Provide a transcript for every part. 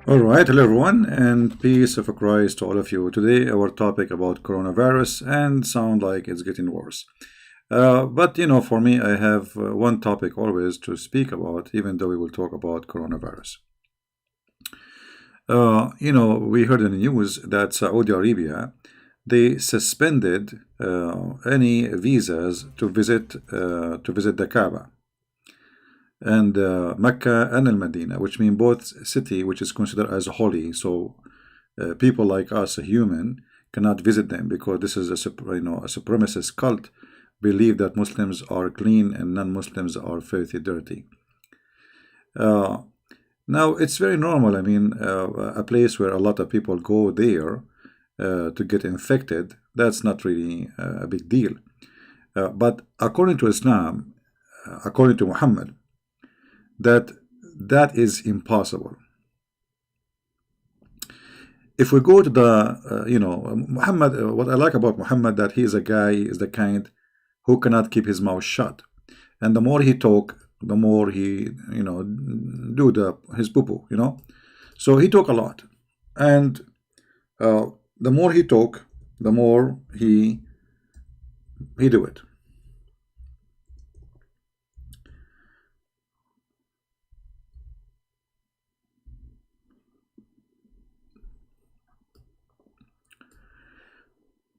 All right, hello everyone, and peace of Christ to all of you. Today, our topic about coronavirus, and sound like it's getting worse. But for me, I have one topic always to speak about, even though we will talk about coronavirus. We heard in the news that Saudi Arabia they suspended any visas to visit the Kaaba and Mecca and Al Medina, which mean both city, which is considered as holy. So people like us, a human, cannot visit them because this is a supremacist cult. Believe that Muslims are clean and non-Muslims are filthy, dirty. Uh, Now it's very normal. I mean, a place where a lot of people go there to get infected. That's not really a big deal. But according to Islam, according to Muhammad, that that is impossible. If we go to the Muhammad, what I like about Muhammad that he is a guy is the kind who cannot keep his mouth shut, and the more he talk, the more he do his poo poo. So he talk a lot, and the more he talk, the more he do it.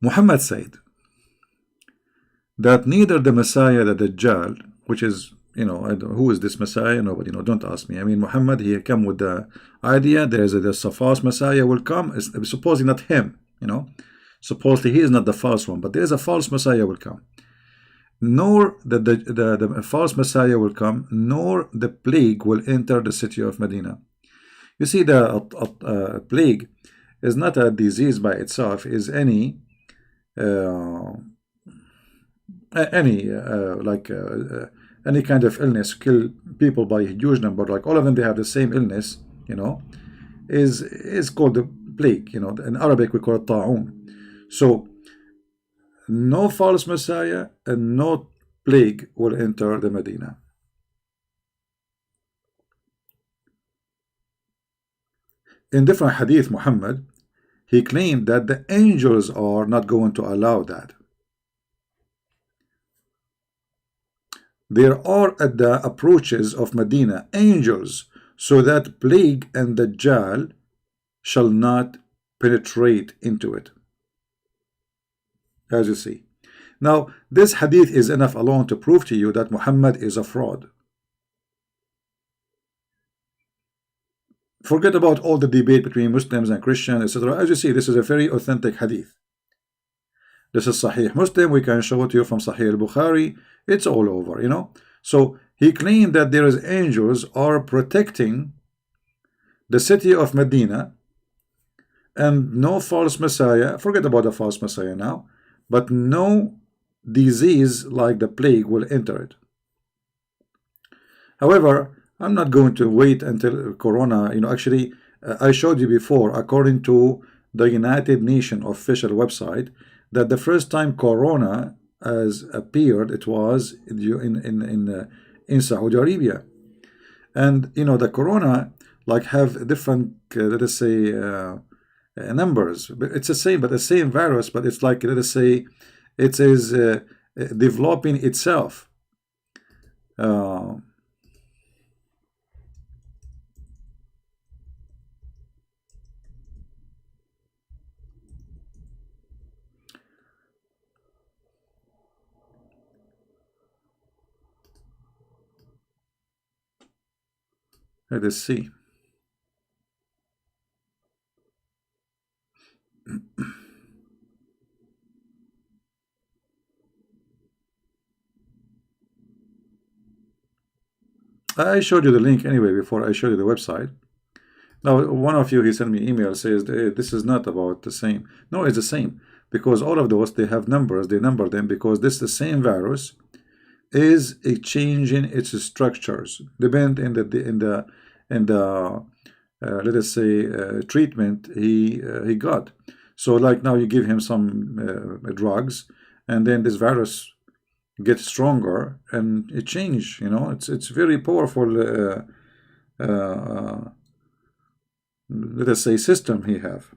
Muhammad said that neither the Messiah, the Dajjal, which is, who is this Messiah? Nobody, don't ask me. I mean, Muhammad, he come with the idea the false Messiah will come. It's supposedly not him, supposedly he is not the false one, but there is a false Messiah will come. Nor the false Messiah will come, nor the plague will enter the city of Medina. You see, the plague is not a disease by itself, is uh, any kind of illness kill people by a huge number, like all of them they have the same illness, is called the plague. In Arabic we call it ta'un. So no false Messiah and no plague will enter the Medina. In different hadith, Muhammad, he claimed that the angels are not going to allow that. There are at the approaches of Medina angels, so that plague and Dajjal shall not penetrate into it. As you see. Now, this hadith is enough alone to prove to you that Muhammad is a fraud. Forget about all the debate between Muslims and Christians, etc. As you see, this is a very authentic hadith. This is Sahih Muslim. We can show it to you from Sahih al-Bukhari. It's all over, So he claimed that there is angels are protecting the city of Medina, and no false Messiah. Forget about the false Messiah now, but no disease like the plague will enter it. However, I'm not going to wait until Corona. Actually, I showed you before, according to the United Nations official website, that the first time Corona has appeared, it was in Saudi Arabia, and the Corona like have different let us say numbers. It's the same, but the same virus, but it's like, let us say, it is developing itself. Let us see. I showed you the link anyway before I showed you the website. Now, one of you, he sent me email, says this is not about the same. No, it's the same, because all of those, they have numbers, they number them, because this the same virus is changing its structures, depend in the let us say treatment he got. So like now you give him some drugs, and then this virus gets stronger and it change. It's very powerful let us say, system he have.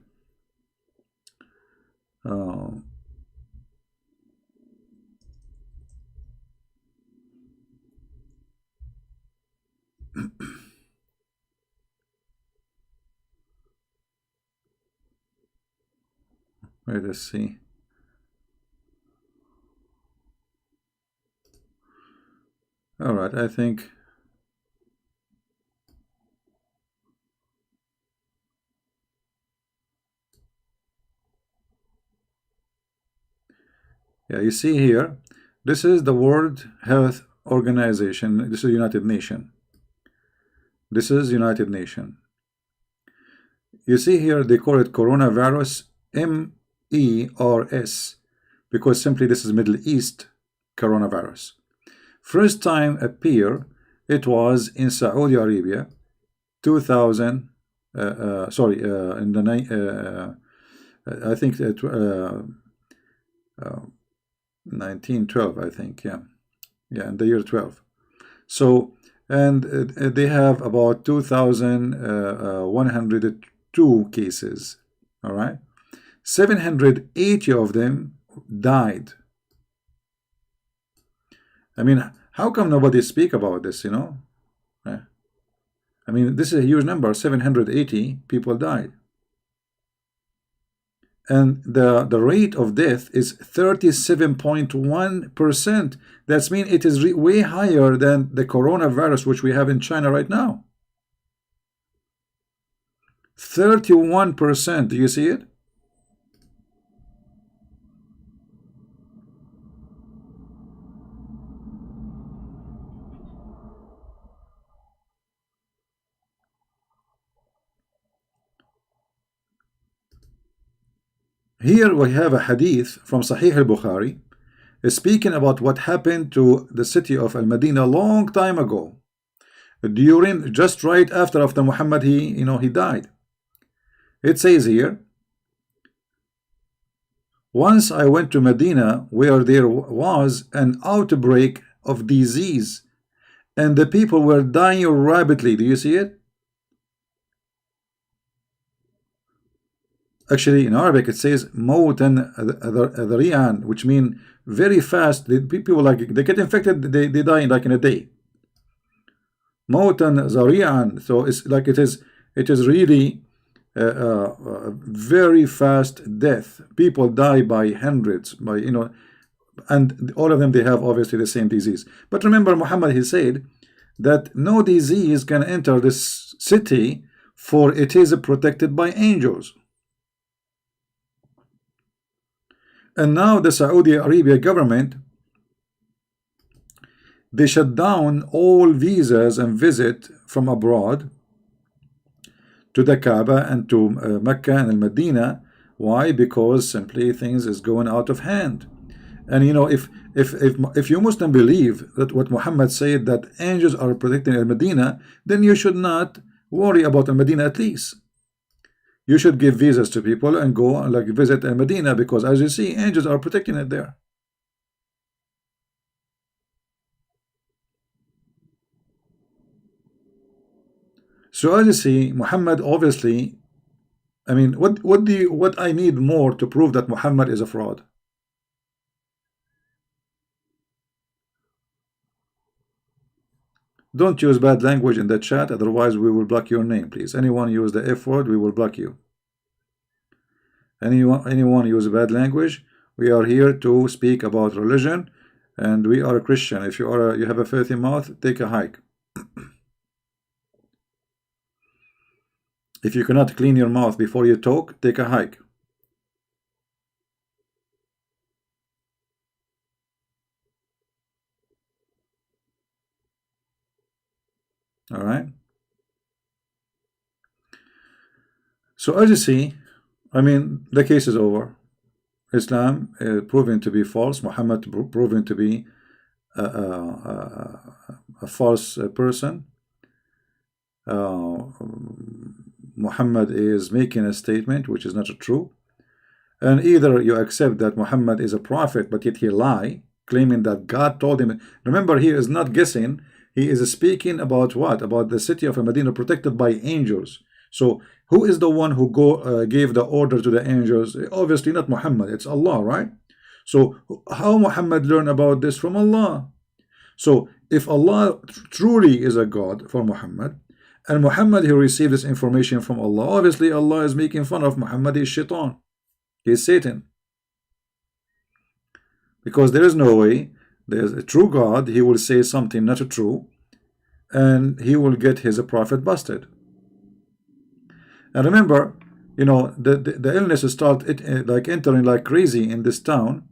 Let us see. All right, I think. Yeah, you see here, this is the World Health Organization. This is United Nation. This is United Nation. You see here, they call it coronavirus, MERS, because simply this is Middle East coronavirus. First time appear, it was in Saudi Arabia, 2000. In the I think that 1912, I think, yeah, in the year 12. So, and they have about 2,102 cases. All right, 780 of them died. I mean, how come nobody speak about this? I mean, this is a huge number. 780 people died. And the rate of death is 37.1%. That means it is way higher than the coronavirus which we have in China right now. 31%. Do you see it? Here we have a hadith from Sahih al-Bukhari speaking about what happened to the city of Al-Madinah a long time ago, during, just right after Muhammad he died. It says here, once I went to Medina where there was an outbreak of disease and the people were dying rapidly. Do you see it? Actually, in Arabic it says mawtan dhari'an, which means very fast. The people, like, they get infected, they die like in a day. Mawtan dhari'an. So it's like it is really very fast death. People die by hundreds, and all of them, they have obviously the same disease. But remember, Muhammad, he said that no disease can enter this city, for it is protected by angels. And now the Saudi Arabia government, they shut down all visas and visit from abroad to the Kaaba and to Mecca and Medina. Why? Because simply things is going out of hand. And if you Muslim believe that what Muhammad said, that angels are protecting Al-Medina, then you should not worry about Al-Medina. At least you should give visas to people and go like visit Al-Medina, because as you see, angels are protecting it there. So as you see, Muhammad, obviously, I mean, what I need more to prove that Muhammad is a fraud? Don't use bad language in the chat, otherwise we will block your name, please. Anyone use the F word, we will block you. Anyone use bad language, we are here to speak about religion, and we are a Christian. If you have a filthy mouth, take a hike. If you cannot clean your mouth before you talk, take a hike. All right. So as you see, I mean, the case is over. Islam proven to be false. Muhammad proven to be a false person. Muhammad is making a statement which is not true. And either you accept that Muhammad is a prophet, but yet he lie, claiming that God told him. Remember, he is not guessing. He is speaking about what? About the city of Medina protected by angels. So who is the one who gave the order to the angels? Obviously not Muhammad, it's Allah, right? So how Muhammad learned about this? From Allah. So if Allah truly is a God for Muhammad, and Muhammad, he received this information from Allah, obviously Allah is making fun of Muhammad. He's shaitan, he's Satan, because there is no way there's a true God, he will say something not true, and he will get his prophet busted. And remember, you know, the illness started like entering like crazy in this town.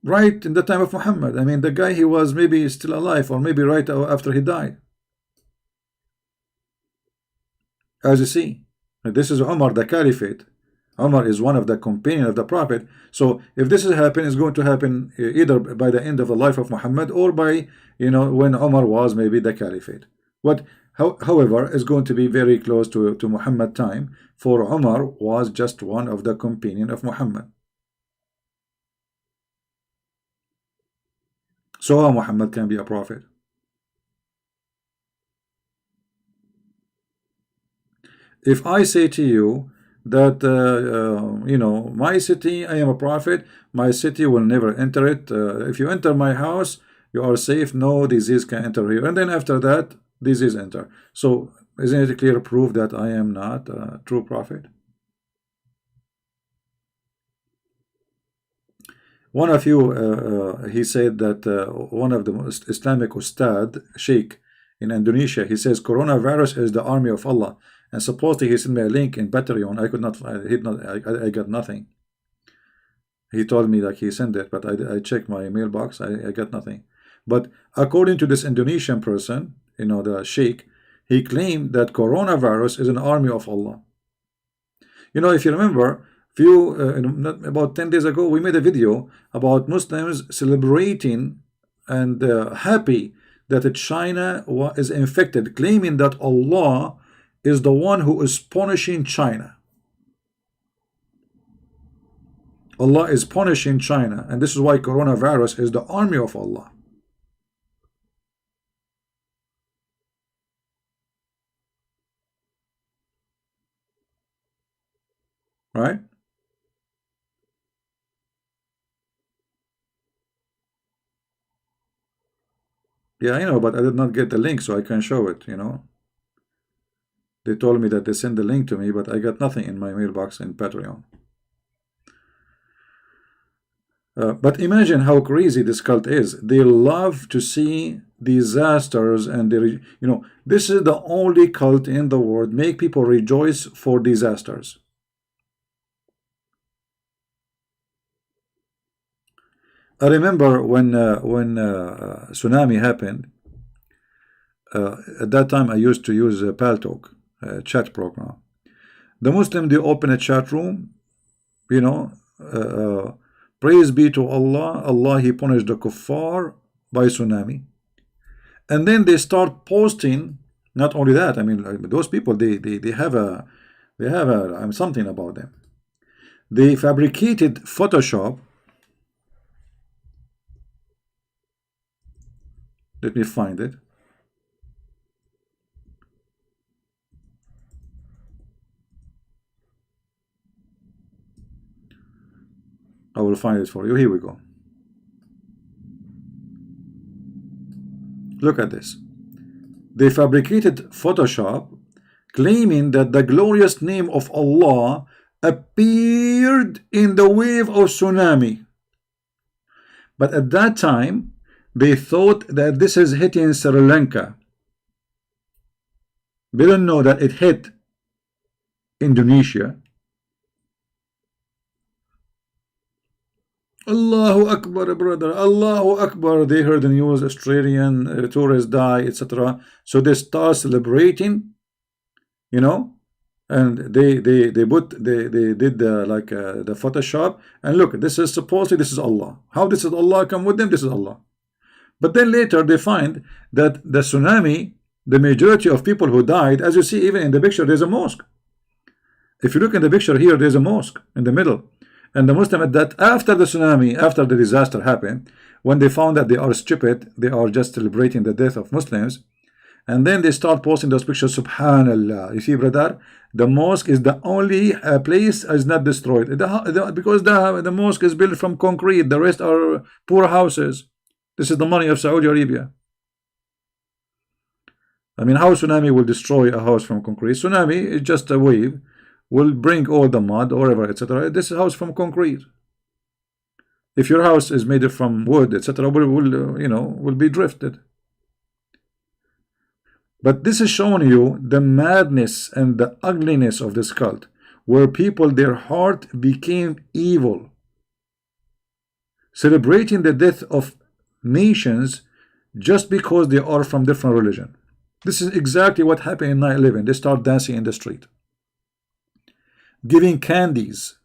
Right in the time of Muhammad. I mean, the guy, he was maybe still alive, or maybe right after he died. As you see, this is Umar, the caliphate. Umar is one of the companions of the Prophet. So if this is happening, it's going to happen either by the end of the life of Muhammad, or by, you know, when Umar was maybe the caliphate. However, is going to be very close to Muhammad time, for Umar was just one of the companions of Muhammad. So how Muhammad can be a prophet? If I say to you that you know, my city, I am a prophet, my city will never enter it. If you enter my house, you are safe, no disease can enter here, and then after that disease enter. So isn't it a clear proof that I am not a true prophet? One of you, he said that one of the most Islamic Ustad, Sheikh in Indonesia, he says coronavirus is the army of Allah, and supposedly he sent me a link in Patreon. I could not, I got nothing. He told me like he sent it, but I checked my mailbox, I got nothing. But according to this Indonesian person, you know, the Sheikh, he claimed that coronavirus is an army of Allah. You know, if you remember, about 10 days ago, we made a video about Muslims celebrating and happy that China is infected, claiming that Allah is the one who is punishing China. Allah is punishing China, and this is why coronavirus is the army of Allah. Right? Yeah, I know, but I did not get the link, so I can show it, you know. They told me that they sent the link to me, but I got nothing in my mailbox in Patreon. But imagine how crazy this cult is. They love to see disasters, and you know, this is the only cult in the world make people rejoice for disasters. I remember when tsunami happened. At that time, I used to use Paltalk, chat program. The Muslim, they open a chat room, you know, praise be to Allah, Allah, he punished the kuffar by tsunami. And then they start posting, not only that, I mean, those people, they have something about them. They fabricated Photoshop. Let me find it. I will find it for you. Here we go. Look at this. They fabricated Photoshop, claiming that the glorious name of Allah appeared in the wave of tsunami. But at that time, they thought that this is hitting Sri Lanka. They don't know that it hit Indonesia. Allahu Akbar, brother, Allahu Akbar. They heard the news, Australian tourists die, etc. So they start celebrating, you know, and they did the Photoshop, and look, this is supposedly, this is Allah. How this is Allah come with them? This is Allah. But then later they find that the tsunami, the majority of people who died, as you see even in the picture, there's a mosque. If you look in the picture here, there's a mosque in the middle. And the Muslim at that, after the tsunami, after the disaster happened, when they found that they are stupid, they are just celebrating the death of Muslims, and then they start posting those pictures. Subhanallah, you see, brother, the mosque is the only place is not destroyed, because the mosque is built from concrete, the rest are poor houses. This is the money of Saudi Arabia. I mean, how tsunami will destroy a house from concrete? Tsunami is just a wave, will bring all the mud or whatever, etc. This is a house from concrete. If your house is made from wood, etc., will be drifted. But this is showing you the madness and the ugliness of this cult, where people, their heart became evil, celebrating the death of nations just because they are from different religion. This is exactly what happened in 9/11. They start dancing in the street, giving candies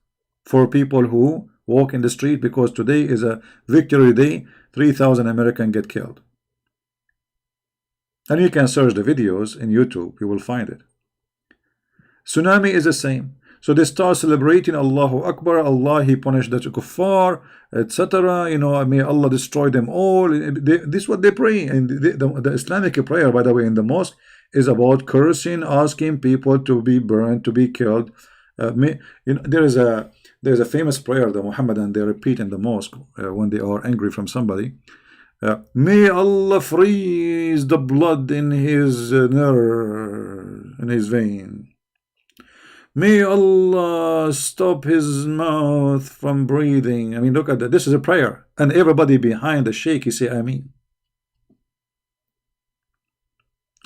for people who walk in the street, because today is a victory day. 3,000 Americans get killed. And you can search the videos in YouTube, you will find it. Tsunami is the same. So they start celebrating Allahu Akbar, Allah, He punished the kuffar, etc. May Allah destroy them all. This is what they pray. And the Islamic prayer, by the way, in the mosque is about cursing, asking people to be burned, to be killed. There's a famous prayer that Muhammadan they repeat in the mosque when they are angry from somebody. May Allah freeze the blood in his nerve, in his vein. May Allah stop his mouth from breathing. I mean, look at that. This is a prayer. And everybody behind the sheikh, you say, Ameen.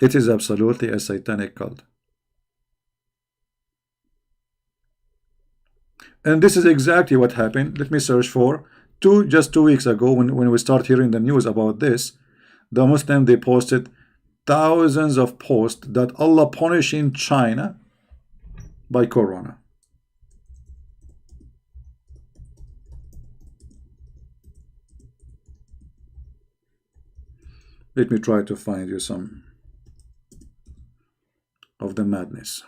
It is absolutely a satanic cult. And this is exactly what happened. Let me search for just 2 weeks ago, when we start hearing the news about this, the Muslim, they posted thousands of posts that Allah punishing China by corona. Let me try to find you some of the madness.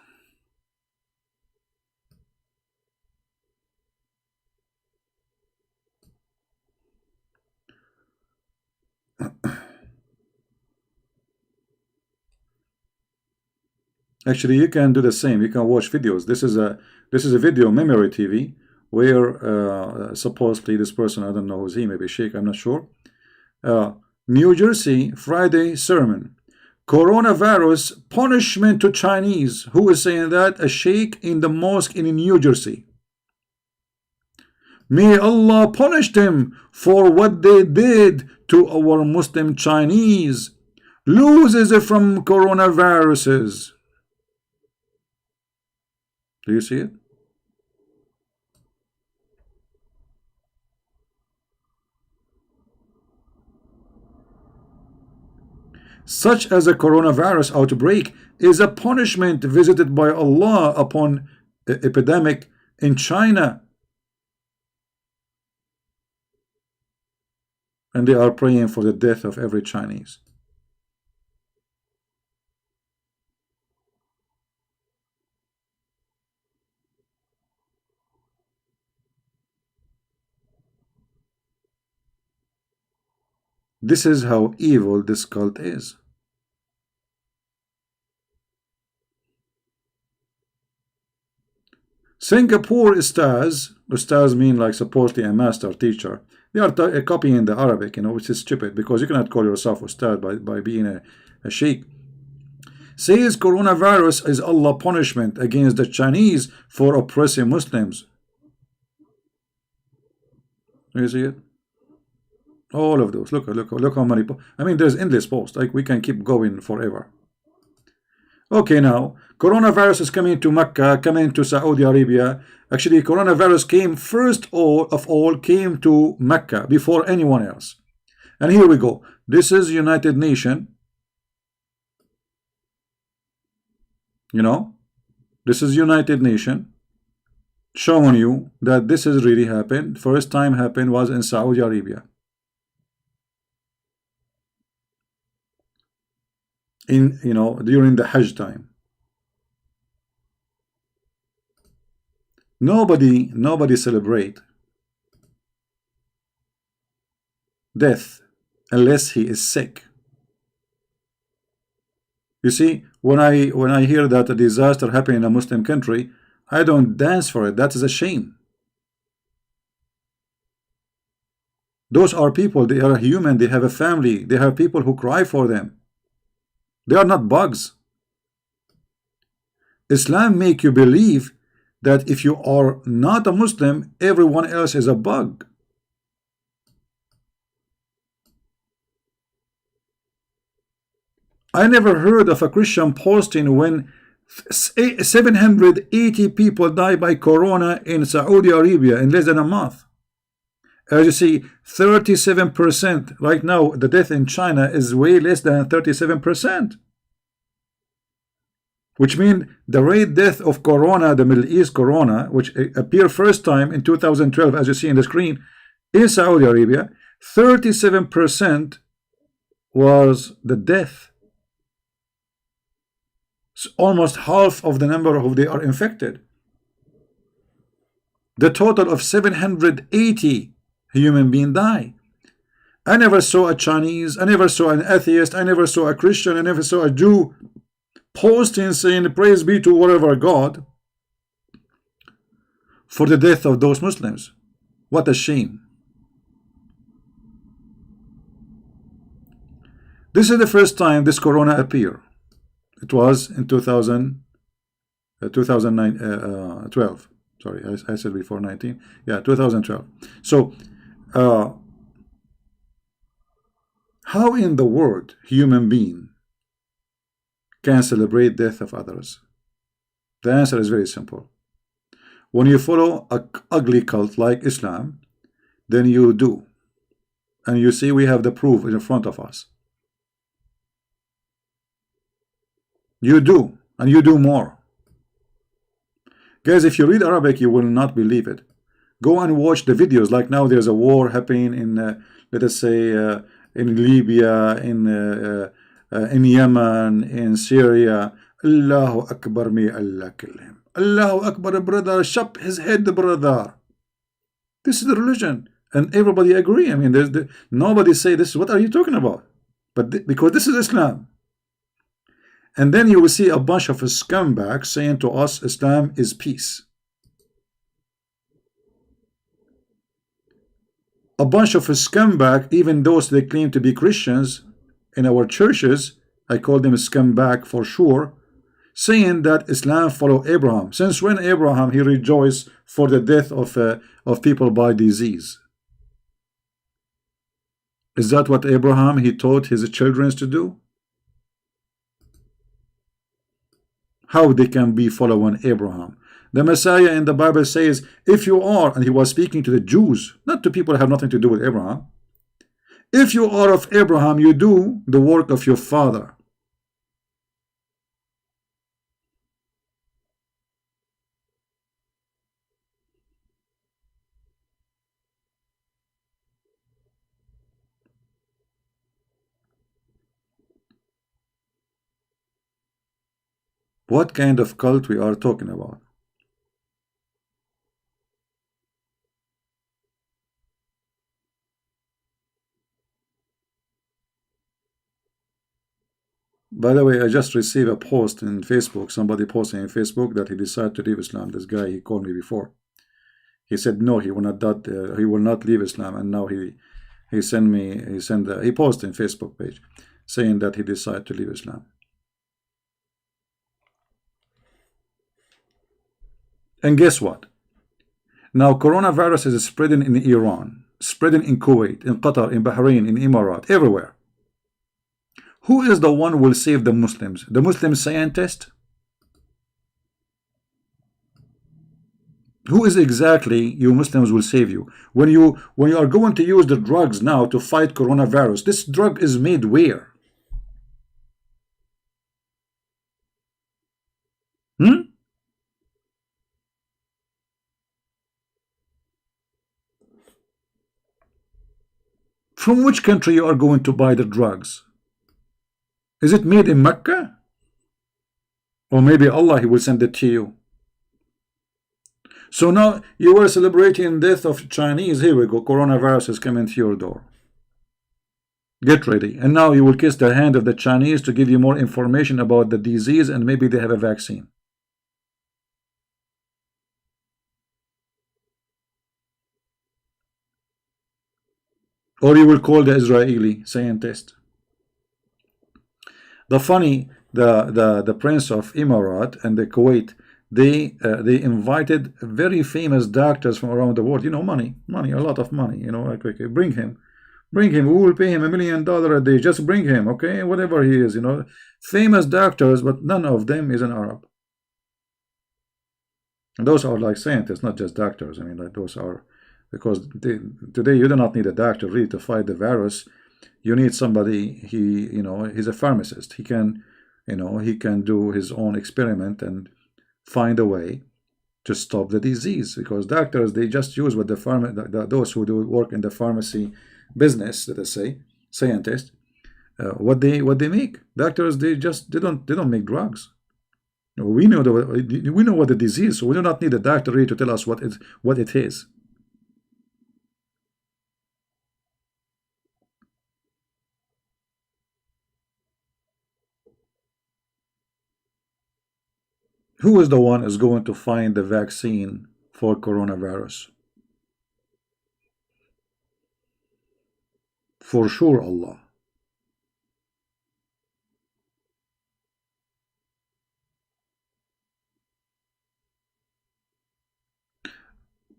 Actually, you can do the same. You can watch videos. This is a video memory TV where supposedly this person, I don't know who's he, maybe Sheikh, I'm not sure. New Jersey Friday sermon. Coronavirus punishment to Chinese. Who is saying that? A sheikh in the mosque in New Jersey. May Allah punish them for what they did to our Muslim Chinese. Loses from coronaviruses. Do you see it? Such as a coronavirus outbreak is a punishment visited by Allah upon the epidemic in China. And they are praying for the death of every Chinese. This is how evil this cult is. Singapore ustaz mean like supposedly a master teacher. They are copying the Arabic, which is stupid, because you cannot call yourself ustad by being a sheikh. Says coronavirus is Allah punishment against the Chinese for oppressing Muslims. You see it? All of those. Look how many. I mean, there's endless posts. Like, we can keep going forever. Okay, now coronavirus is coming to Mecca, coming to Saudi Arabia. Actually, coronavirus came first of all came to Mecca before anyone else. And here we go. This is United Nation. This is United Nation showing you that this has really happened. First time happened was in Saudi Arabia. During the Hajj time. Nobody celebrate. death unless he is sick. You see, when I hear that a disaster happened in a Muslim country, I don't dance for it. That is a shame. Those are people, they are human, they have a family, they have people who cry for them. They are not bugs. Islam make you believe that if you are not a Muslim, everyone else is a bug. I never heard of a Christian posting when 780 people die by corona in Saudi Arabia in less than a month. As you see, 37%. Right now, the death in China is way less than 37%. Which means the rate death of corona, the Middle East corona, which appeared first time in 2012, as you see in the screen, in Saudi Arabia, 37% was the death. It's almost half of the number of they are infected. The total of 780 human beings die. I never saw a Chinese, I never saw an atheist, I never saw a Christian, I never saw a Jew posting saying praise be to whatever God for the death of those Muslims. What a shame. This is the first time this corona appeared. It was in 2012. Sorry, I said before 19. Yeah, 2012. So how in the world human being can celebrate death of others? The answer is very simple. When you follow an ugly cult like Islam, then you do. And you see we have the proof in front of us. You do, and you do more. Guys, if you read Arabic, you will not believe it. Go and watch the videos. Like now there's a war happening in, let us say, in Libya, in Yemen, in Syria. Allahu Akbar, may Allah kill him. Allahu Akbar, brother, chop his head, brother. This is the religion, and everybody agree. I mean, nobody say this. What are you talking about? But because this is Islam. And then you will see a bunch of scumbags saying to us, Islam is peace. A bunch of scumbags, even those they claim to be Christians in our churches, I call them scumbag for sure, saying that Islam follow Abraham. Since when Abraham, he rejoiced for the death of people by disease? Is that what Abraham, he taught his children to do? How they can be following Abraham? The Messiah in the Bible says, if you are, and he was speaking to the Jews, not to people who have nothing to do with Abraham. If you are of Abraham, you do the work of your father. What kind of cult we are talking about? By the way, I just received a post in Facebook, somebody posting in Facebook that he decided to leave Islam. This guy, he called me before. He said no, he will not leave Islam, and now he posted in Facebook page saying that he decided to leave Islam. And guess what? Now coronavirus is spreading in Iran, spreading in Kuwait, in Qatar, in Bahrain, in Emirates, everywhere. Who is the one who will save the Muslims? The Muslim scientist? Who is exactly you Muslims will save you? When you are going to use the drugs now to fight coronavirus, this drug is made where? From which country you are going to buy the drugs? Is it made in Mecca? Or maybe Allah, he will send it to you. So now you were celebrating death of Chinese. Here we go. Coronavirus is coming to your door. Get ready. And now you will kiss the hand of the Chinese to give you more information about the disease, and maybe they have a vaccine. Or you will call the Israeli scientist. The Prince of Emirat and the Kuwait, they invited very famous doctors from around the world. You know, money, a lot of money. You know, like, okay, bring him. We will pay him $1 million a day. Just bring him, okay, whatever he is. You know, famous doctors, but none of them is an Arab. And those are like scientists, not just doctors. I mean, like those are, because today you do not need a doctor really to fight the virus. You need somebody. He's a pharmacist. He can, he can do his own experiment and find a way to stop the disease. Because doctors, they just use what those who do work in the pharmacy business, let us say, scientists, what they make. Doctors, they don't make drugs. We know what the disease, so we do not need a doctor really to tell us what it is. Who is the one is going to find the vaccine for coronavirus? For sure, Allah.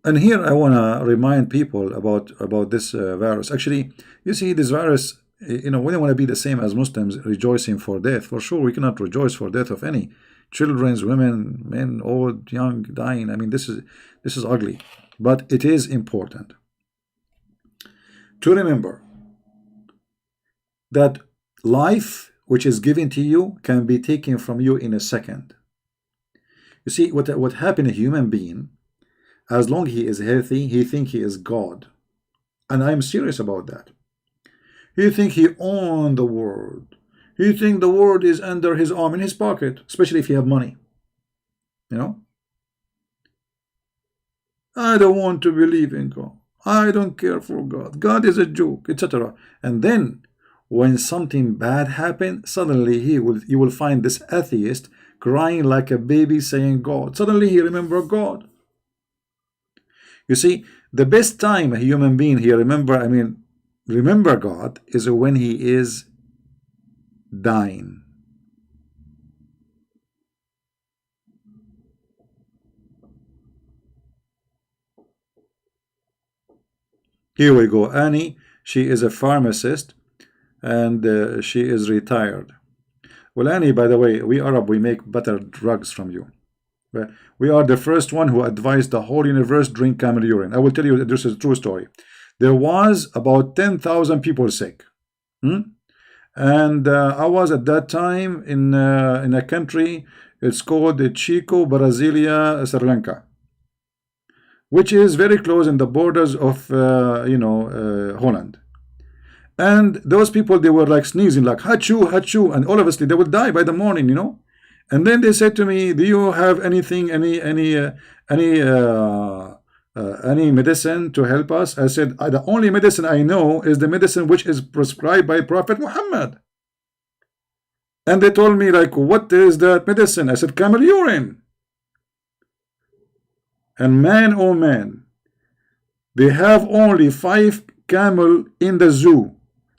And here I want to remind people about this virus. Actually, you see, this virus, we don't want to be the same as Muslims rejoicing for death. For sure, we cannot rejoice for death of any children, women, men, old, young, dying. I mean, this is ugly, but it is important to remember that life which is given to you can be taken from you in a second. You see, what happened to a human being, as long as he is healthy, he thinks he is God. And I'm serious about that. He thinks he owns the world. He thinks the world is under his arm, in his pocket, especially if you have money. You know? I don't want to believe in God. I don't care for God. God is a joke, etc. And then, when something bad happens, suddenly you will find this atheist crying like a baby saying God. Suddenly he remembers God. You see, the best time a human being remember God is when he is dying. Here we go. Annie, she is a pharmacist and she is retired. Well, Annie, by the way, we Arab, we make better drugs from you. We are the first one who advised the whole universe drink camel urine. I will tell you that this is a true story. There was about 10,000 people sick. And I was at that time in a country, it's called Chico, Brasilia, Sri Lanka, which is very close in the borders of Holland. And those people, they were like sneezing, like hachu, hachu, and all of us, they will die by the morning, And then they said to me, "Do you have anything, any medicine to help us?" I said, "The only medicine I know is the medicine which is prescribed by Prophet Muhammad." And they told me, like, "What is that medicine?" I said, "Camel urine." And man, oh man, they have only 5 camel in the zoo,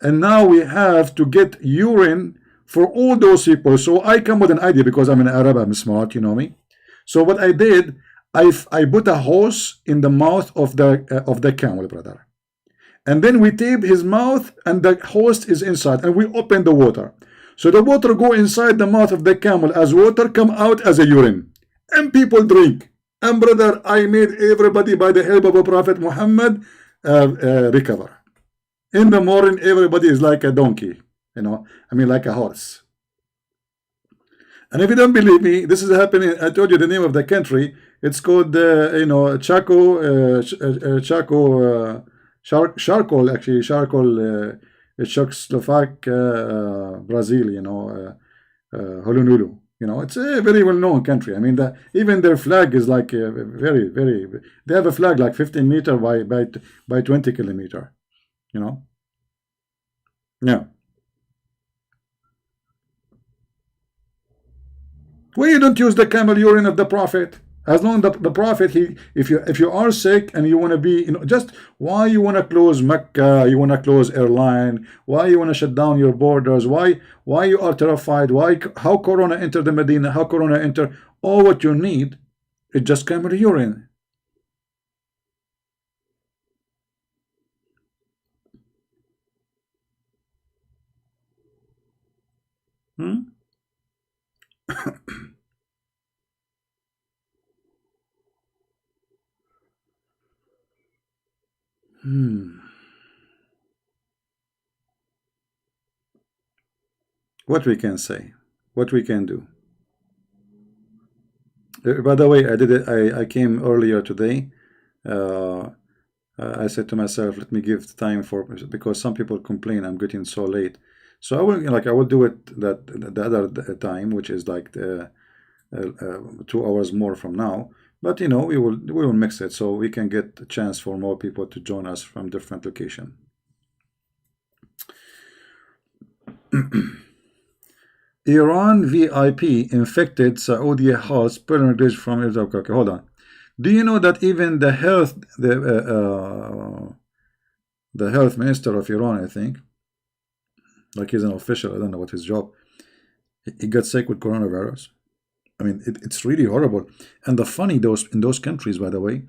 and now we have to get urine for all those people. So I come with an idea, because I'm an Arab, I'm smart, you know me. So what I did, I put a hose in the mouth of the camel, brother. And then we tape his mouth, and the hose is inside, and we open the water. So the water go inside the mouth of the camel as water, come out as a urine. And people drink. And brother, I made everybody, by the help of a Prophet Muhammad, recover. In the morning, everybody is like a donkey. Like a horse. And if you don't believe me, this is happening. I told you the name of the country. It's called, Chaco, charcoal, actually, charcoal, Czechoslovak, Brazil, Honolulu. It's a very well-known country. I mean, even their flag is like very, very. They have a flag like 15 meter by 20 kilometer. Yeah. Why you don't use the camel urine of the prophet? As long as the prophet, he, if you are sick and you want to be, just why you want to close Mecca, you want to close airline, why you want to shut down your borders, why you are terrified, why, how Corona entered the Medina, how Corona entered, all what you need is just camel urine. Hmm? Hmm. What we can say, what we can do. By the way, I did it. I came earlier today. Uh, I said to myself, let me give time for, because some people complain I'm getting so late. So I will do it that the other time, which is like 2 hours more from now. But we will mix it so we can get a chance for more people to join us from different location. Iran VIP infected Saudi house pilgrimage from Israel. Okay, hold on. Do you know that even the health minister of Iran, I think, like he's an official, I don't know what his job, he got sick with coronavirus. I mean, it's really horrible. And the funny, those in those countries, by the way,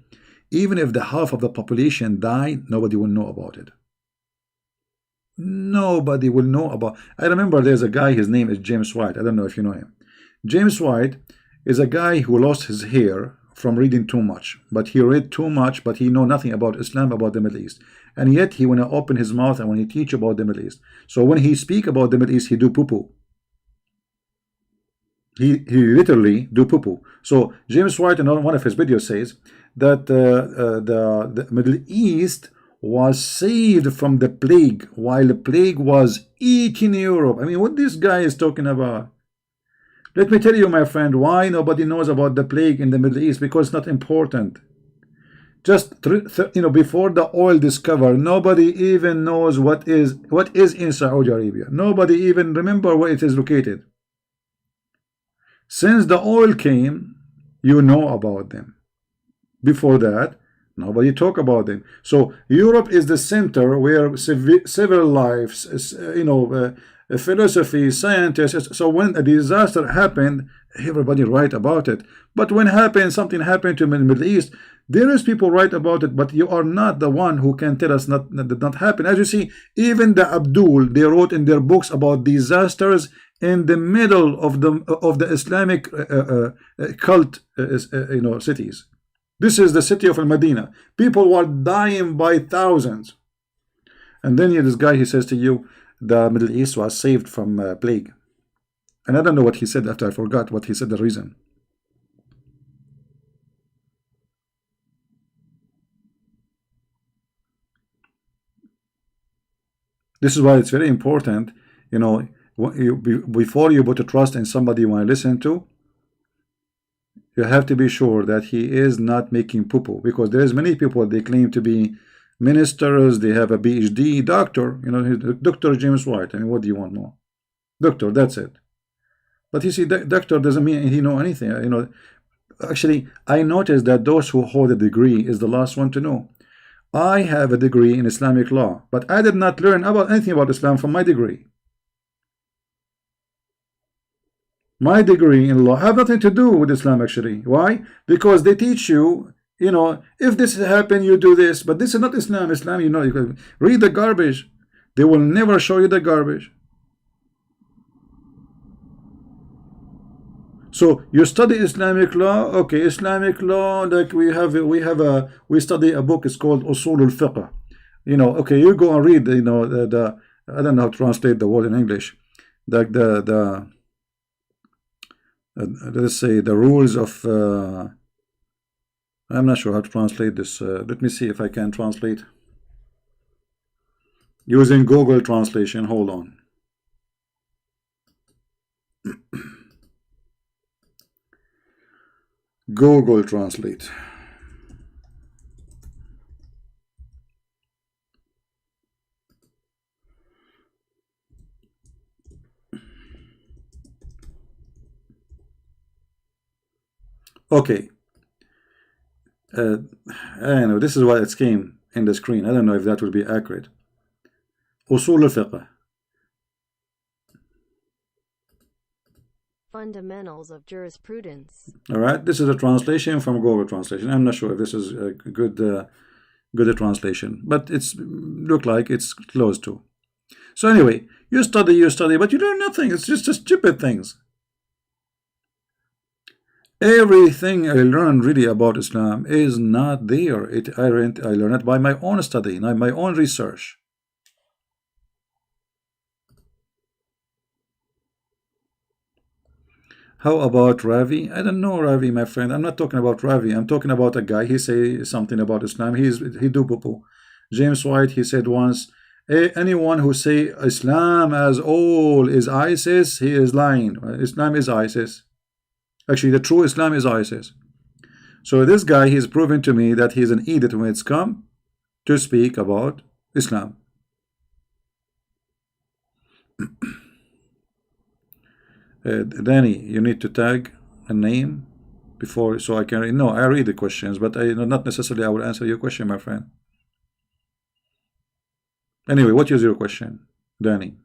even if the half of the population die, nobody will know about it. Nobody will know about. I remember there's a guy, his name is James White. I don't know if you know him. James White is a guy who lost his hair from reading too much. But he read too much, but he know nothing about Islam, about the Middle East. And yet he wanna open his mouth and when he teach about the Middle East. So when he speak about the Middle East, he do poo-poo. He literally do poo-poo. So James White in one of his videos says that the Middle East was saved from the plague while the plague was eating Europe. I mean, what this guy is talking about? Let me tell you, my friend, why nobody knows about the plague in the Middle East, because it's not important. Just before the oil discovery, nobody even knows what is in Saudi Arabia. Nobody even remember where it is located. Since the oil came, you know about them. Before that, nobody talk about them. So Europe is the center where civil lives, philosophy, scientists. So when a disaster happened, everybody write about it. But when something happened to the Middle East, there is people write about it, but you are not the one who can tell us that did not happen. As you see, even the Abdul, they wrote in their books about disasters in the middle of the Islamic cult, cities. This is the city of Al-Madinah. People were dying by thousands. And then this guy, he says to you, the Middle East was saved from plague. And I don't know what he said after, I forgot what he said, the reason. This is why it's very important, before you put a trust in somebody you want to listen to, you have to be sure that he is not making poo-poo, because there's many people, they claim to be ministers, they have a PhD, doctor, Dr. James White. I mean, what do you want more? Doctor, that's it. But you see, doctor doesn't mean he know anything. Actually, I noticed that those who hold a degree is the last one to know. I have a degree in Islamic law, but I did not learn about anything about Islam from my degree. My degree in law have nothing to do with Islam, actually. Why? Because they teach you, if this happen, you do this. But this is not Islam. Islam, you can read the garbage. They will never show you the garbage. So you study Islamic law, okay? Islamic law, like we study a book. It's called Usul al-Fiqh. Okay, you go and read. The I don't know how to translate the word in English. Like the let's say the rules of. I'm not sure how to translate this. Let me see if I can translate using Google translation. Hold on. Google Translate. Okay. I know this is what it came in the screen. I don't know if that will be accurate. أصول الفقه. Fundamentals of jurisprudence. All right. This is a translation from Google Translation. I'm not sure if this is a good translation, but it's look like it's close to. So anyway, you study, but you learn nothing. It's just stupid things. Everything I learned really about Islam is not there. I learned it by my own study, by my own research. How about Ravi? I don't know Ravi, my friend. I'm not talking about Ravi. I'm talking about a guy. He say something about Islam. He do poo-poo. James White, he said once, anyone who say Islam as all is ISIS, he is lying. Islam is ISIS. Actually, the true Islam is ISIS. So this guy, he's proven to me that he's an idiot when it's come to speak about Islam. Danny, you need to tag a name before, so I can. No, I read the questions, but not necessarily I will answer your question, my friend. Anyway, what is your question, Danny?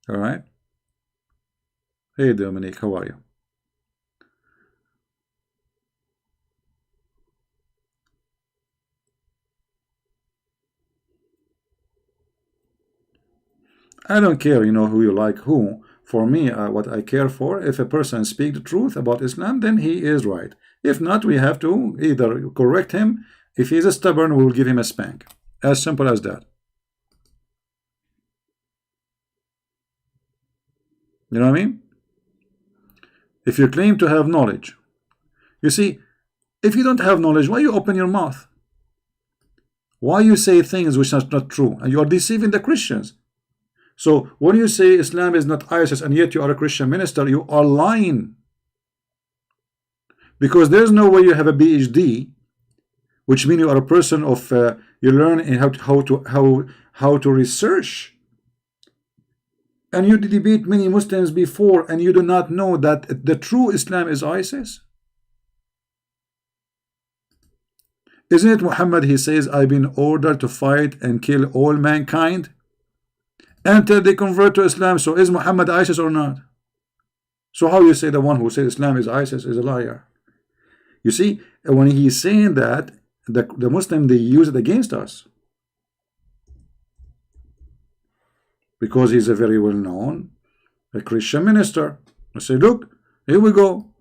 All right. Hey, Dominic, how are you? I don't care, who you like who. For me, what I care for, if a person speaks the truth about Islam, then he is right. If not, we have to either correct him. If he's stubborn, we will give him a spank. As simple as that. You know what I mean? If you claim to have knowledge, you see, if you don't have knowledge, why you open your mouth? Why you say things which are not true? And you are deceiving the Christians. So when you say Islam is not ISIS and yet you are a Christian minister, you are lying. Because there's no way you have a PhD, which means you are a person of you learn how to research, and you debate many Muslims before, and you do not know that the true Islam is ISIS. Isn't it Muhammad? He says, I've been ordered to fight and kill all mankind until they convert to Islam. So is Muhammad ISIS or not? So how you say the one who says Islam is ISIS is a liar? You see, when he's saying that, the Muslim, they use it against us. Because he's a very well-known Christian minister. I say, look, here we go.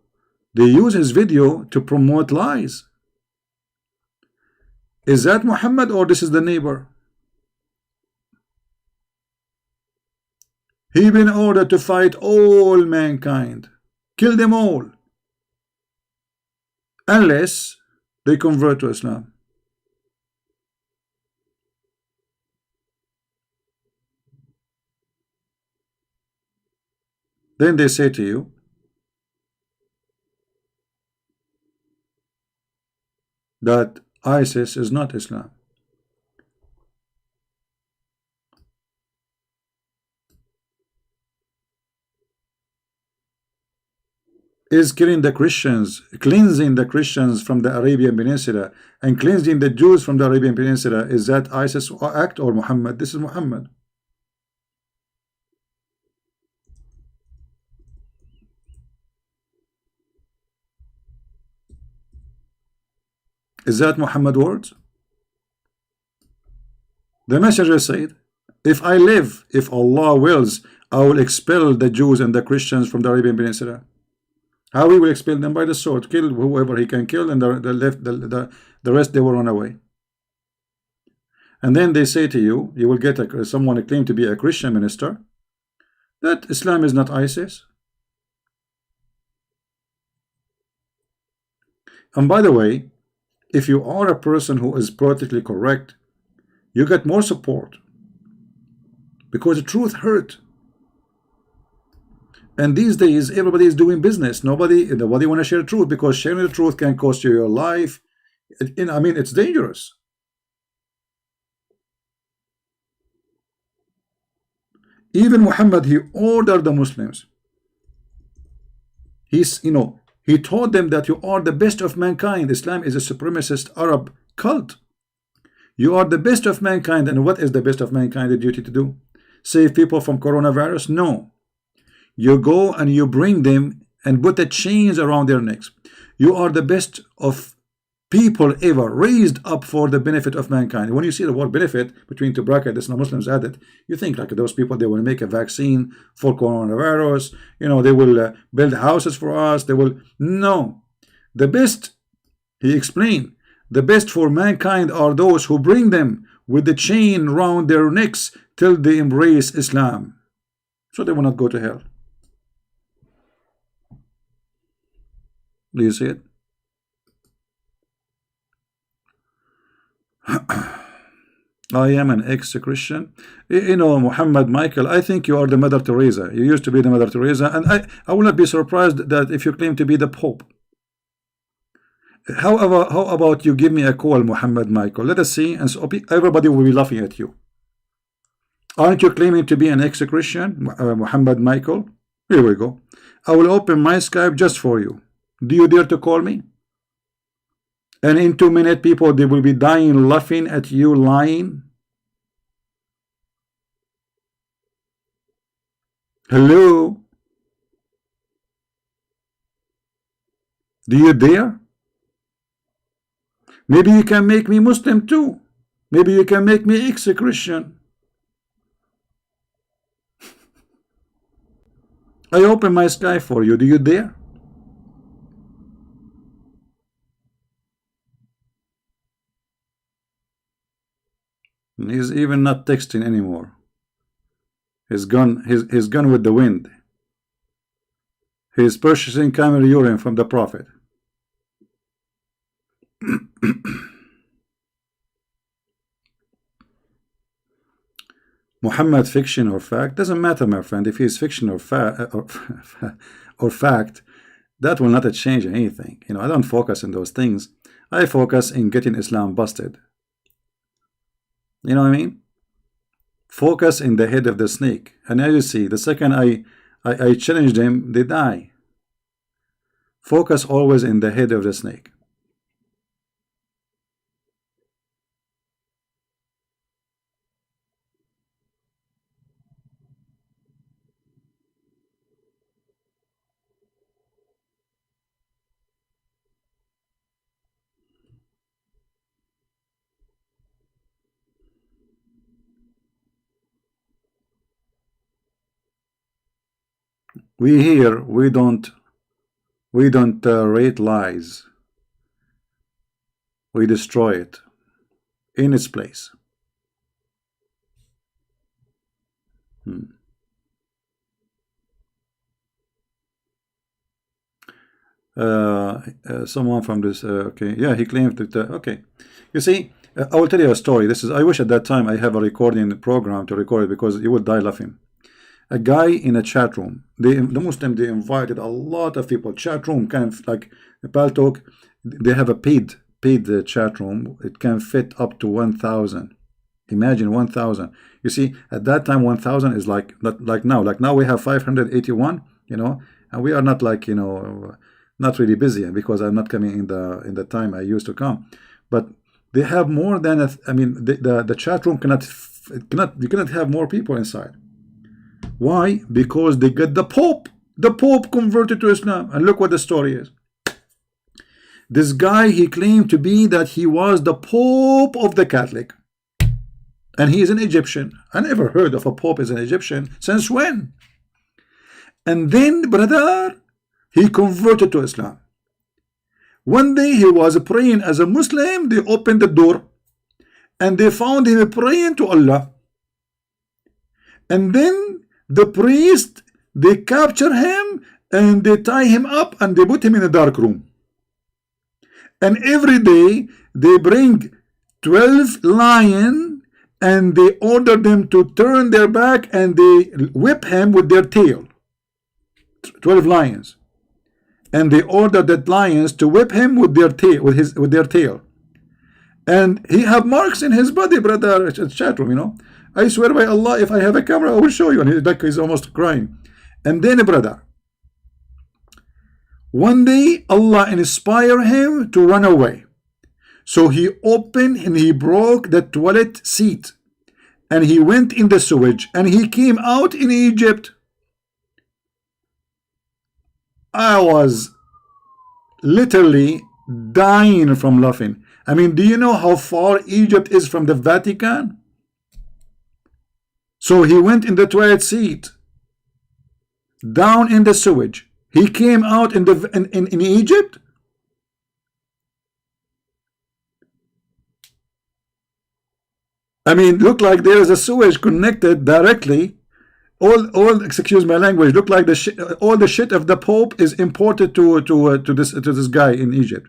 They use his video to promote lies. Is that Muhammad or this is the neighbor? He been ordered to fight all mankind, kill them all, unless they convert to Islam. Then they say to you that ISIS is not Islam. Is killing the Christians, cleansing the Christians from the Arabian Peninsula and cleansing the Jews from the Arabian Peninsula, is that ISIS act or Muhammad? This is Muhammad. Is that Muhammad words? The messenger said, if I live, if Allah wills, I will expel the Jews and the Christians from the Arabian Peninsula. How he will expel them? By the sword. Kill whoever he can kill, and the rest they will run away. And then they say to you, you will get someone who claim to be a Christian minister, that Islam is not ISIS. And by the way, if you are a person who is politically correct, you get more support, because the truth hurt. And these days, everybody is doing business. Nobody want to share the truth, because sharing the truth can cost you your life. I mean, it's dangerous. Even Muhammad, he ordered the Muslims. He told them that you are the best of mankind. Islam is a supremacist Arab cult. You are the best of mankind. And what is the best of mankind the duty to do? Save people from coronavirus? No. You go and you bring them and put the chains around their necks. You are the best of people ever, raised up for the benefit of mankind. When you see the word benefit between two brackets, the Muslims added, you think like those people, they will make a vaccine for coronavirus, they will build houses for us, they will. No. The best, he explained, the best for mankind are those who bring them with the chain round their necks till they embrace Islam, so they will not go to hell. Do you see it? I am an ex-Christian. Muhammad Michael, I think you are the Mother Teresa. You used to be the Mother Teresa, and I will not be surprised that if you claim to be the Pope. How about you give me a call, Muhammad Michael? Let us see, and so everybody will be laughing at you. Aren't you claiming to be an ex-Christian, Muhammad Michael? Here we go. I will open my Skype just for you. Do you dare to call me? And in 2 minutes, people, they will be dying laughing at you lying. Hello? Do you dare? Maybe you can make me Muslim too. Maybe you can make me ex-Christian. I open my Skype for you. Do you dare? He's even not texting anymore. He's gone with the wind. He's purchasing camel urine from the Prophet. Muhammad, fiction or fact? Doesn't matter, my friend. If he's fiction or fact, that will not change anything. I don't focus on those things. I focus in getting Islam busted. You know what I mean? Focus in the head of the snake. And now you see, the second I challenge them, they die. Focus always in the head of the snake. We don't rate lies. We destroy it in its place. Someone from this okay, yeah, he claimed that okay, you see, I will tell you a story. I wish at that time I have a recording program to record it, because you would die laughing. A guy in a chat room, the Muslim, they invited a lot of people. Chat room, kind of like a Paltalk, they have a paid chat room. It can fit up to 1,000. Imagine 1,000. You see, at that time 1,000 is like now. Like now we have 581, and we are not like, not really busy, because I'm not coming in the time I used to come. But they have more than the chat room you cannot have more people inside. Why? Because they get the Pope. The Pope converted to Islam. And look what the story is. This guy, he claimed to be that he was the Pope of the Catholic. And he is an Egyptian. I never heard of a Pope as an Egyptian. Since when? And then, brother, he converted to Islam. One day he was praying as a Muslim. They opened the door and they found him praying to Allah. And then the priest, they capture him and they tie him up and they put him in a dark room. And every day they bring 12 lions and they order them to turn their back and they whip him with their tail. 12 lions. And they order that lions to whip him with their tail, with their tail. and he have marks in his body, brother. It's chat room, you know. I swear by Allah, if I have a camera, I will show you. And he's almost crying. And then, brother, one day Allah inspired him to run away. So he opened and he broke the toilet seat. And he went in the sewage. And he came out in Egypt. I was literally dying from laughing. I mean, do you know how far Egypt is from the Vatican? So he went in the toilet seat, down in the sewage. He came out in Egypt. I mean, look like there is a sewage connected directly. All excuse my language. Look like all the shit of the Pope is imported to this guy in Egypt.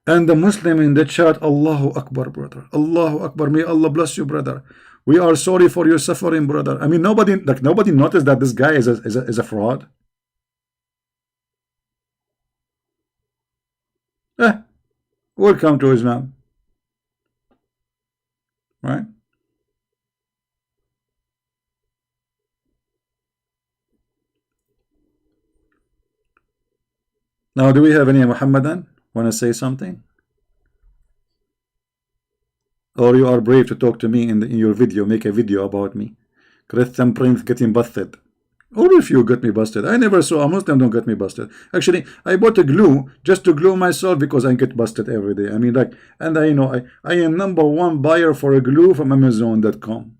And the Muslim in the chat, Allahu Akbar, brother. Allahu Akbar. May Allah bless you, brother. We are sorry for your suffering, brother. I mean, nobody noticed that this guy is a fraud. Welcome to Islam. Right? Now, do we have any Muhammadan want to say something? Or you are brave to talk to me in your video, make a video about me. Christian Prince getting busted. Or if you get me busted. I never saw a Muslim don't get me busted. Actually, I bought a glue just to glue myself because I get busted every day. I mean, like, and I know I am #1 buyer for a glue from Amazon.com.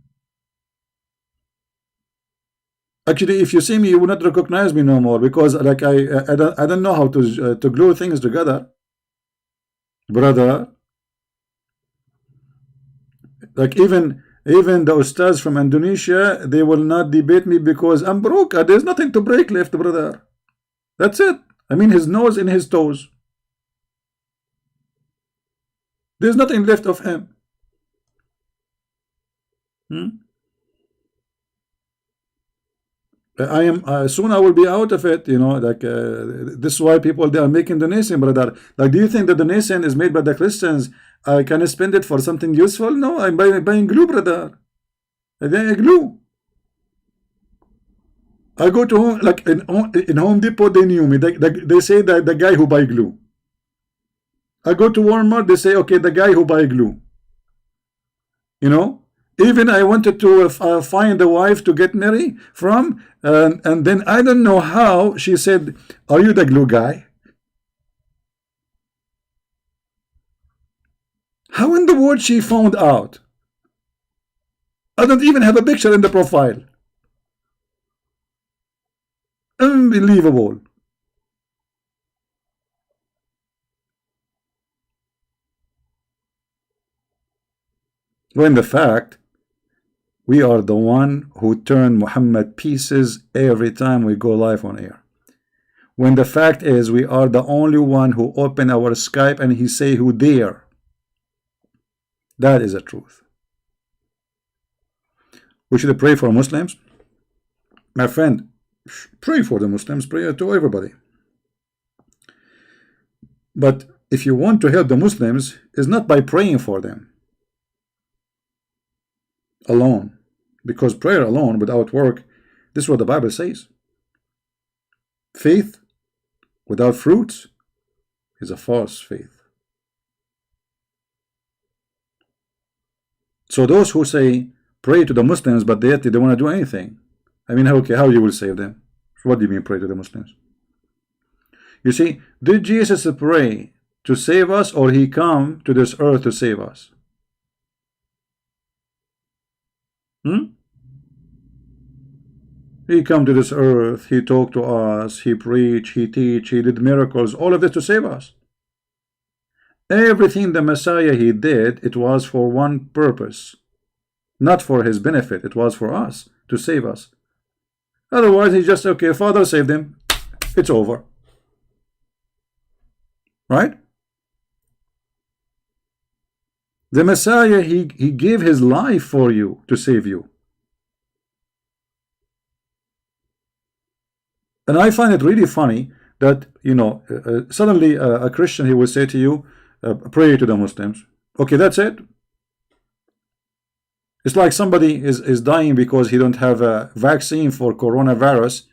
Actually, if you see me, you will not recognize me no more because, like, I don't know how to glue things together, brother. Like even the ustads from Indonesia, they will not debate me because I'm broke. There's nothing to break left, brother. That's it. I mean, his nose in his toes. There's nothing left of him. I am soon I will be out of it, you know, like this is why people they are making donation, brother. Like, do you think the donation is made by the Christians? Can I spend it for something useful? No, I'm buying glue, brother. I buy glue. I go to home, like in Home Depot, they knew me. They say that the guy who buy glue. I go to Walmart, they say, okay, the guy who buy glue. You know, even I wanted to find a wife to get married from, and then I don't know how she said, "Are you the glue guy?" How in the world she found out? I don't even have a picture in the profile. Unbelievable. When the fact we are the one who turn Muhammad pieces every time we go live on air. When the fact is we are the only one who open our Skype and he say who dare. That is the truth. We should pray for Muslims. My friend, pray for the Muslims, pray to everybody. But if you want to help the Muslims, it's not by praying for them alone, because prayer alone without work, this is what the Bible says. Faith without fruits is a false faith. So those who say pray to the Muslims but yet they don't want to do anything, I mean, okay, how you will save them? What do you mean pray to the Muslims? You see, did Jesus pray to save us, or he come to this earth to save us? He come to this earth, he talked to us, he preached, he teach, he did miracles, all of this to save us. Everything the Messiah he did, it was for one purpose, not for his benefit. It was for us, to save us. Otherwise he just, okay, Father saved him, it's over, right? The Messiah, he gave his life for you to save you. And I find it really funny that, suddenly a Christian, he will say to you, pray to the Muslims. Okay, that's it. It's like somebody is dying because he don't have a vaccine for coronavirus.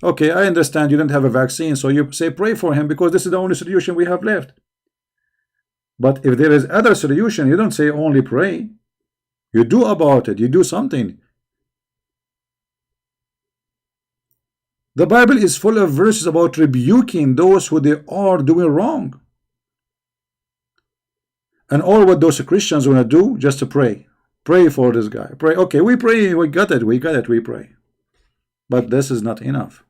Okay, I understand you don't have a vaccine, so you say pray for him because this is the only solution we have left. But if there is other solution, you don't say only pray. You do about it. You do something. The Bible is full of verses about rebuking those who they are doing wrong. And all what those Christians want to do, just to pray. Pray for this guy. Pray. Okay, we pray. We got it. We got it. We pray. But this is not enough.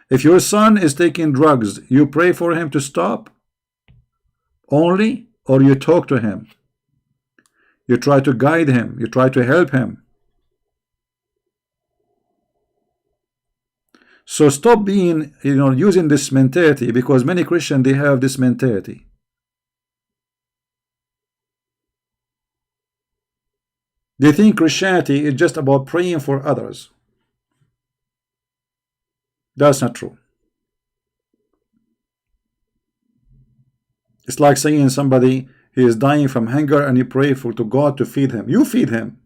If your son is taking drugs, you pray for him to stop only, or you talk to him. You try to guide him. You try to help him. So stop being, using this mentality, because many Christians, they have this mentality. They think Christianity is just about praying for others. That's not true. It's like saying somebody, he is dying from hunger and you pray to God to feed him. You feed him.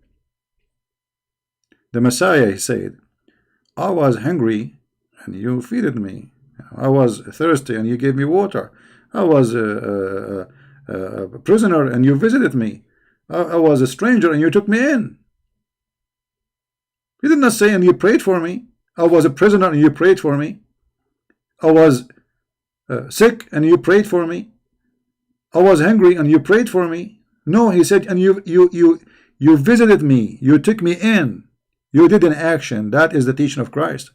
The Messiah, he said, I was hungry and you feeded me. I was thirsty and you gave me water. I was a prisoner and you visited me. I was a stranger and you took me in. He did not say and you prayed for me. I was a prisoner and you prayed for me. I was sick and you prayed for me. I was hungry and you prayed for me. No, he said, and you visited me. You took me in. You did an action. That is the teaching of Christ.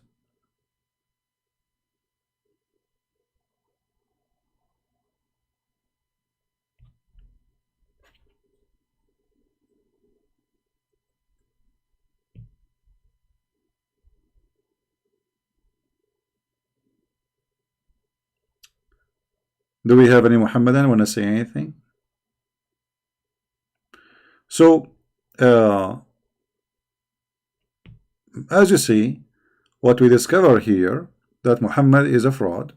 Do we have any Muhammadan want to say anything? So, as you see, what we discover here, that Muhammad is a fraud.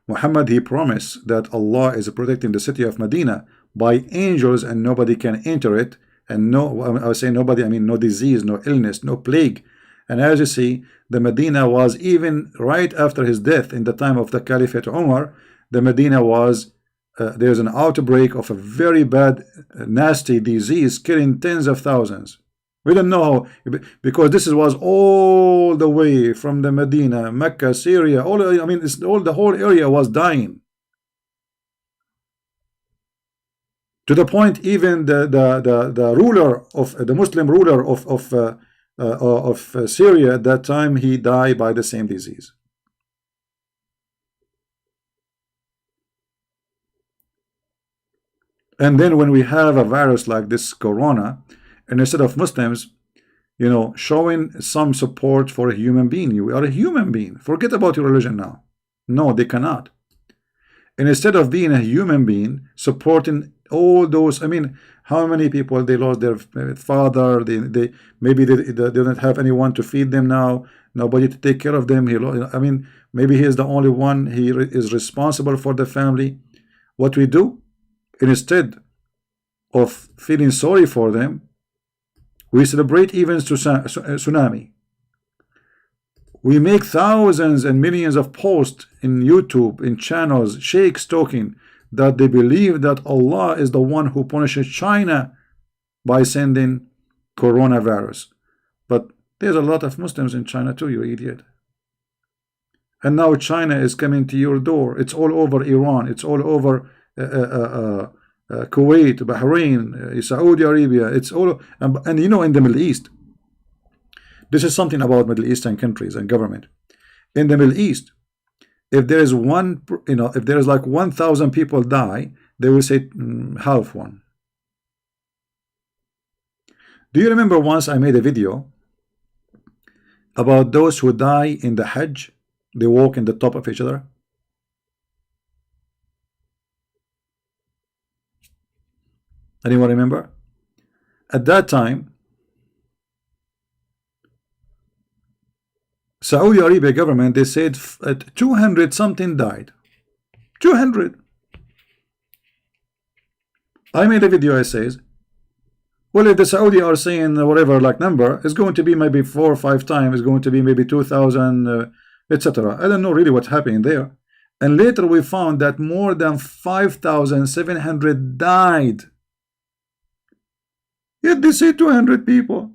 Muhammad, he promised that Allah is protecting the city of Medina by angels and nobody can enter it. And no, I would say nobody, I mean no disease, no illness, no plague. And as you see, the Medina was, even right after his death in the time of the Caliphate Umar, the Medina was, there's an outbreak of a very bad, nasty disease killing tens of thousands. We don't know how, because this was all the way from the Medina, Mecca, Syria, all, I mean, the whole area was dying. To the point, even the ruler of the Muslim ruler of Syria at that time, he died by the same disease. And then when we have a virus like this corona, and instead of Muslims, showing some support for a human being, you are a human being. Forget about your religion now. No, they cannot. And instead of being a human being, supporting all those, I mean, how many people they lost their father? Maybe they don't have anyone to feed them now. Nobody to take care of them. I mean, maybe he is the only one. He is responsible for the family. What we do, instead of feeling sorry for them, we celebrate even tsunami. We make thousands and millions of posts in YouTube, in channels, sheikhs talking that they believe that Allah is the one who punishes China by sending coronavirus. But there's a lot of Muslims in China too, you idiot. And now China is coming to your door. It's all over Iran. It's all over Kuwait, Bahrain, Saudi Arabia. It's all, and in the Middle East. This is something about Middle Eastern countries and government. In the Middle East, if there is one, if there is like 1,000 people die, they will say half one. Do you remember once I made a video about those who die in the Hajj? They walk in the top of each other. Anyone remember? At that time, Saudi Arabia government, they said 200 something died. 200. I made a video, I says, well, if the Saudi are saying whatever like number, it's going to be maybe 4 or 5 times, it's going to be maybe 2,000, etc. I don't know really what's happening there. And later we found that more than 5,700 died. Yet they say 200 people.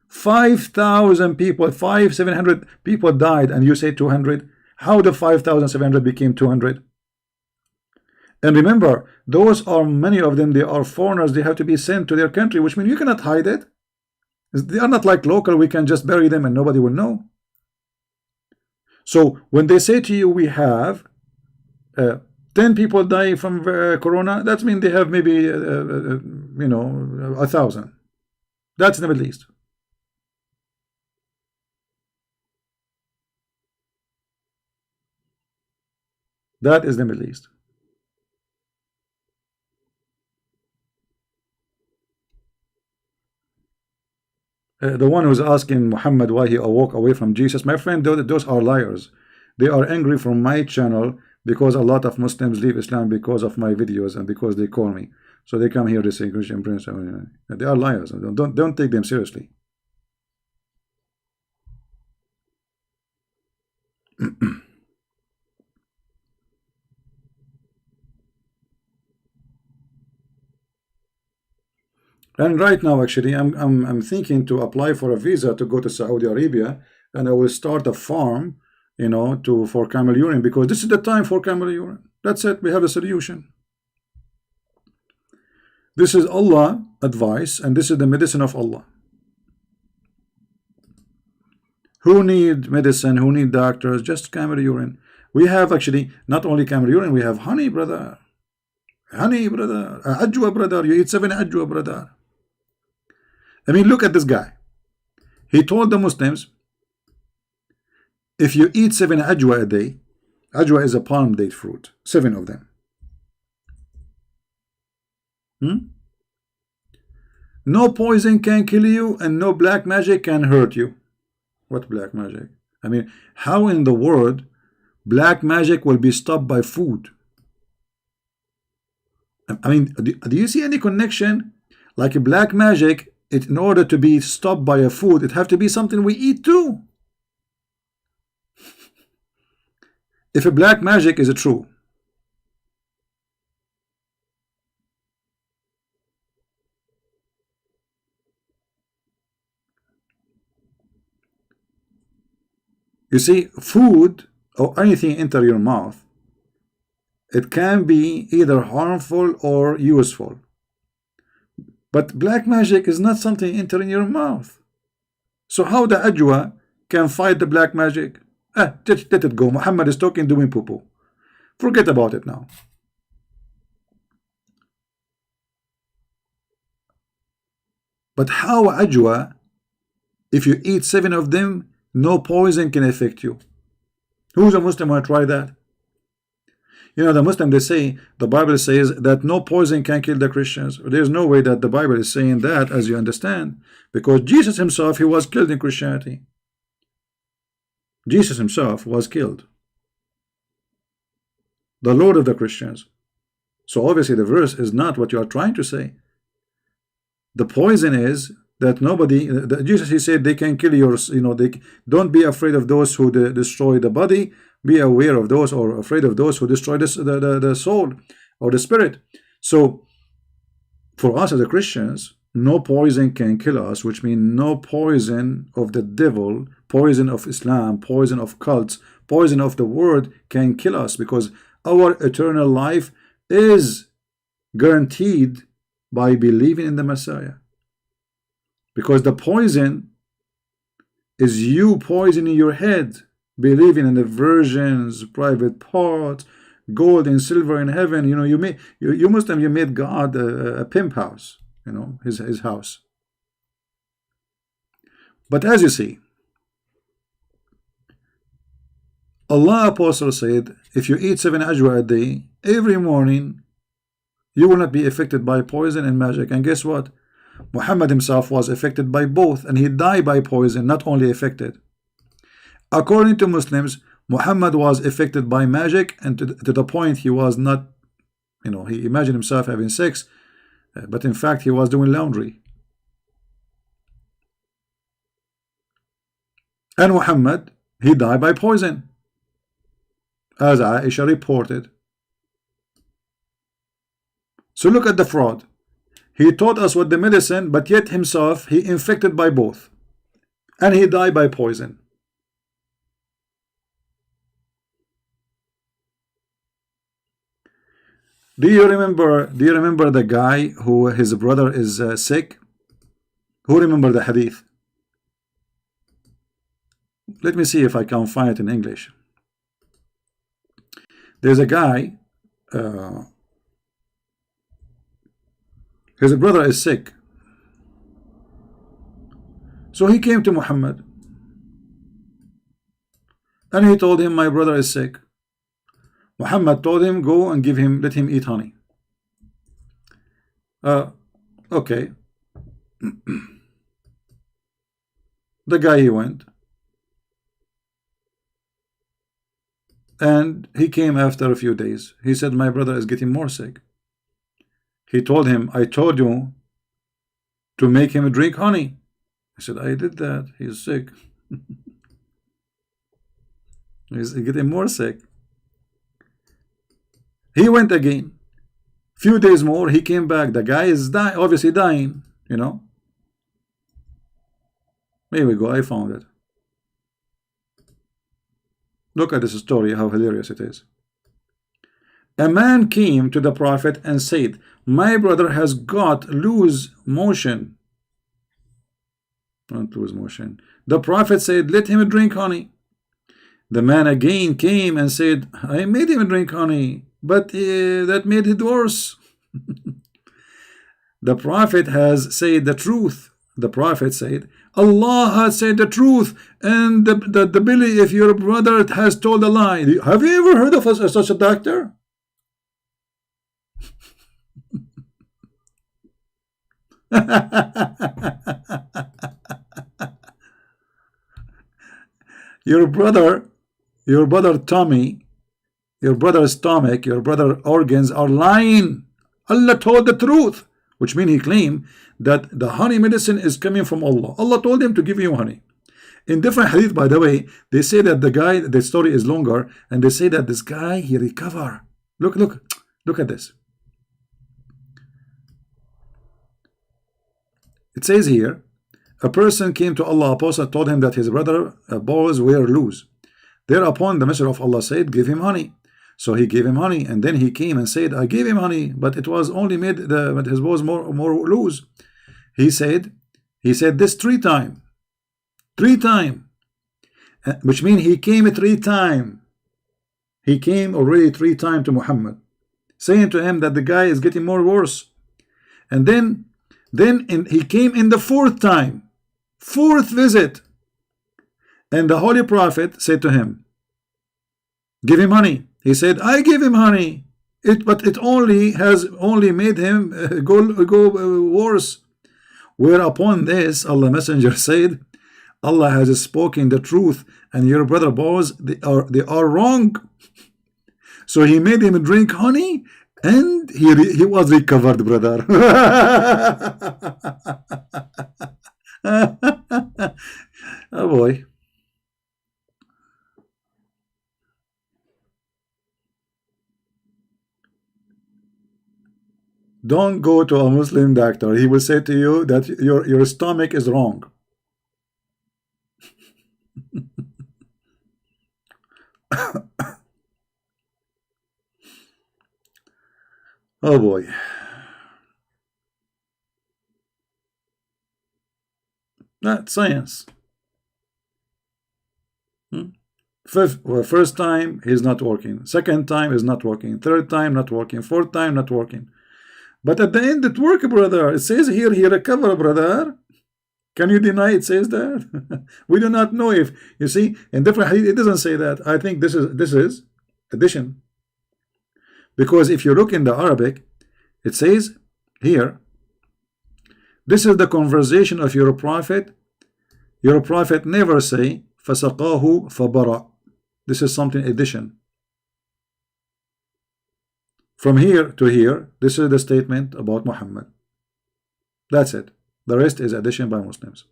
5,000 people, 5,700 people died, and you say 200. How the 5,700 became 200? And remember, those are, many of them, they are foreigners. They have to be sent to their country, which means you cannot hide it. They are not like local. We can just bury them and nobody will know. So when they say to you, we have 10 people dying from corona, that means they have maybe you know, 1,000. That's in the Middle East. That is the Middle East. The one who's asking Muhammad why he walked away from Jesus, my friend, those are liars. They are angry from my channel because a lot of Muslims leave Islam because of my videos and because they call me. So they come here to say Christian Prince. They are liars. Don't take them seriously. And right now, actually, I'm thinking to apply for a visa to go to Saudi Arabia, and I will start a farm, you know, for camel urine, because this is the time for camel urine. That's it. We have a solution. This is Allah advice, and this is the medicine of Allah. Who need medicine? Who need doctors? Just camel urine. We have actually not only camel urine, we have honey, brother. Honey, brother. Ajwa, brother. You eat 7 ajwa, brother. I mean, look at this guy. He told the Muslims, if you eat 7 ajwa a day, ajwa is a palm date fruit, 7 of them. No poison can kill you, and no black magic can hurt you. What black magic? I mean, how in the world black magic will be stopped by food? I mean, do you see any connection? Like a black magic, in order to be stopped by a food, it have to be something we eat too. If a black magic is true, you see, food or anything enter your mouth, it can be either harmful or useful. But black magic is not something entering your mouth. So how the ajwa can fight the black magic? Let it go. Muhammad is talking, doing poo-poo. Forget about it now. But how ajwa, if you eat 7 of them, no poison can affect you? Who's a Muslim want to try that? You know, the Muslim, they say, the Bible says that no poison can kill the Christians. There's no way that the Bible is saying that, as you understand, because Jesus himself, he was killed in Christianity. Jesus himself was killed, the Lord of the Christians. So obviously the verse is not what you are trying to say. The poison is that nobody, Jesus, he said, they can kill your, you know, they don't be afraid of those who destroy the body. Be aware of those, or afraid of those who destroy the soul or the spirit. So for us as a Christians, no poison can kill us, which means no poison of the devil, poison of Islam, poison of cults, poison of the world can kill us, because our eternal life is guaranteed by believing in the Messiah. Because the poison is you poisoning your head, believing in the virgins, private parts, gold and silver in heaven. You know, you Muslim, you made God a pimp house, you know, his house. But as you see, Allah Apostle said, if you eat 7 ajwa a day, every morning, you will not be affected by poison and magic. And guess what? Muhammad himself was affected by both, and he died by poison, not only affected. According to Muslims, Muhammad was affected by magic, and to the point he was not, he imagined himself having sex, but in fact he was doing laundry. And Muhammad, he died by poison, as Aisha reported. So look at the fraud. He taught us what the medicine, but yet himself he infected by both, and he died by poison. Do you remember the guy who his brother is sick? Who remember the hadith? Let me see if I can find it in English. There's a guy, his brother is sick. So he came to Muhammad and he told him, my brother is sick. Muhammad told him, go and let him eat honey. Okay. The guy, he went. And he came after a few days. He said, my brother is getting more sick. He told him, I told you to make him drink honey. I said, I did that. He's sick. He's getting more sick. He went again. Few days more, he came back. The guy is obviously dying, Here we go. I found it. Look at this story, how hilarious it is. A man came to the Prophet and said, my brother has got loose motion. Not loose motion. The Prophet said, let him drink honey. The man again came and said, I made him drink honey, but that made it worse. The Prophet has said the truth. The Prophet said, Allah has said the truth, and the belief if your brother has told a lie. Have you ever heard of such a doctor? Your brother Tommy, your brother's stomach, your brother's organs are lying. Allah told the truth, which means he claimed that the honey medicine is coming from Allah. Allah told him to give you honey. In different hadith, by the way, they say that the story is longer, and they say that this guy, he recovered. Look at this. It says here, a person came to Allah, Apostle told him that his brother balls were loose. Thereupon the Messenger of Allah said, give him honey. So he gave him honey, and then he came and said, I gave him honey, but it was only made his balls more loose. He said this 3 times. 3 times. Which means he came 3 times. He came already 3 times to Muhammad, saying to him that the guy is getting more worse. And then he came in the 4th time, 4th visit. And the Holy Prophet said to him, give him honey. He said, I gave him honey, but it only made him go worse. Whereupon this, Allah Messenger said, Allah has spoken the truth, and your brother boys, they are wrong. So he made him drink honey, and he was recovered, brother. Oh boy. Don't go to a Muslim doctor. He will say to you that your stomach is wrong. Oh boy. That's science. First time he's not working. Second time is not working. Third time not working. Fourth time not working. But at the end it worked, brother. It says here he recovered, brother. Can you deny it says that? We do not know if, you see, in different hadith it doesn't say that. I think this is addition. Because if you look in the Arabic, it says here This is the conversation of your prophet. Your prophet never say فَسَقَاهُ فَبَرَأ. This is something addition. From here to here, this is the statement about Muhammad. That's it. The rest is addition by Muslims.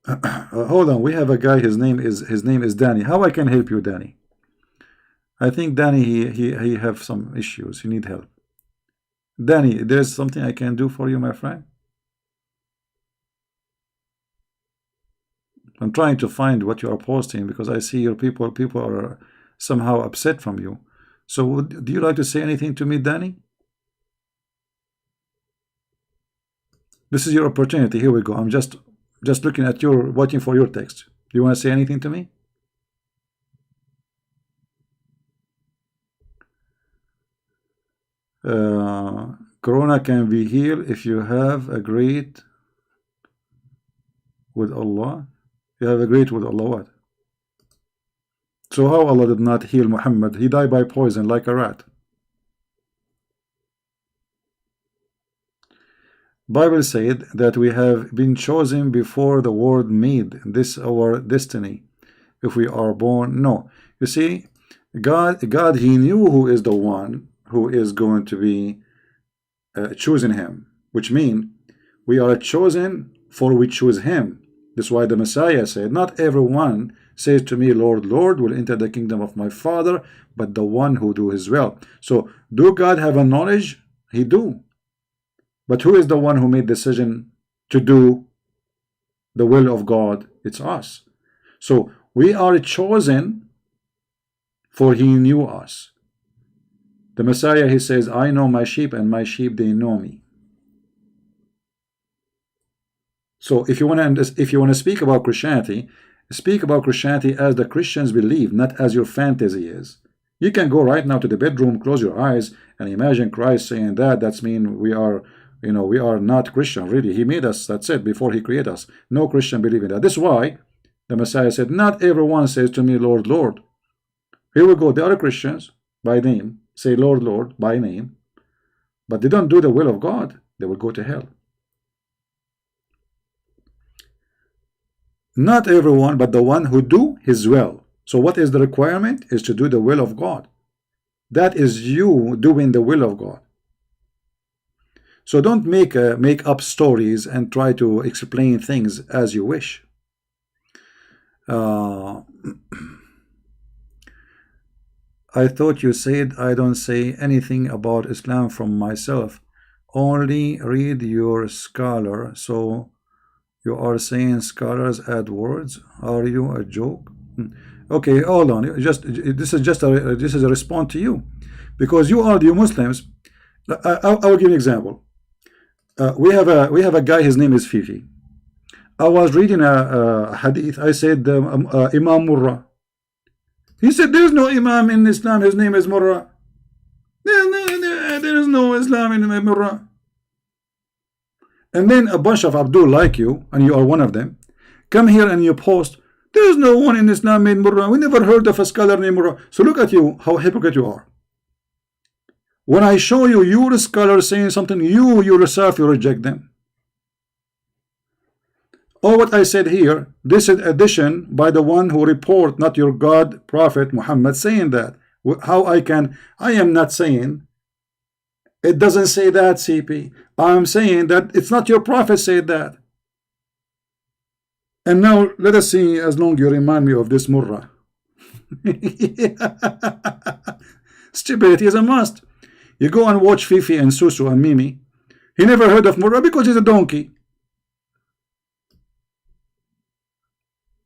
Hold on, we have a guy. His name is Danny. How I can help you, Danny? I think Danny he have some issues. You need help. Danny, there's something I can do for you, my friend. I'm trying to find what you are posting because I see your people are somehow upset from you. So do you like to say anything to me, Danny? This is your opportunity. Here we go. I'm just looking at your, waiting for your text. Do you want to say anything to me? Corona can be healed if you have agreed with Allah. You have agreed with Allah what? So how Allah did not heal Muhammad? He died by poison like a rat. Bible said that we have been chosen before the world made. This our destiny. If we are born, no. You see, God, He knew who is the one who is going to be choosing Him, which means we are chosen for we choose Him. That's why the Messiah said, not everyone says to me, Lord, Lord, will enter the kingdom of my Father, but the one who do His will. So, do God have a knowledge? He do. But who is the one who made decision to do the will of God? It's us. So, we are chosen for He knew us. The Messiah, He says, I know my sheep and my sheep, they know me. So if you want to speak about Christianity, speak about Christianity as the Christians believe, not as your fantasy is. You can go right now to the bedroom, close your eyes, and imagine Christ saying that. That's mean we are, we are not Christian. Really, He made us. That's it. Before He created us, no Christian believe in that. That's why the Messiah said, "Not everyone says to me, Lord, Lord." Here we go. The other Christians by name say, Lord, Lord, by name, but they don't do the will of God. They will go to hell. Not everyone, but the one who do His will. So what is the requirement? Is to do the will of God. That is you doing the will of God. So don't make up stories and try to explain things as you wish. I thought you said I don't say anything about Islam from myself. Only read your scholar. So you are saying scholars add words? Are you a joke? Okay, hold on. This is a response to you, because you are the Muslims. I will give you an example. We have a guy. His name is Fifi. I was reading a hadith. I said Imam Murrah. He said there is no Imam in Islam. His name is Murrah. There is no Islam in Murrah. And then a bunch of Abdul like you, and you are one of them, come here and you post, there is no one in Islam named Murrah. We never heard of a scholar named Murrah. So look at you, how hypocrite you are. When I show you your scholar saying something, you yourself, you reject them. All what I said here, this is addition by the one who report, not your God, Prophet Muhammad saying that. How I am not saying, it doesn't say that, CP. I'm saying that it's not your prophet said that. And now let us see, as long you remind me of this Murrah. Stupidity is a must. You go and watch Fifi and Susu and Mimi. He never heard of Murrah because he's a donkey.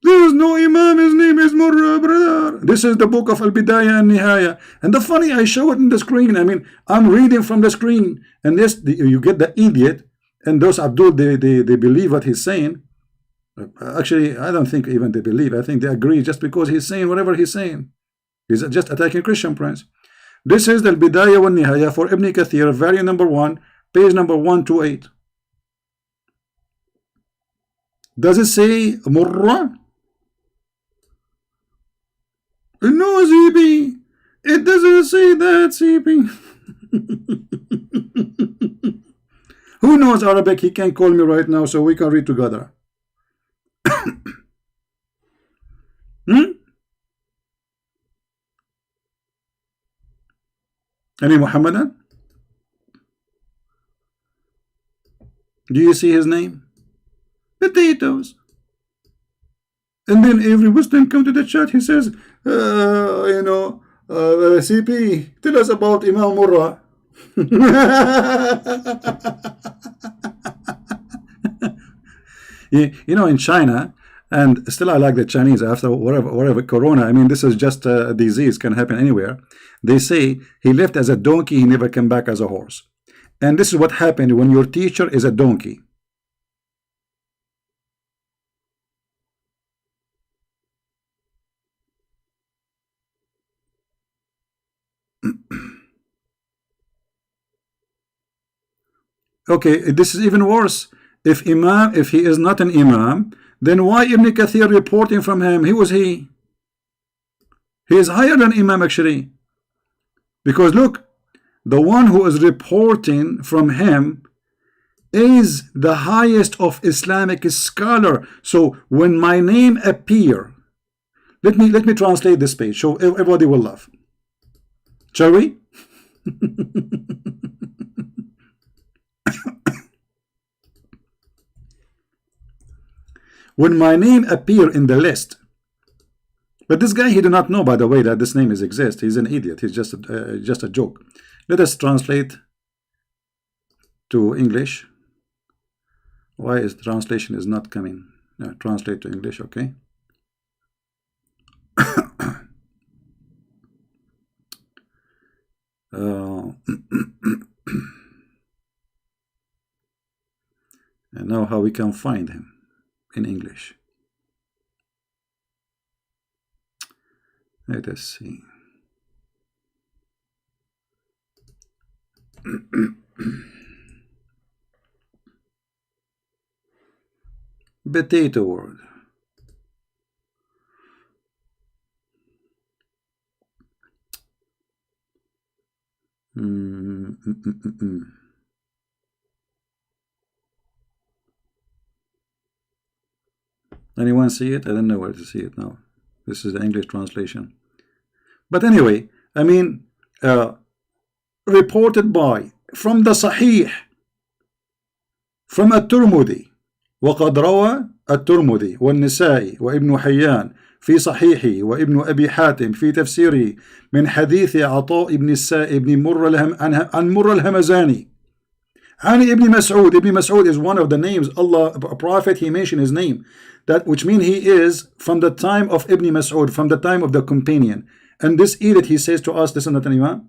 There is no Imam, his name is Murrah, brother. This is the book of Al-Bidayah and Nihaya. And the funny, I show it in the screen. I mean, I'm reading from the screen. And this, you get the idiot. And those Abdul, they believe what he's saying. Actually, I don't think even they believe. I think they agree just because he's saying whatever he's saying. He's just attacking Christian Prince. This is the Al-Bidayah wa Nihaya for Ibn Kathir, volume number 1, page number 128. Does it say Murrah? No, CP. It doesn't say that, CP. Who knows Arabic? He can call me right now so we can read together. Hmm? Any Muhammadan? Do you see his name? Potatoes. And then every Muslim come to the chat, he says, CP, tell us about Imam Murrah. In China, and still I like the Chinese after whatever Corona, I mean, this is just a disease, can happen anywhere. They say he left as a donkey, he never came back as a horse. And this is what happened when your teacher is a donkey. Okay, this is even worse. If he is not an Imam, then why Ibn Kathir reporting from him? He is higher than Imam actually. Because look, the one who is reporting from him is the highest of Islamic scholar. So when my name appear, let me translate this page so everybody will laugh. Shall we? When my name appear in the list, but this guy, he do not know, by the way, that this name is exist. He's an idiot. He's just a joke. Let us translate to English. Why is translation is not coming? Translate to English, okay. And now how we can find him in English. Let us see. Potato word. Anyone see it? I don't know where to see it now. This is the English translation. But anyway, I mean, reported by, from the Sahih, from الترمذي وقد روى الترمذي والنسائي وابن حيان في صحيحه وابن أبي حاتم في تفسيره من حديث عطاء بن السائب بن مر عن مر الهمزاني عن ابن مسعود. Ibn Mas'ud is one of the names Allah, a prophet, he mentioned his name, that which means he is from the time of Ibn Mas'ud, from the time of the companion. And this edict, he says to us, this is not an Imam.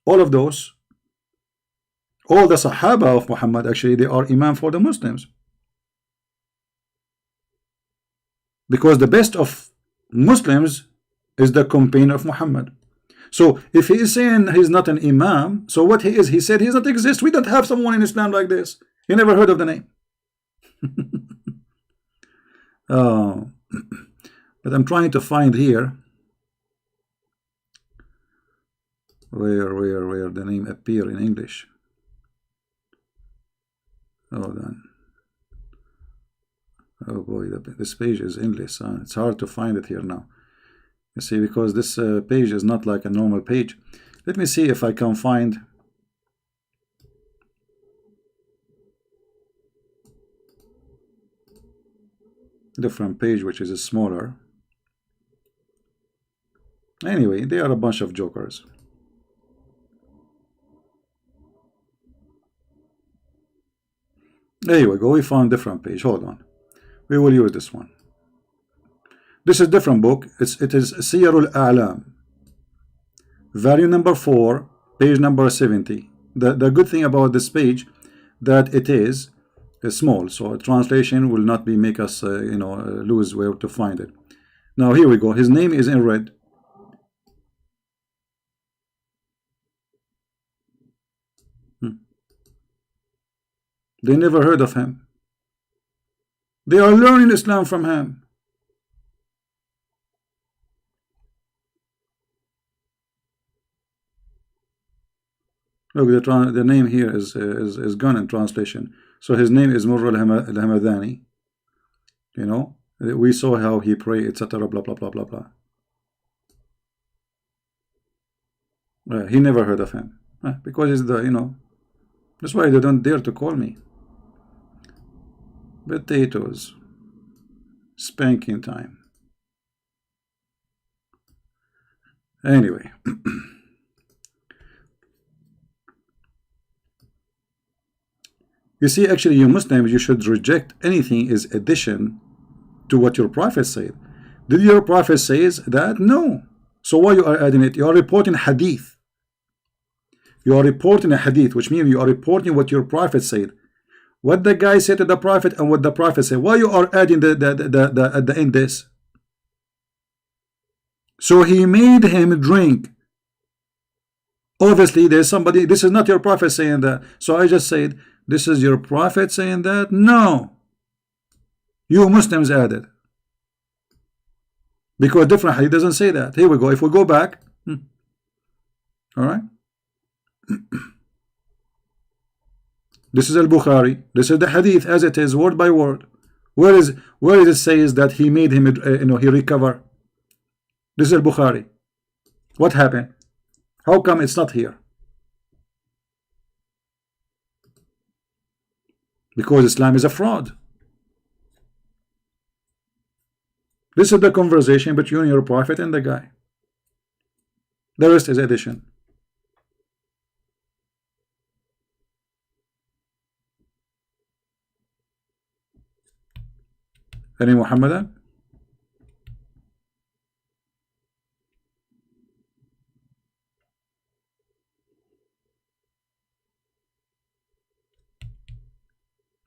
All of those, all the Sahaba of Muhammad, actually, they are Imam for the Muslims. Because the best of Muslims is the companion of Muhammad. So if he is saying he's not an Imam, so what he is, he said he does not exist. We don't have someone in Islam like this. You never heard of the name. But I'm trying to find here where the name appear in English. Hold on. Oh boy, this page is endless. It's hard to find it here now. You see, because this page is not like a normal page. Let me see if I can find different page which is smaller. Anyway, they are a bunch of jokers. There we go. We found different page. Hold on. We will use this one. This is different book. It is Siyarul A'lam, volume number 4, page number 70. The good thing about this page that it is small, so a translation will not be make us lose where to find it. Now here we go. His name is in red. They never heard of him. They are learning Islam from him. Look, the name here is gone in translation. So his name is Murr al-Hamadani. You know, we saw how he prayed, etc. Blah blah blah blah blah. He never heard of him because he's the, you know, that's why they don't dare to call me. Potatoes, spanking time. Anyway. You see, actually, you Muslims, you should reject anything is addition to what your prophet said. Did your prophet say that? No. So why you are adding it? You are reporting hadith. You are reporting a hadith, which means you are reporting what your prophet said. What the guy said to the prophet and what the prophet said. Why you are adding at the end this? So he made him drink. Obviously, there's somebody. This is not your prophet saying that. So I just said, this is your prophet saying that? No. You Muslims added. Because different hadith doesn't say that. Here we go. If we go back. All right. This is al-Bukhari. This is the hadith as it is, word by word. Where is it says that he made him, he recover? This is al-Bukhari. What happened? How come it's not here? Because Islam is a fraud. This is the conversation between your prophet and the guy. The rest is addition. Any Muhammadan?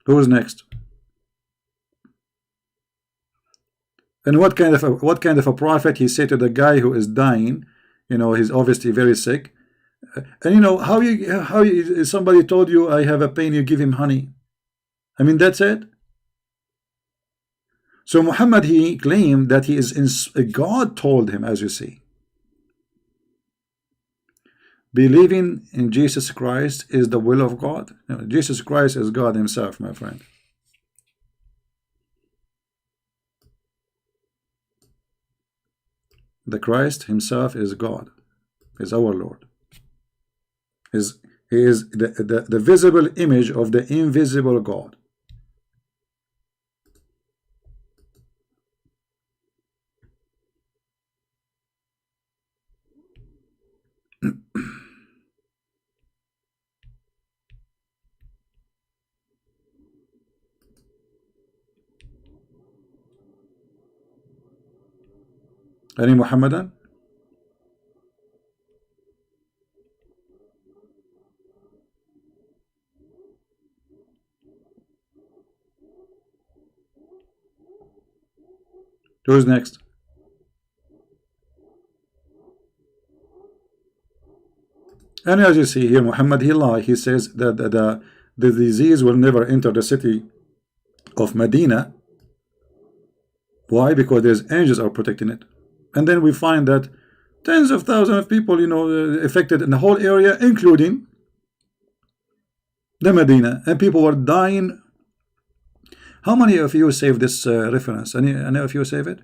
Who is next? And what kind of a prophet he said to the guy who is dying? You know, he's obviously very sick. And you know how somebody told you I have a pain, you give him honey. I mean, that's it. So Muhammad, he claimed that he is God told him, as you see. Believing in Jesus Christ is the will of God. You know, Jesus Christ is God himself, my friend. The Christ himself is God, is our Lord. He is the visible image of the invisible God. Any Muhammadan? Who's next? And as you see here, Muhammad, he lied. He says that the disease will never enter the city of Medina. Why? Because there's angels are protecting it. And then we find that tens of thousands of people, you know, affected in the whole area, including the Medina, and people were dying. How many of you save this reference? Any of you save it?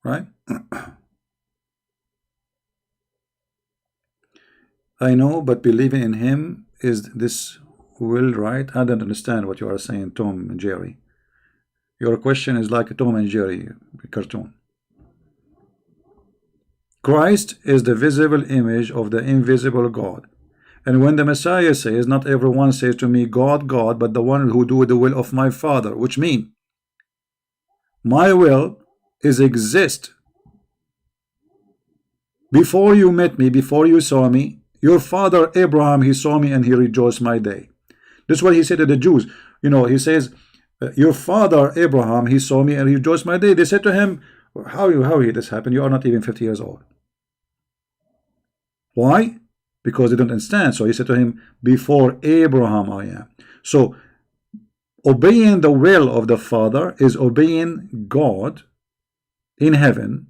Right? I know, but believing in him is this will, right? I don't understand what you are saying, Tom and Jerry. Your question is like a Tom and Jerry cartoon. Christ is the visible image of the invisible God. And when the Messiah says, not everyone says to me, God, God, but the one who do the will of my Father, which means my will is exist. Before you met me, before you saw me, your father Abraham, he saw me and he rejoiced my day. This is what he said to the Jews. You know, he says, your father Abraham, he saw me and he rejoiced my day. They said to him, how did this happen? You are not even 50 years old. Why? Because they don't understand. So he said to him, before Abraham I am. So obeying the will of the Father is obeying God in heaven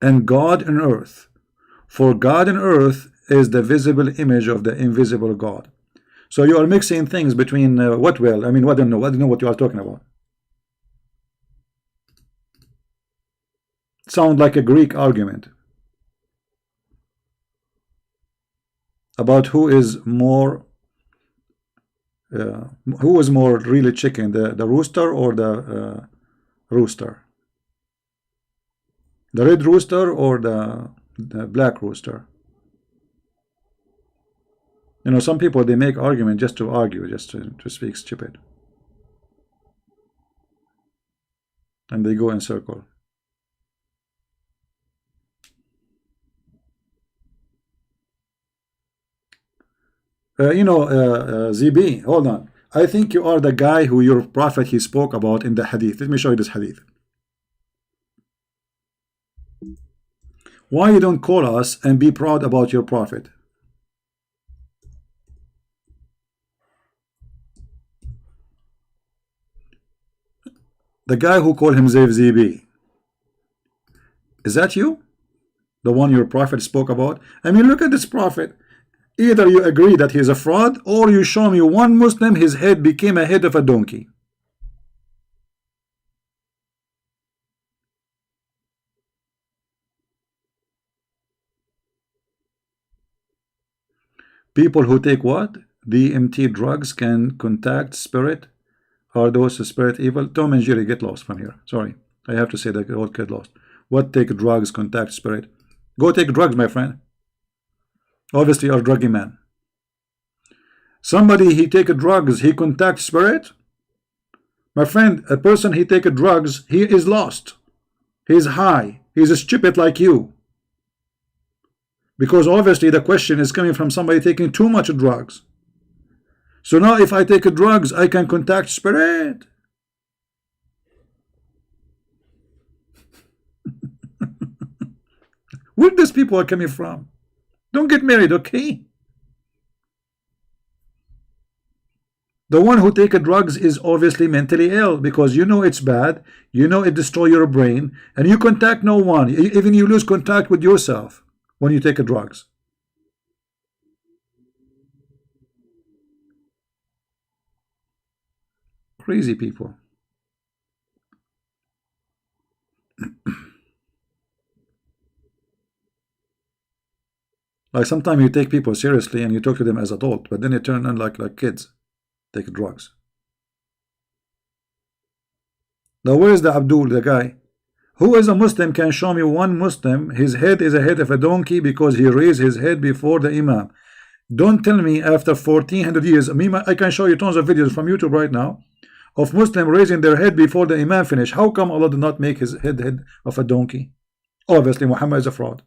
and God on earth For God and earth is the visible image of the invisible God. So you are mixing things between what will? I mean, I don't know what you are talking about. Sound like a Greek argument about who is more really chicken, the rooster or the rooster, the red rooster or the black rooster. You know, some people, they make argument just to argue, just to speak stupid, and they go in circle. ZB, hold on. I think you are the guy who your prophet he spoke about in the hadith. Let me show you this hadith. Why you don't call us and be proud about your prophet? The guy who called himself ZB. Is that you? The one your prophet spoke about? I mean, look at this prophet. Either you agree that he is a fraud, or you show me one Muslim his head became a head of a donkey. People who take what? DMT drugs can contact spirit. Are those spirit evil? Tom and Jerry, get lost from here. Sorry, I have to say that all get lost. What take drugs contact spirit? Go take drugs, my friend. Obviously, you're a druggy man. Somebody he take drugs, he contact spirit. My friend, a person he take drugs, he is lost. He's high. He's stupid like you. Because obviously the question is coming from somebody taking too much drugs. So now if I take drugs, I can contact spirit. Where these people are coming from? Don't get married, okay? The one who take drugs is obviously mentally ill, because you know it's bad, you know it destroys your brain, and you contact no one. Even you lose contact with yourself when you take drugs. Crazy people. Like sometimes you take people seriously and you talk to them as adult, but then you turn on like kids. Take drugs. Now where is the Abdul, the guy? Who is a Muslim can show me one Muslim, his head is a head of a donkey because he raised his head before the Imam. Don't tell me after 1400 years, I can show you tons of videos from YouTube right now of Muslim raising their head before the Imam finish. How come Allah did not make his head of a donkey? Obviously Muhammad is a fraud.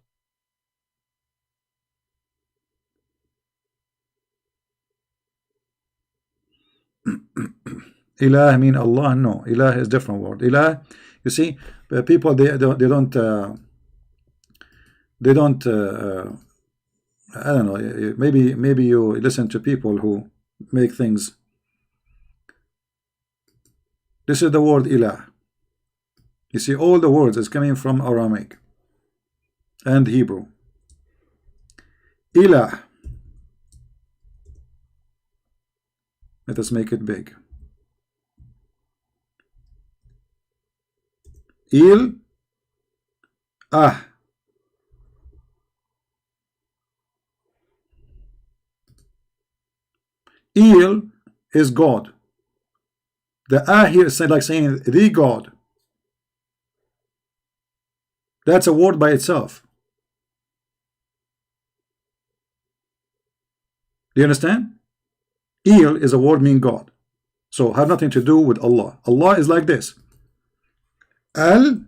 Ilah mean Allah? No, Ilah is different word. Ilah, you see, people they don't I don't know, maybe you listen to people who make things. This is the word Ilah. You see, all the words is coming from Aramaic and Hebrew. Ilah. Let us make it big. Il Ah. Il is God. The Ah here is like saying the God. That's a word by itself. Do you understand? Il is a word meaning God. So have nothing to do with Allah. Allah is like this. Al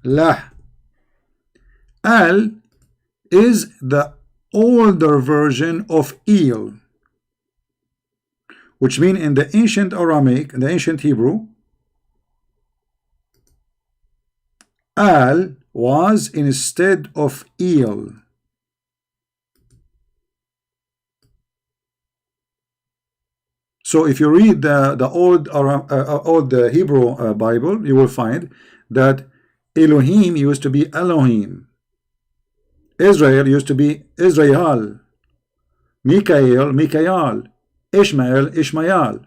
Lah. Al is the older version of Il, which means in the ancient Aramaic, in the ancient Hebrew, Al was instead of Il. So if you read the old Hebrew Bible, you will find that Elohim used to be Elohim. Israel used to be Israel. Mikael, Mikael. Ishmael, Ishmael.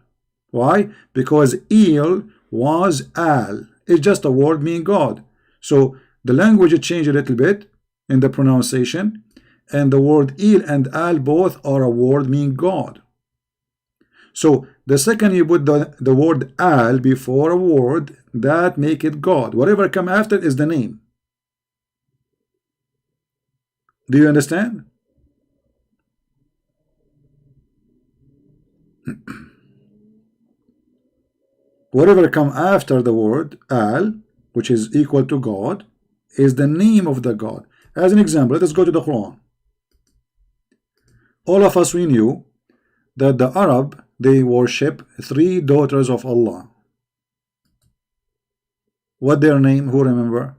Why? Because El was Al. It's just a word meaning God. So the language changed a little bit in the pronunciation, and the word El and Al both are a word meaning God. So the second you put the word Al before a word, that make it God. Whatever come after is the name. Do you understand? Whatever come after the word Al, which is equal to God, is the name of the God. As an example, let us go to the Quran. All of us, we knew that the Arab, they worship three daughters of Allah. What their name? Who remember?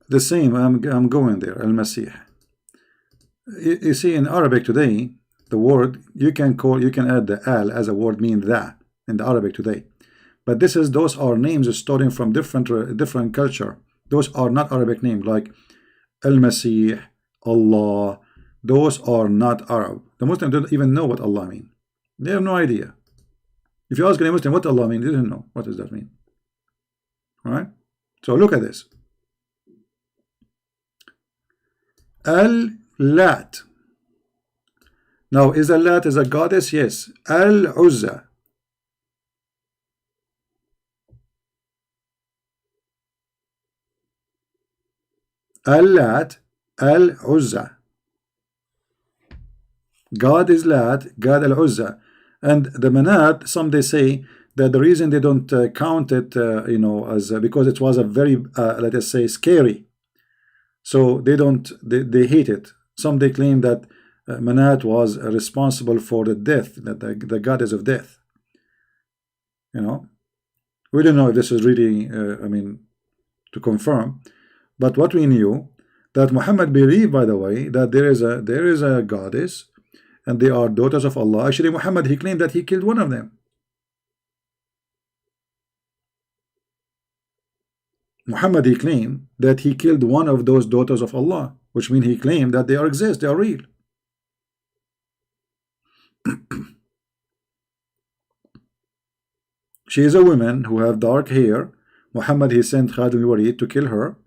The same, I'm going there, Al-Masih. You see, in Arabic today, the word, you can add the Al as a word mean that in the Arabic today. But those are names starting from different culture. Those are not Arabic names, like Al-Masih, Allah. Those are not Arab. The Muslims don't even know what Allah means. They have no idea. If you ask any Muslim what Allah means, they don't know. What does that mean? All right? So look at this. Al-Lat. Now, is Al-Lat is a goddess? Yes. Al-Uzza. Al-Lat, Al-Uzza. God is Lat, God Al-Uzza. And the Manat, some they say that the reason they don't count it, as because it was a very, let us say, scary. So they don't, they hate it. Some they claim that Manat was responsible for the death, that the goddess of death. We don't know if this is really, to confirm. But what we knew, that Muhammad believed, by the way, that there is a goddess, and they are daughters of Allah. Actually, Muhammad, he claimed that he killed one of them. Muhammad, he claimed that he killed one of those daughters of Allah, which means he claimed that they exist, they are real. She is a woman who have dark hair. Muhammad, he sent Khalid ibn Walid to kill her.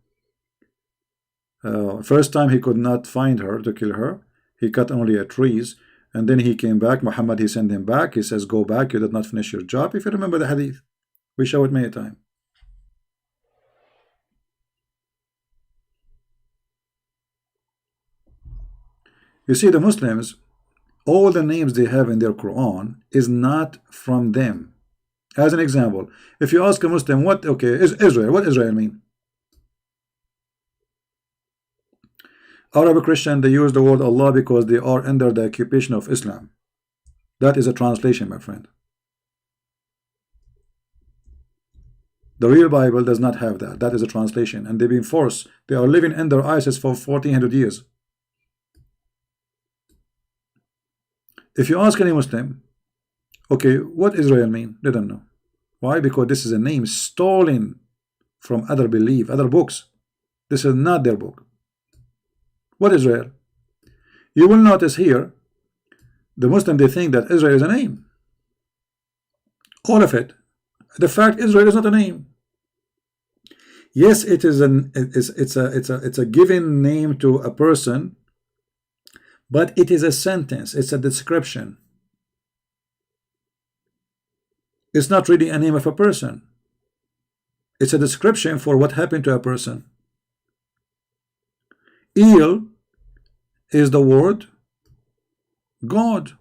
First time he could not find her to kill her. He cut only at trees, and then he came back. Muhammad, he sent him back. He says, go back, you did not finish your job. If you remember the hadith, we show it many times. You see, the Muslims, all the names they have in their Quran is not from them. As an example, if you ask a Muslim, is Israel, what Israel mean? Arab Christian, they use the word Allah because they are under the occupation of Islam. That is a translation, my friend. The real Bible does not have that. That is a translation, and they've been forced. They are living under ISIS for 1400 years. If you ask any Muslim, what Israel mean? They don't know. Why? Because this is a name stolen from other belief, other books. This is not their book. What Israel? You will notice here, the Muslim, they think that Israel is a name. All of it. The fact Israel is not a name. Yes, it is it's a given name to a person, but it is a sentence. It's a description. It's not really a name of a person. It's a description for what happened to a person. El is the word God.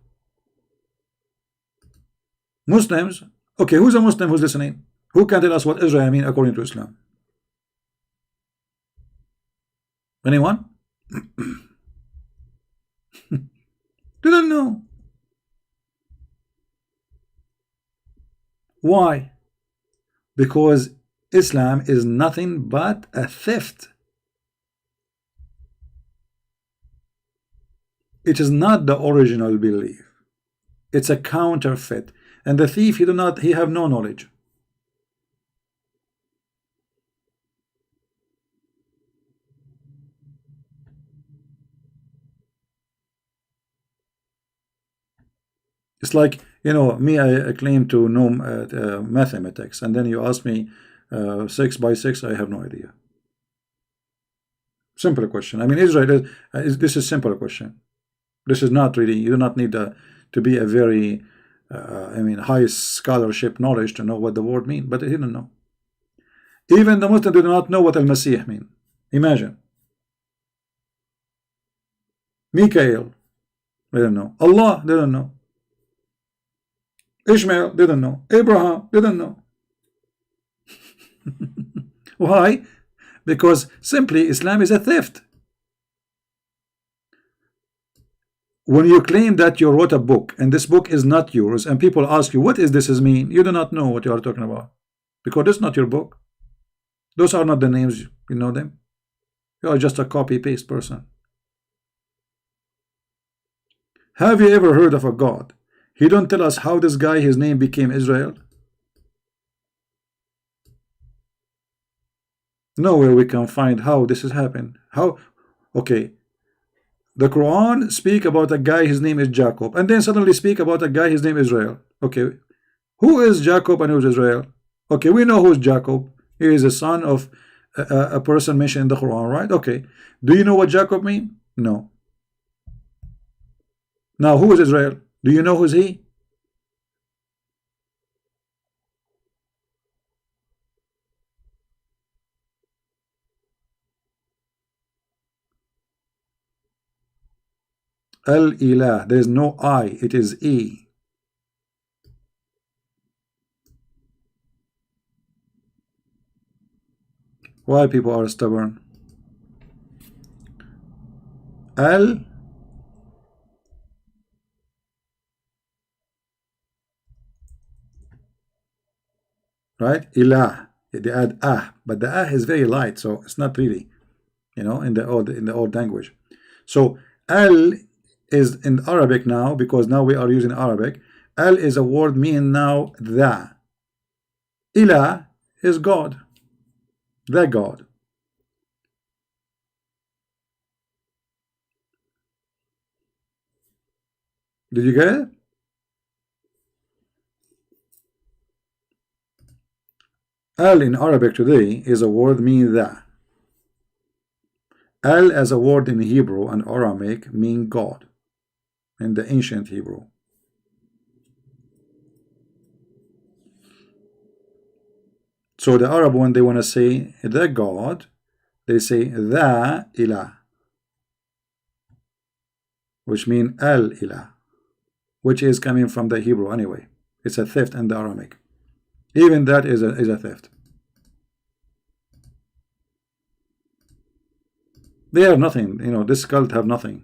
Muslims, who's a Muslim who's listening? Who can tell us what Israel mean according to Islam? Anyone? They don't know. Why? Because Islam is nothing but a theft. It is not the original belief. It's a counterfeit. And the thief, he have no knowledge. It's like, me, I claim to know mathematics, and then you ask me 6 by 6, I have no idea. Simple question. I mean, Israel, this is simple question. This is not really, you do not need to be a very, high scholarship knowledge to know what the word means, but he didn't know. Even the Muslims do not know what Al-Masih mean. Imagine. Mikael, they don't know. Allah, they don't know. Ishmael didn't know. Abraham didn't know. Why? Because simply Islam is a theft. When you claim that you wrote a book and this book is not yours, and people ask you what is this mean, you do not know what you are talking about, because it's not your book. Those are not the names, you know them. You are just a copy-paste person. Have you ever heard of a God? He don't tell us how this guy, his name became Israel. Nowhere we can find how this has happened. How? Okay, the Quran speak about a guy, his name is Jacob, and then suddenly speak about a guy, his name is Israel. Okay, who is Jacob and who is Israel? Okay, we know who is Jacob. He is a son of a person mentioned in the Quran, right? Okay, do you know what Jacob means? No. Now, who is Israel? Do you know who's he? Al-Ilah. There is no I, it is E. Why people are stubborn? Al, right? Ilah. They add ah, but the ah is very light, so it's not really, in the old language. So al is in Arabic now, because now we are using Arabic. Al is a word meaning now the. Ilah is God, the God. Did you get it? Al in Arabic today is a word meaning the. Al as a word in Hebrew and Aramaic mean God in the ancient Hebrew. So the Arab, when they want to say the God, they say the ilah, which mean al ilah, which is coming from the Hebrew anyway. It's a theft in the Aramaic. Even that is a theft. They have nothing, this cult have nothing.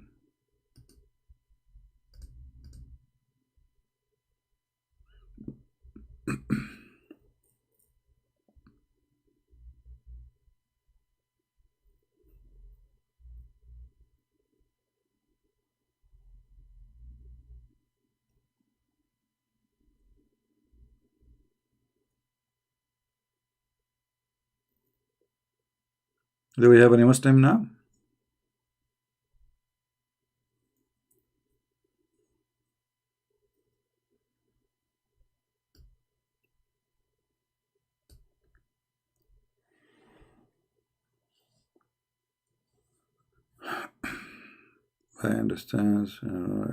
Do we have any Muslim now? I understand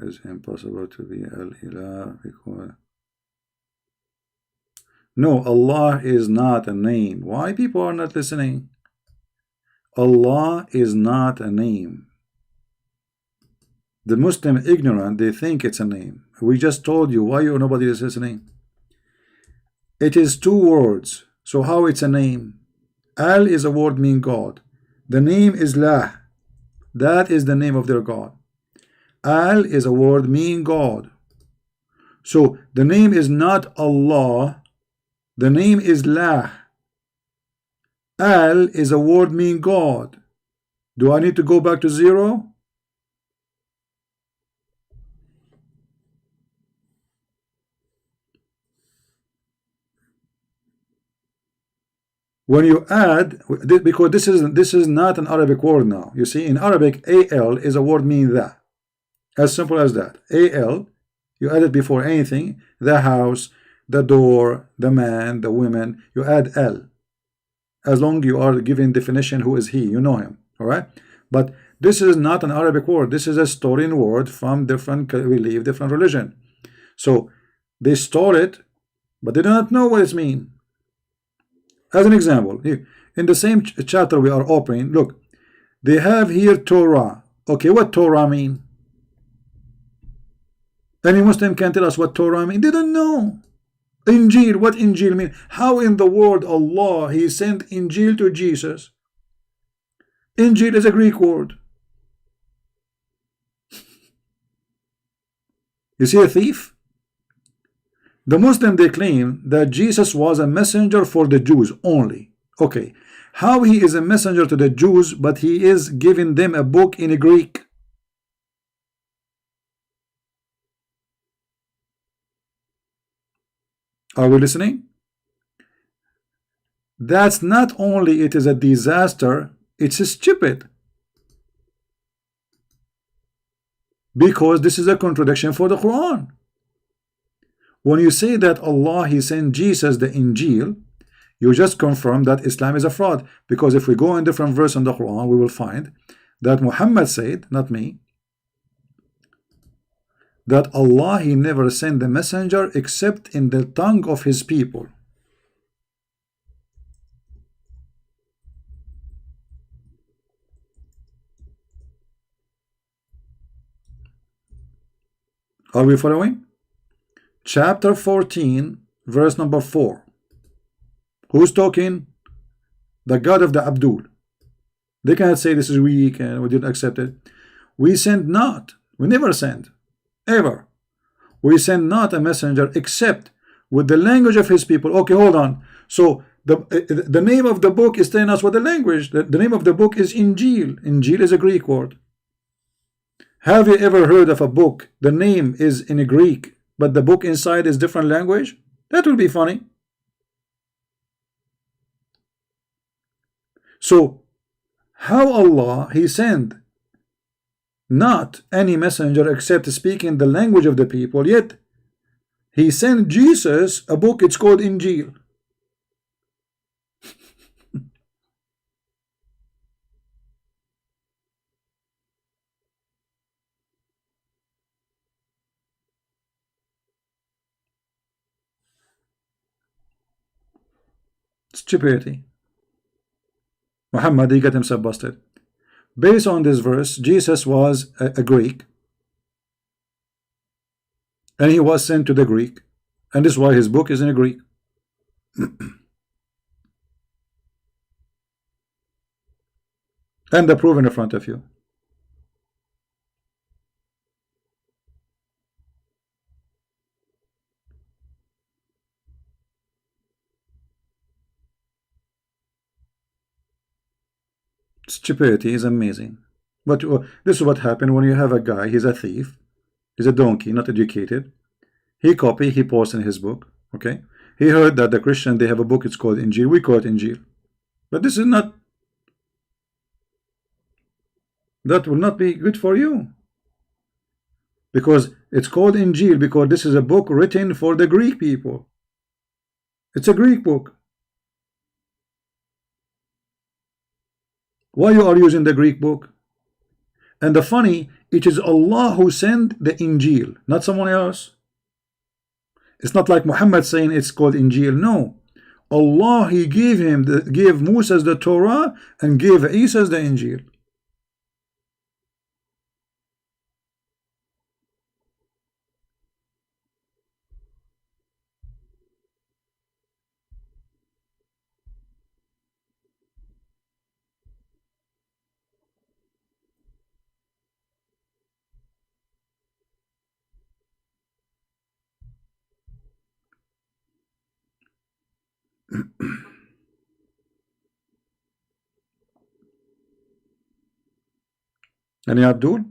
it's impossible to be al-ilah because no, Allah is not a name. Why people are not listening? Allah is not a name. The Muslim ignorant, they think it's a name. We just told you. Why nobody is listening? It is two words. So how it's a name? Al is a word mean God. The name is La. That is the name of their God. Al is a word mean God. So the name is not Allah. The name is La. Al is a word meaning God. Do I need to go back to zero? When you add, because this is not an Arabic word now. You see, in Arabic, al is a word meaning the. As simple as that. Al, you add it before anything. The house, the door, the man, the women. You add al. As long you are giving definition, who is he? You know him. All right. But this is not an Arabic word. This is a stolen word from different belief, different religion. So they stole it, but they do not know what it means. As an example, in the same chapter we are opening, look, they have here Torah. Okay, what Torah mean? Any Muslim can tell us what Torah mean? They don't know. Injil, what Injil mean? How in the world Allah He sent Injil to Jesus? Injil is a Greek word. You see a thief? The Muslim, they claim that Jesus was a messenger for the Jews only. Okay, how he is a messenger to the Jews, but he is giving them a book in Greek? Are we listening? That's not only it is a disaster, it's stupid. Because this is a contradiction for the Quran. When you say that Allah He sent Jesus the Injil, you just confirm that Islam is a fraud. Because if we go in different verse in the Quran, we will find that Muhammad said, not me, that Allah He never sent the messenger except in the tongue of His people. Are we following? Chapter 14, verse number 4. Who's talking? The God of the Abdul. They cannot say this is weak and we didn't accept it. We send not, we never send, ever. We send not a messenger except with the language of his people. Okay, hold on. So the name of the book is telling us what the language. The name of the book is Injil. Injil is a Greek word. Have you ever heard of a book? The name is in Greek, but the book inside is different language? That will be funny. So how Allah He sent not any messenger except speaking the language of the people, yet He sent Jesus a book, it's called Injil. Stupidity. Muhammad, he got himself busted. Based on this verse, Jesus was a Greek, and he was sent to the Greek, and this is why his book is in Greek. And the proof in front of you. Stupidity is amazing. But this is what happened when you have a guy, he's a thief, he's a donkey, not educated. He copy, he posts in his book. Okay, he heard that the Christian, they have a book, it's called Injil. We call it Injil, but this is not. That will not be good for you, because it's called Injil because this is a book written for the Greek people. It's a Greek book. Why you are using the Greek book? And the funny, it is Allah who sent the Injil, not someone else. It's not like Muhammad saying it's called Injil. No, Allah He gave Moses the Torah and gave Isa the Injil. Any Abdul?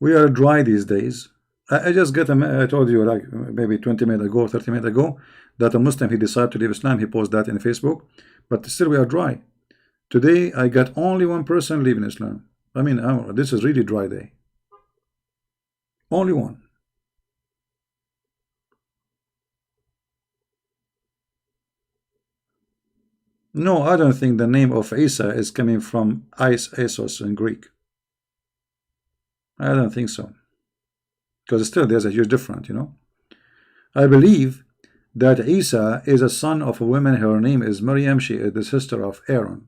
We are dry these days. I just get I told you like maybe 20 minutes ago, 30 minutes ago, that a Muslim, he decided to leave Islam. He posted that in Facebook, but still we are dry. Today I got only one person leaving Islam. I mean, this is really dry day. Only one. No, I don't think the name of Isa is coming from Isos in Greek. I don't think so. Because still there's a huge difference, you know. I believe that Isa is a son of a woman. Her name is Maryam. She is the sister of Aaron,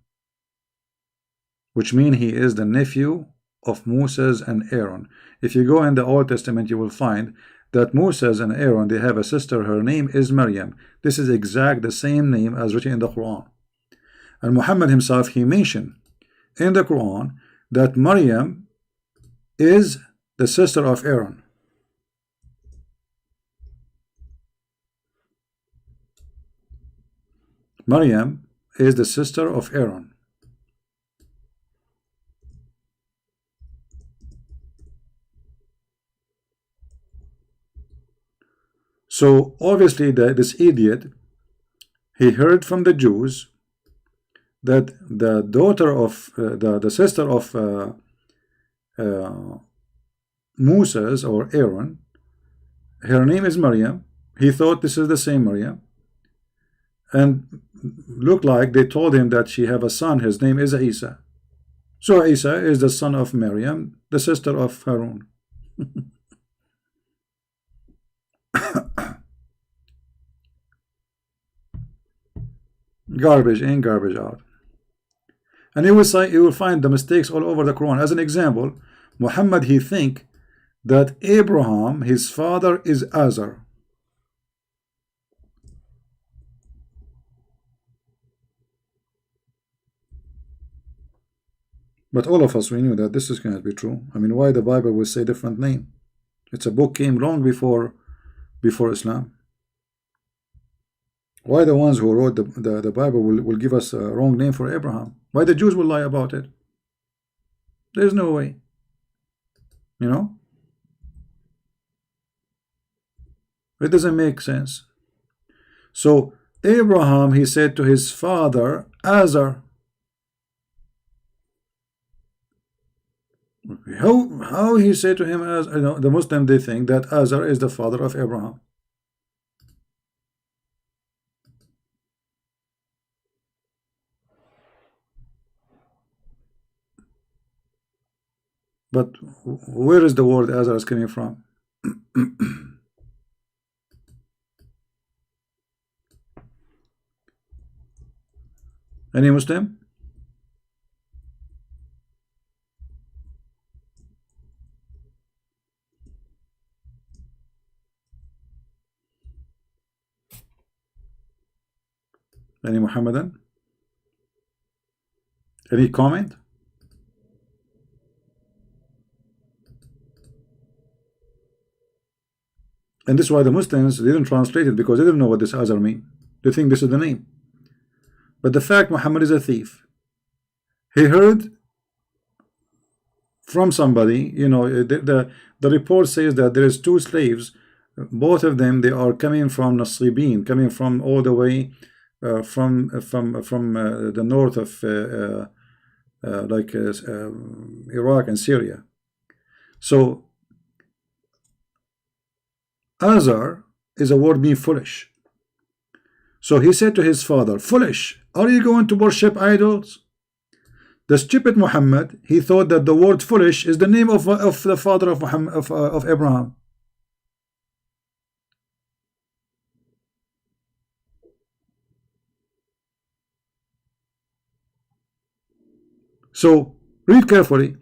which means he is the nephew of Moses and Aaron. If you go in the Old Testament, you will find that Moses and Aaron, they have a sister. Her name is Maryam. This is exact the same name as written in the Quran. And Muhammad himself, he mentioned in the Quran that Maryam is the sister of Aaron. Maryam is the sister of Aaron. So obviously this idiot, he heard from the Jews that the daughter of the sister of Moses or Aaron, her name is Maryam. He thought this is the same Maryam, and looked like they told him that she have a son. His name is Isa. So Isa is the son of Maryam, the sister of Harun. Garbage in, garbage out. And you will find the mistakes all over the Quran. As an example, Muhammad, he think that Abraham, his father, is Azar. But all of us, we knew that this is going to be true. I mean, why the Bible will say different name? It's a book came long before Islam. Why the ones who wrote the Bible will give us a wrong name for Abraham? Why the Jews will lie about it? There's no way. You know? It doesn't make sense. So Abraham, he said to his father, Azar. How he said to him, as you know, the Muslim, they think that Azar is the father of Abraham. But where is the word Azar is coming from? Any Muslim? Any Muhammadan? Any comment? And this is why the Muslims didn't translate it, because they didn't know what this Azar mean. They think this is the name. But the fact Muhammad is a thief. He heard from somebody, you know, the report says that there is two slaves. Both of them, they are coming from Nasribin, coming from all the way from the north of Iraq and Syria. So Azar is a word meaning foolish. So he said to his father, foolish, are you going to worship idols? The stupid Muhammad, he thought that the word foolish is the name of the father of Muhammad, of Abraham. So read carefully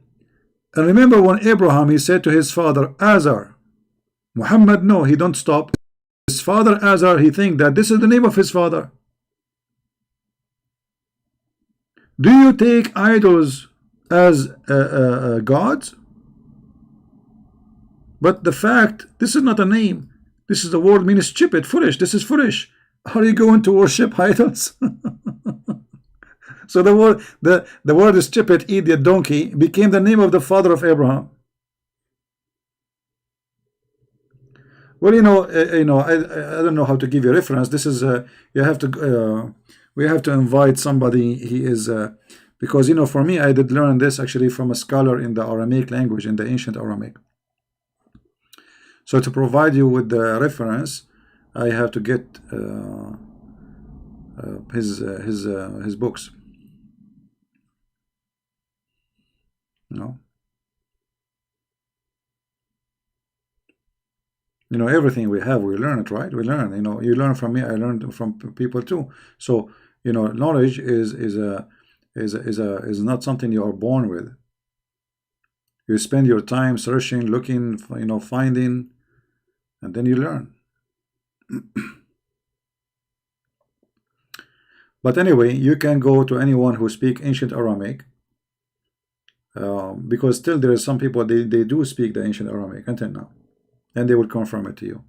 and remember when Abraham, he said to his father Azar. Muhammad, no, he don't stop. His father Azar, he think that this is the name of his father. Do you take idols as gods? But the fact, this is not a name. This is the word means stupid, foolish. This is foolish. Are you going to worship idols? So the word stupid, idiot, donkey became the name of the father of Abraham. Well, I don't know how to give you a reference. This is you have to we have to invite somebody. He is because for me, I did learn this actually from a scholar in the Aramaic language, in the ancient Aramaic. So to provide you with the reference, I have to get his books. Everything we have, we learn it, right? We learn. You learn from me, I learned from people too. So knowledge is not something you are born with. You spend your time searching, looking, finding, and then you learn. But anyway, you can go to anyone who speak ancient Aramaic, because still there is some people, they do speak the ancient Aramaic until now, and they will confirm it to you.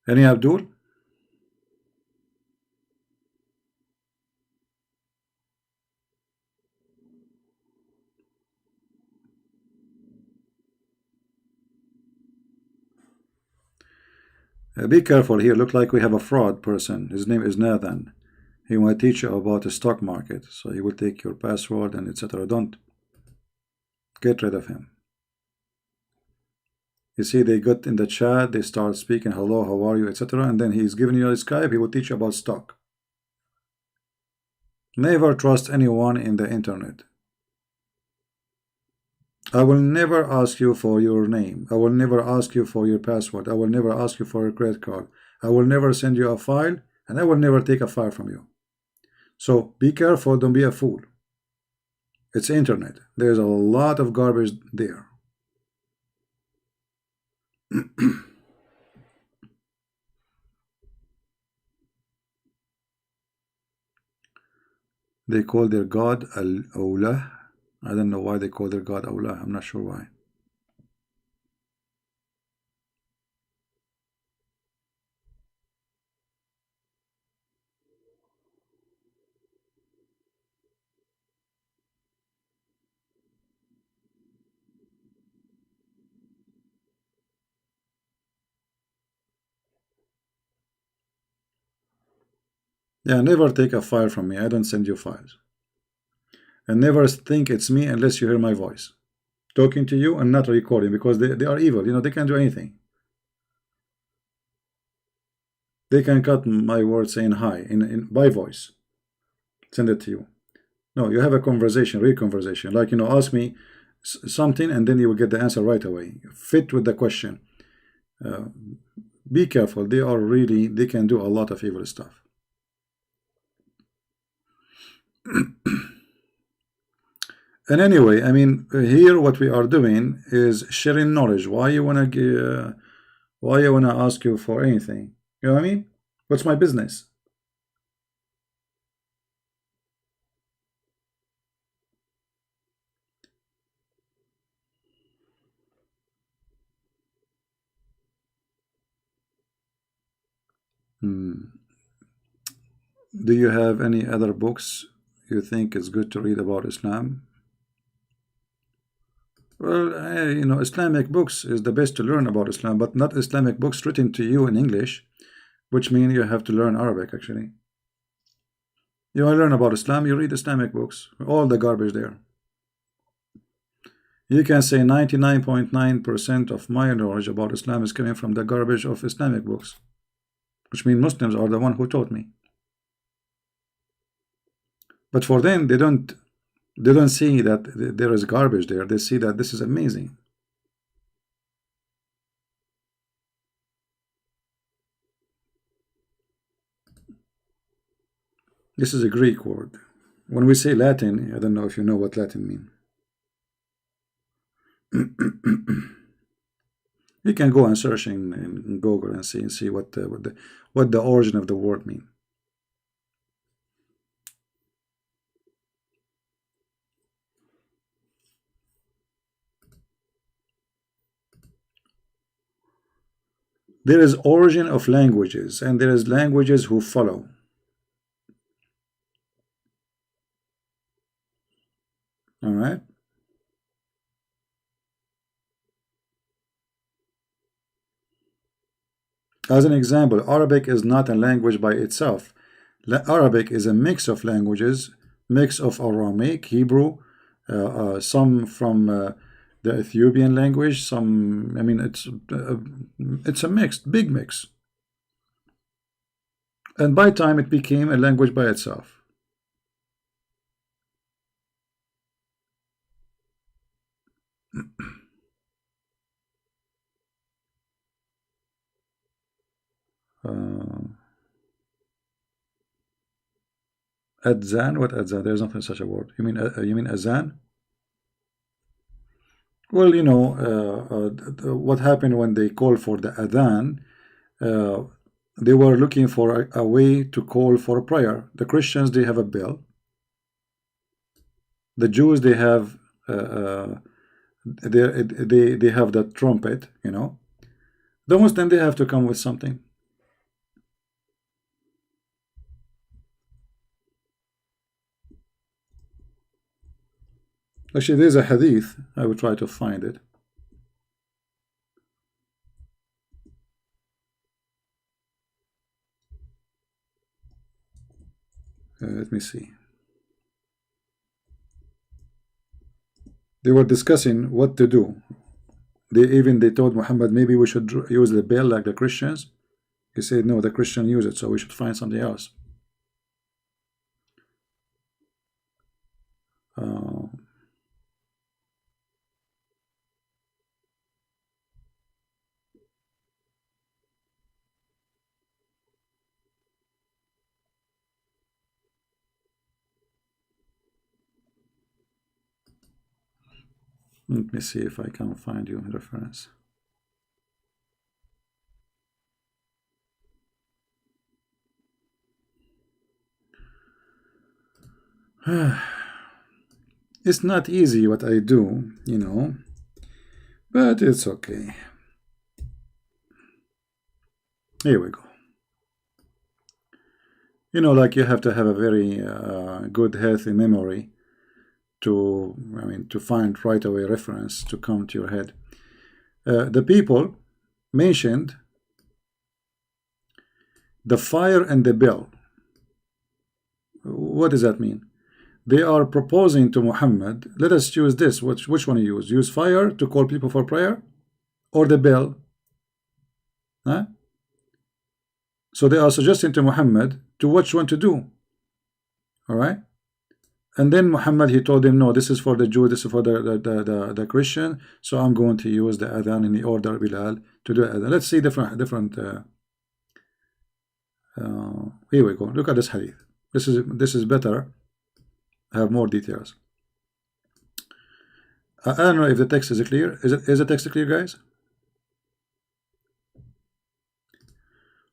Any Abdul? Be careful here. Look like we have a fraud person. His name is Nathan. He might teach you about the stock market. So he will take your password and etc. Don't get rid of him. You see, they got in the chat, they start speaking, hello, how are you, etc. And then he's giving you a Skype, he will teach you about stock. Never trust anyone in the internet. I will never ask you for your name. I will never ask you for your password. I will never ask you for your credit card. I will never send you a file, and I will never take a file from you. So be careful, don't be a fool. It's internet. There's a lot of garbage there. They call their god Al-Awlah. I don't know why they call their god Allah. I'm not sure why. Yeah, never take a file from me. I don't send you files. And never think it's me unless you hear my voice talking to you and not recording, because they are evil. They can't do anything. They can cut my word saying hi by voice, send it to you. No, you have a conversation, real conversation, like ask me something and then you will get the answer right away, fit with the question. Be careful. They can do a lot of evil stuff. And anyway, I mean, here what we are doing is sharing knowledge. Why you wanna ask you for anything? You know what I mean? What's my business? Do you have any other books you think is good to read about Islam? Well, Islamic books is the best to learn about Islam, but not Islamic books written to you in English, which means you have to learn Arabic, actually. You want to learn about Islam, you read Islamic books, all the garbage there. You can say 99.9% of my knowledge about Islam is coming from the garbage of Islamic books, which means Muslims are the one who taught me. But for them, they don't see that there is garbage there. They see that this is amazing. This is a Greek word. When we say Latin, I don't know if you know what Latin means. You can go and search in Google and see what the origin of the word mean. There is origin of languages, and there is languages who follow. All right. As an example, Arabic is not a language by itself. Arabic is a mix of languages, mix of Aramaic, Hebrew, some from the Ethiopian language. Some, I mean, it's a mixed, big mix. And by time, it became a language by itself. Adzan? What adzan? There's nothing such a word. You mean azan? Well, what happened when they called for the adhan, uh, they were looking for a way to call for a prayer. The Christians, they have a bell. The Jews, they have they have the trumpet. The Muslim, they have to come with something. Actually, there's a hadith. I will try to find it. Let me see. They were discussing what to do. They told Muhammad, maybe we should use the bell like the Christians. He said, no, the Christian use it, so we should find something else. Let me see if I can find you a reference. It's not easy what I do, but it's okay. Here we go. Like you have to have a very good, healthy memory to find right away reference to come to your head. The people mentioned the fire and the bell. What does that mean? They are proposing to Muhammad, let us choose this. Which one you use? Use fire to call people for prayer, or the bell? Huh? So they are suggesting to Muhammad to which one to do. All right. And then Muhammad, he told them, no, this is for the Jew, this is for the Christian, so I'm going to use the adhan in the order Bilal to do adhan. Let's see different here we go. Look at this hadith. This is better. I have more details. I don't know if the text is clear. Is the text clear, guys?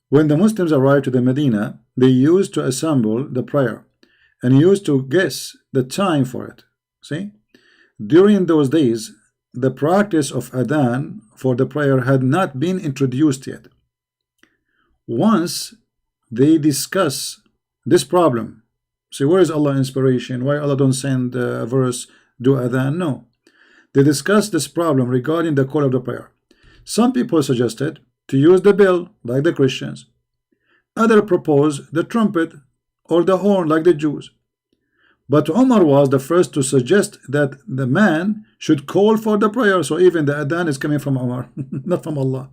When the Muslims arrived to the Medina, they used to assemble the prayer and used to guess the time for it. See? During those days, the practice of adhan for the prayer had not been introduced yet. Once they discuss this problem, see, where is Allah inspiration? Why Allah don't send a verse, do adhan? No. They discussed this problem regarding the call of the prayer. Some people suggested to use the bell like the Christians. Others proposed the trumpet or the horn like the Jews. But Umar was the first to suggest that the man should call for the prayer. So even the adhan is coming from Umar, not from Allah.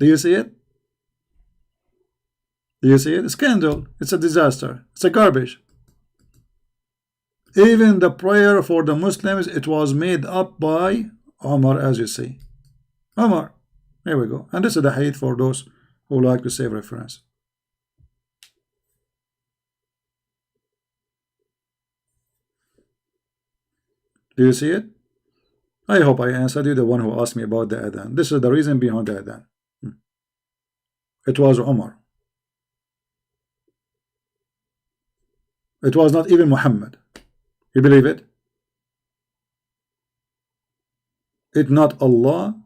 Do you see it? Do you see it? Scandal. It's a disaster. It's a garbage. Even the prayer for the Muslims, it was made up by Umar, as you see. Umar. Here we go. And this is the hadith for those who like to save reference. Do you see it? I hope I answered you, the one who asked me about the adhan. This is the reason behind the adhan. It was Umar. It was not even Muhammad. You believe it? It's not Allah.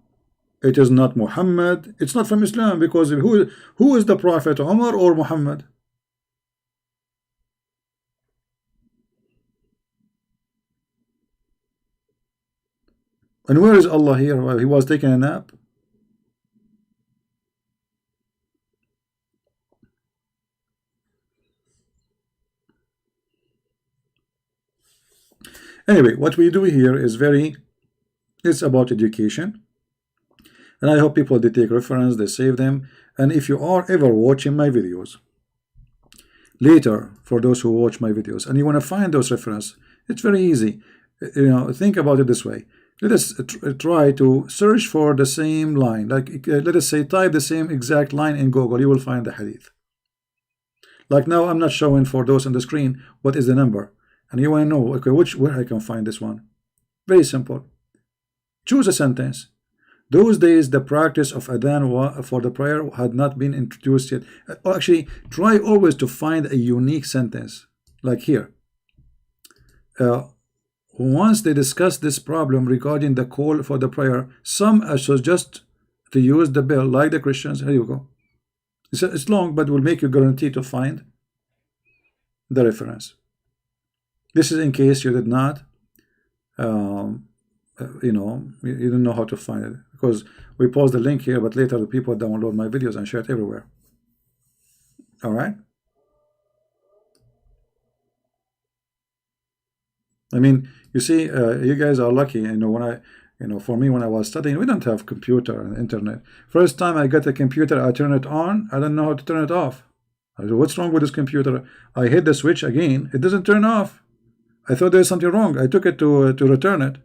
It is not Muhammad. It's not from Islam, because who is the Prophet, Umar or Muhammad? And where is Allah here? Well, he was taking a nap. Anyway, what we do here is it's about education. And I hope people, they take reference, they save them. And if you are ever watching my videos later, for those who watch my videos, and you want to find those references, it's very easy. Think about it this way. Let us try to search for the same line. Like, let us say, type the same exact line in Google. You will find the hadith. Like now, I'm not showing for those on the screen what is the number. And you want to know, okay, where I can find this one. Very simple. Choose a sentence. Those days, the practice of adhan for the prayer had not been introduced yet. Actually, try always to find a unique sentence. Like here. Once they discussed this problem regarding the call for the prayer, some suggest to use the bell, like the Christians. Here you go. It's long, but will make you guarantee to find the reference. This is in case you did not, you don't know how to find it, because we post the link here, but later the people download my videos and share it everywhere. All right. I mean, you see, you guys are lucky. For me, when I was studying, we don't have computer and internet. First time I got a computer, I turn it on. I don't know how to turn it off. I said, what's wrong with this computer? I hit the switch again. It doesn't turn off. I thought there's something wrong. I took it to return it.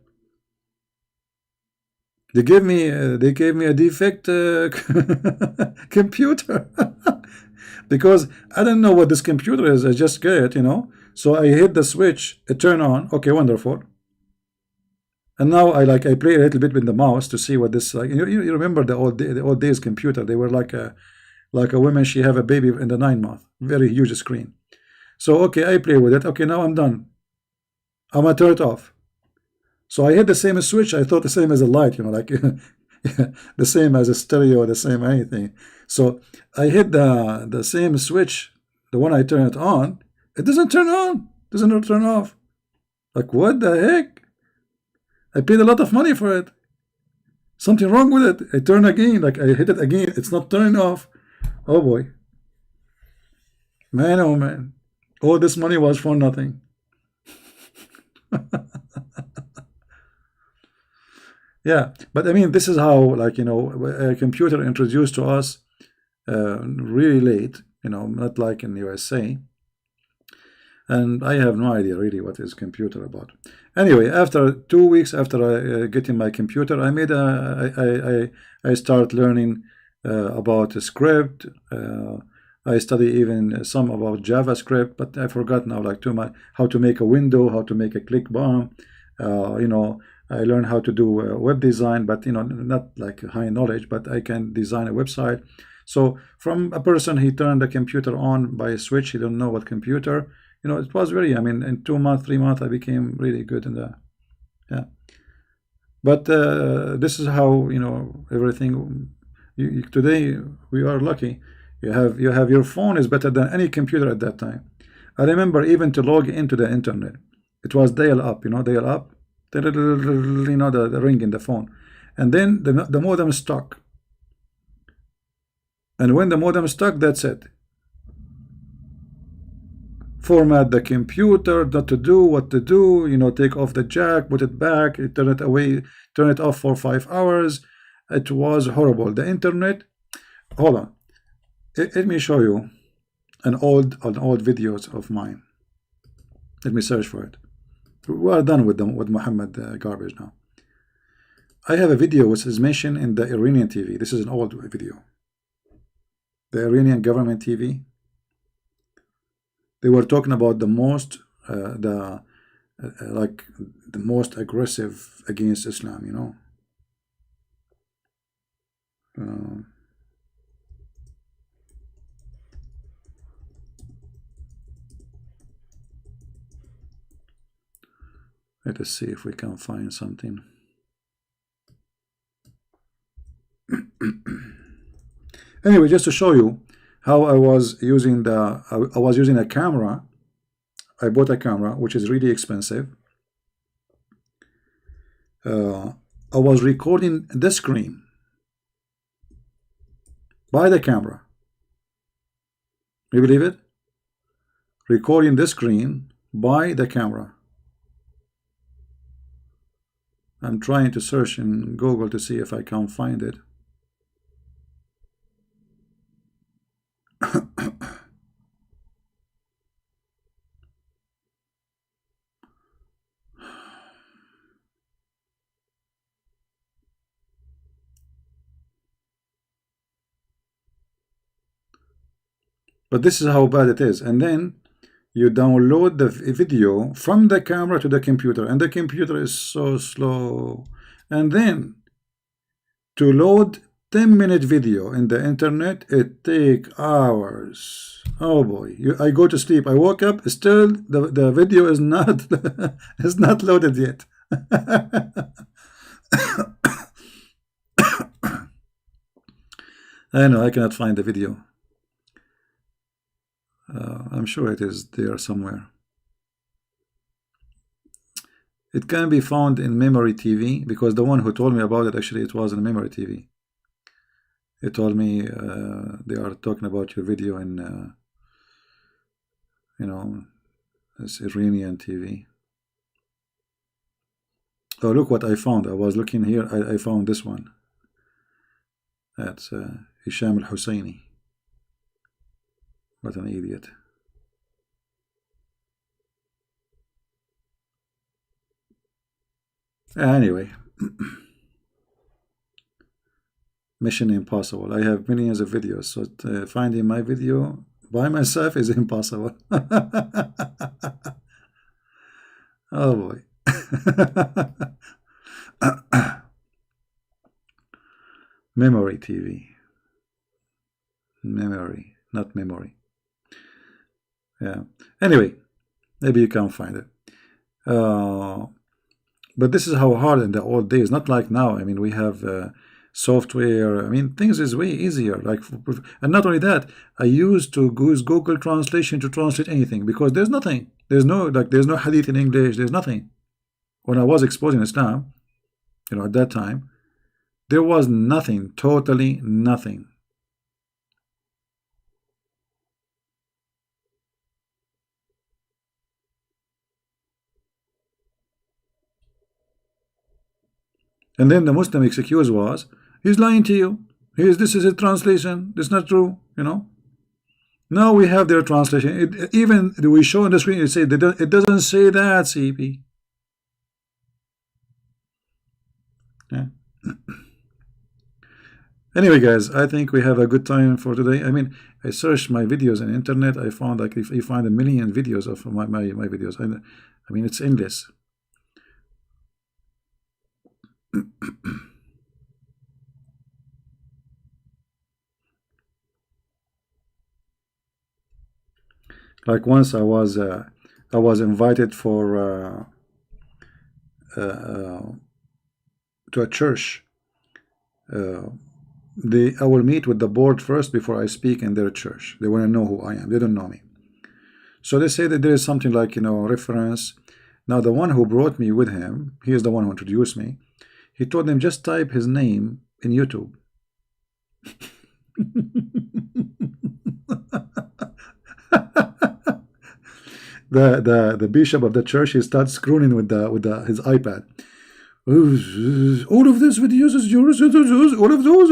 They gave me a defect computer because I don't know what this computer is. I just get it, So I hit the switch. It turned on. Okay, wonderful. And now I play a little bit with the mouse to see what this like. You remember the old days computer? They were like a woman. She have a baby in the 9 month. Very huge screen. So okay, I play with it. Okay, now I'm done. I'm gonna turn it off. So I hit the same switch. I thought the same as a light, the same as a stereo, the same anything. So I hit the same switch, the one I turn it on. It doesn't turn on. Doesn't turn off. Like, what the heck? I paid a lot of money for it. Something wrong with it. I turn again. Like, I hit it again. It's not turning off. Oh boy. Man, oh man. All this money was for nothing. Yeah, but I mean, this is how, a computer introduced to us really late, not like in the USA. And I have no idea really what is computer about. Anyway, after 2 weeks after getting my computer, I start learning about a script. I study even some about JavaScript, but I forgot now, how to make a window, how to make a click bomb. I learned how to do web design, but not like high knowledge, but I can design a website. So from a person, he turned the computer on by a switch. He don't know what computer. It was very. I mean, in 2 months, 3 months, I became really good in the. Yeah. But this is how everything. Today we are lucky. You have your phone is better than any computer at that time. I remember even to log into the internet, it was dial up. Dial up. The ring in the phone, and then the modem stuck. And when the modem stuck, that's it. Format the computer, what to do, take off the jack, put it back, turn it away, turn it off for 5 hours. It was horrible. The internet. Hold on. Let me show you an old videos of mine. Let me search for it. We are done with Muhammad garbage now. I have a video which is mentioned in the Iranian TV. This is an old video. The Iranian government TV. They were talking about the like the most aggressive against Islam, you know. Uh, Let us see if we can find something. Anyway, just to show you how I was using a camera. I bought a camera which is really expensive. I was recording the screen by the camera. You believe it? Recording the screen by the camera. I'm trying to search in Google to see if I can find it. But this is how bad it is. And then you download the video from the camera to the computer, and the computer is so slow. And then to load 10-minute video in the internet, it takes hours. Oh boy, I go to sleep, I woke up, still the video is not is not loaded yet. I know, I cannot find the video. I'm sure it is there somewhere. It can be found in Memory TV, because the one who told me about it, actually it was in Memory TV. It told me they are talking about your video in you know, it's Iranian TV. Oh, look what I found. I was looking here, I found this one. That's Hisham al-Husseini. What an idiot. Anyway, Mission Impossible. I have millions of videos, so finding my video by myself is impossible. Oh boy. Memory TV. Memory, not memory. Yeah. Anyway, maybe you can find it. But this is how hard in the old days. Not like now. I mean, we have software. I mean, things is way easier. Like, and not only that, I used to use Google Translation to translate anything, because there's nothing. There's no hadith in English. There's nothing. When I was exposing Islam, you know, at that time, there was nothing. Totally nothing. And then the Muslim excuse was, he's lying to you. This is a translation. It's not true, you know. Now we have their translation. Even we show on the screen, it doesn't say that, CP. Yeah. Anyway, guys, I think we have a good time for today. I mean, I searched my videos on the internet. I found, like, if you find a million videos of my videos. I mean, it's endless. Like, once I was invited for to a church. I will meet with the board first before I speak in their church. They want to know who I am. They don't know me. So they say that there is something like, you know, reference. Now, the one who brought me with him, he is the one who introduced me. He told them, just type his name in YouTube. The bishop of the church, he starts screwing with his iPad. All of this videos is yours. All of those.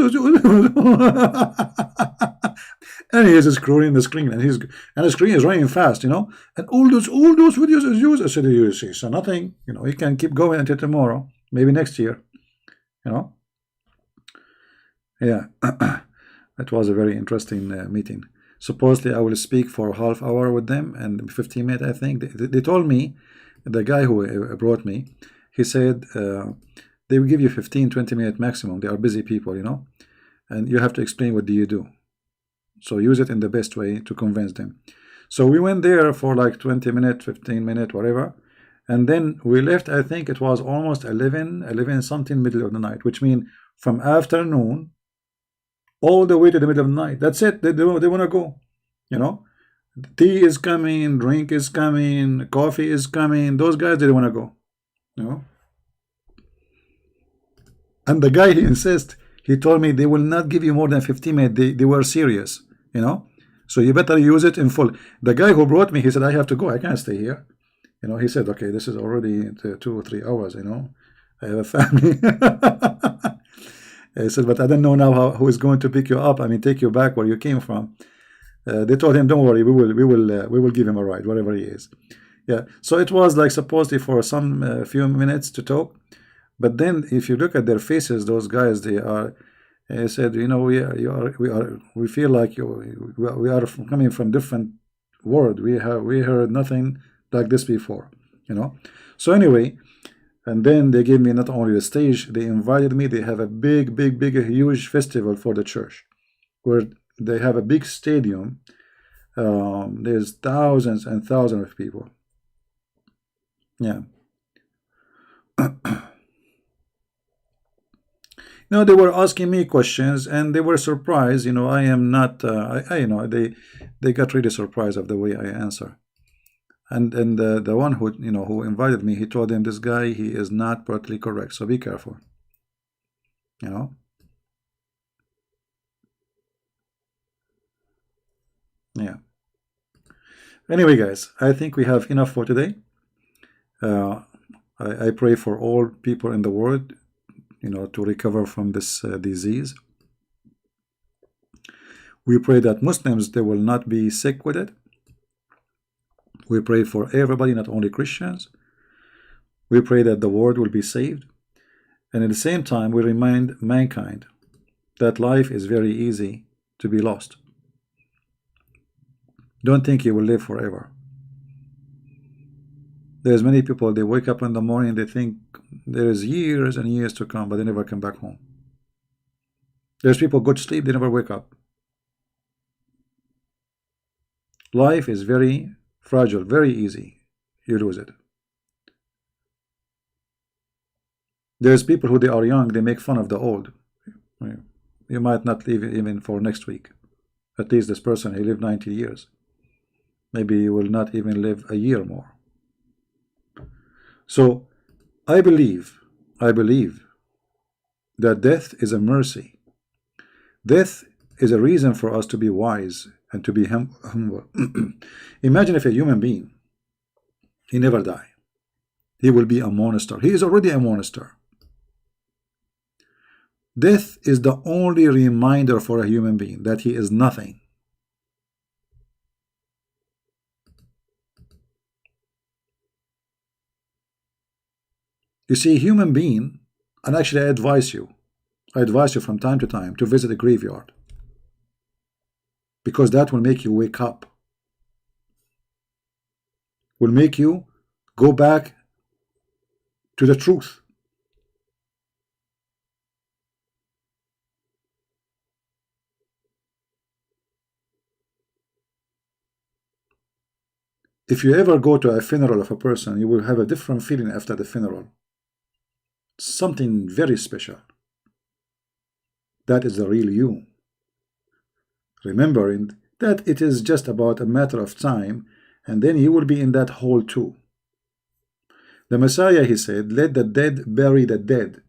And he is scrolling the screen, and the screen is running fast, you know. And all those videos is yours. I said, you see, so nothing, you know. You can keep going until tomorrow, maybe next year, you know. Yeah, that was a very interesting meeting. Supposedly, I will speak for a half hour with them and 15 minutes. I think they told me the guy who brought me, he said they will give you 15-20 minute maximum. They are busy people, you know, and you have to explain what do you do. So use it in the best way to convince them. So we went there for like 20 minutes, 15 minutes, whatever. And then we left, I think it was almost 11 something, middle of the night, which means from afternoon all the way to the middle of the night. That's it. They want to go, you know. Tea is coming, drink is coming, coffee is coming. Those guys, they don't want to go, you know. And the guy, he insists, he told me they will not give you more than 15 minutes. They were serious, you know. So you better use it in full. The guy who brought me, he said, I have to go. I can't stay here. You know, he said, okay, this is already 2 or 3 hours, you know. I have a family. He said, but I don't know now who is going to pick you up. I mean, take you back where you came from. They told him, don't worry, we will give him a ride, wherever he is. Yeah. So it was like supposedly for some few minutes to talk. But then if you look at their faces, those guys, they are, he said, you know, we feel like we are coming from different world. We heard nothing like this before, you know. So anyway, and then they gave me not only the stage, they invited me. They have a big, huge festival for the church, where they have a big stadium. There's thousands and thousands of people. Yeah. No, they were asking me questions, and they were surprised. You know, I am not. You know, they got really surprised of the way I answer. And the one who, you know, who invited me, he told them, this guy, he is not politically correct, so be careful. You know. Yeah. Anyway, guys, I think we have enough for today. I pray for all people in the world, you know, to recover from this disease. We pray that Muslims, they will not be sick with it. We pray for everybody, not only Christians. We pray that the world will be saved. And at the same time, we remind mankind that life is very easy to be lost. Don't think you will live forever. There's many people, they wake up in the morning, they think there is years and years to come, but they never come back home. There's people go to sleep, they never wake up. Life is very fragile, very easy. You lose it. There's people who they are young, they make fun of the old. You might not live even for next week. At least this person, he lived 90 years. Maybe you will not even live a year more. So I believe that death is a mercy. Death is a reason for us to be wise and to be humble. Imagine if a human being, he never die. He will be a monster. He is already a monster. Death is the only reminder for a human being that he is nothing. You see, human being, and actually I advise you from time to time to visit a graveyard, because that will make you wake up, will make you go back to the truth. If you ever go to a funeral of a person, you will have a different feeling after the funeral. Something very special. That is the real you. Remembering that it is just about a matter of time, and then you will be in that hole too. The Messiah, he said, let the dead bury the dead.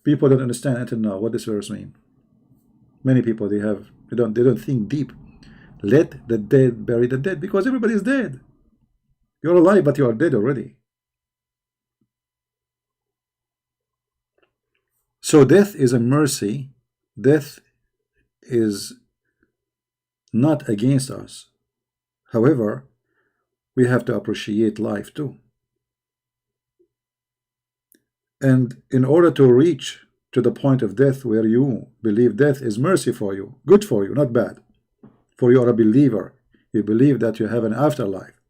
People don't understand until now what this verse means. Many people, they don't think deep. Let the dead bury the dead, because everybody is dead. You're alive, but you are dead already. So death is a mercy. Death is not against us. However, we have to appreciate life too. And in order to reach to the point of death where you believe death is mercy for you, good for you, not bad, for you are a believer, you believe that you have an afterlife,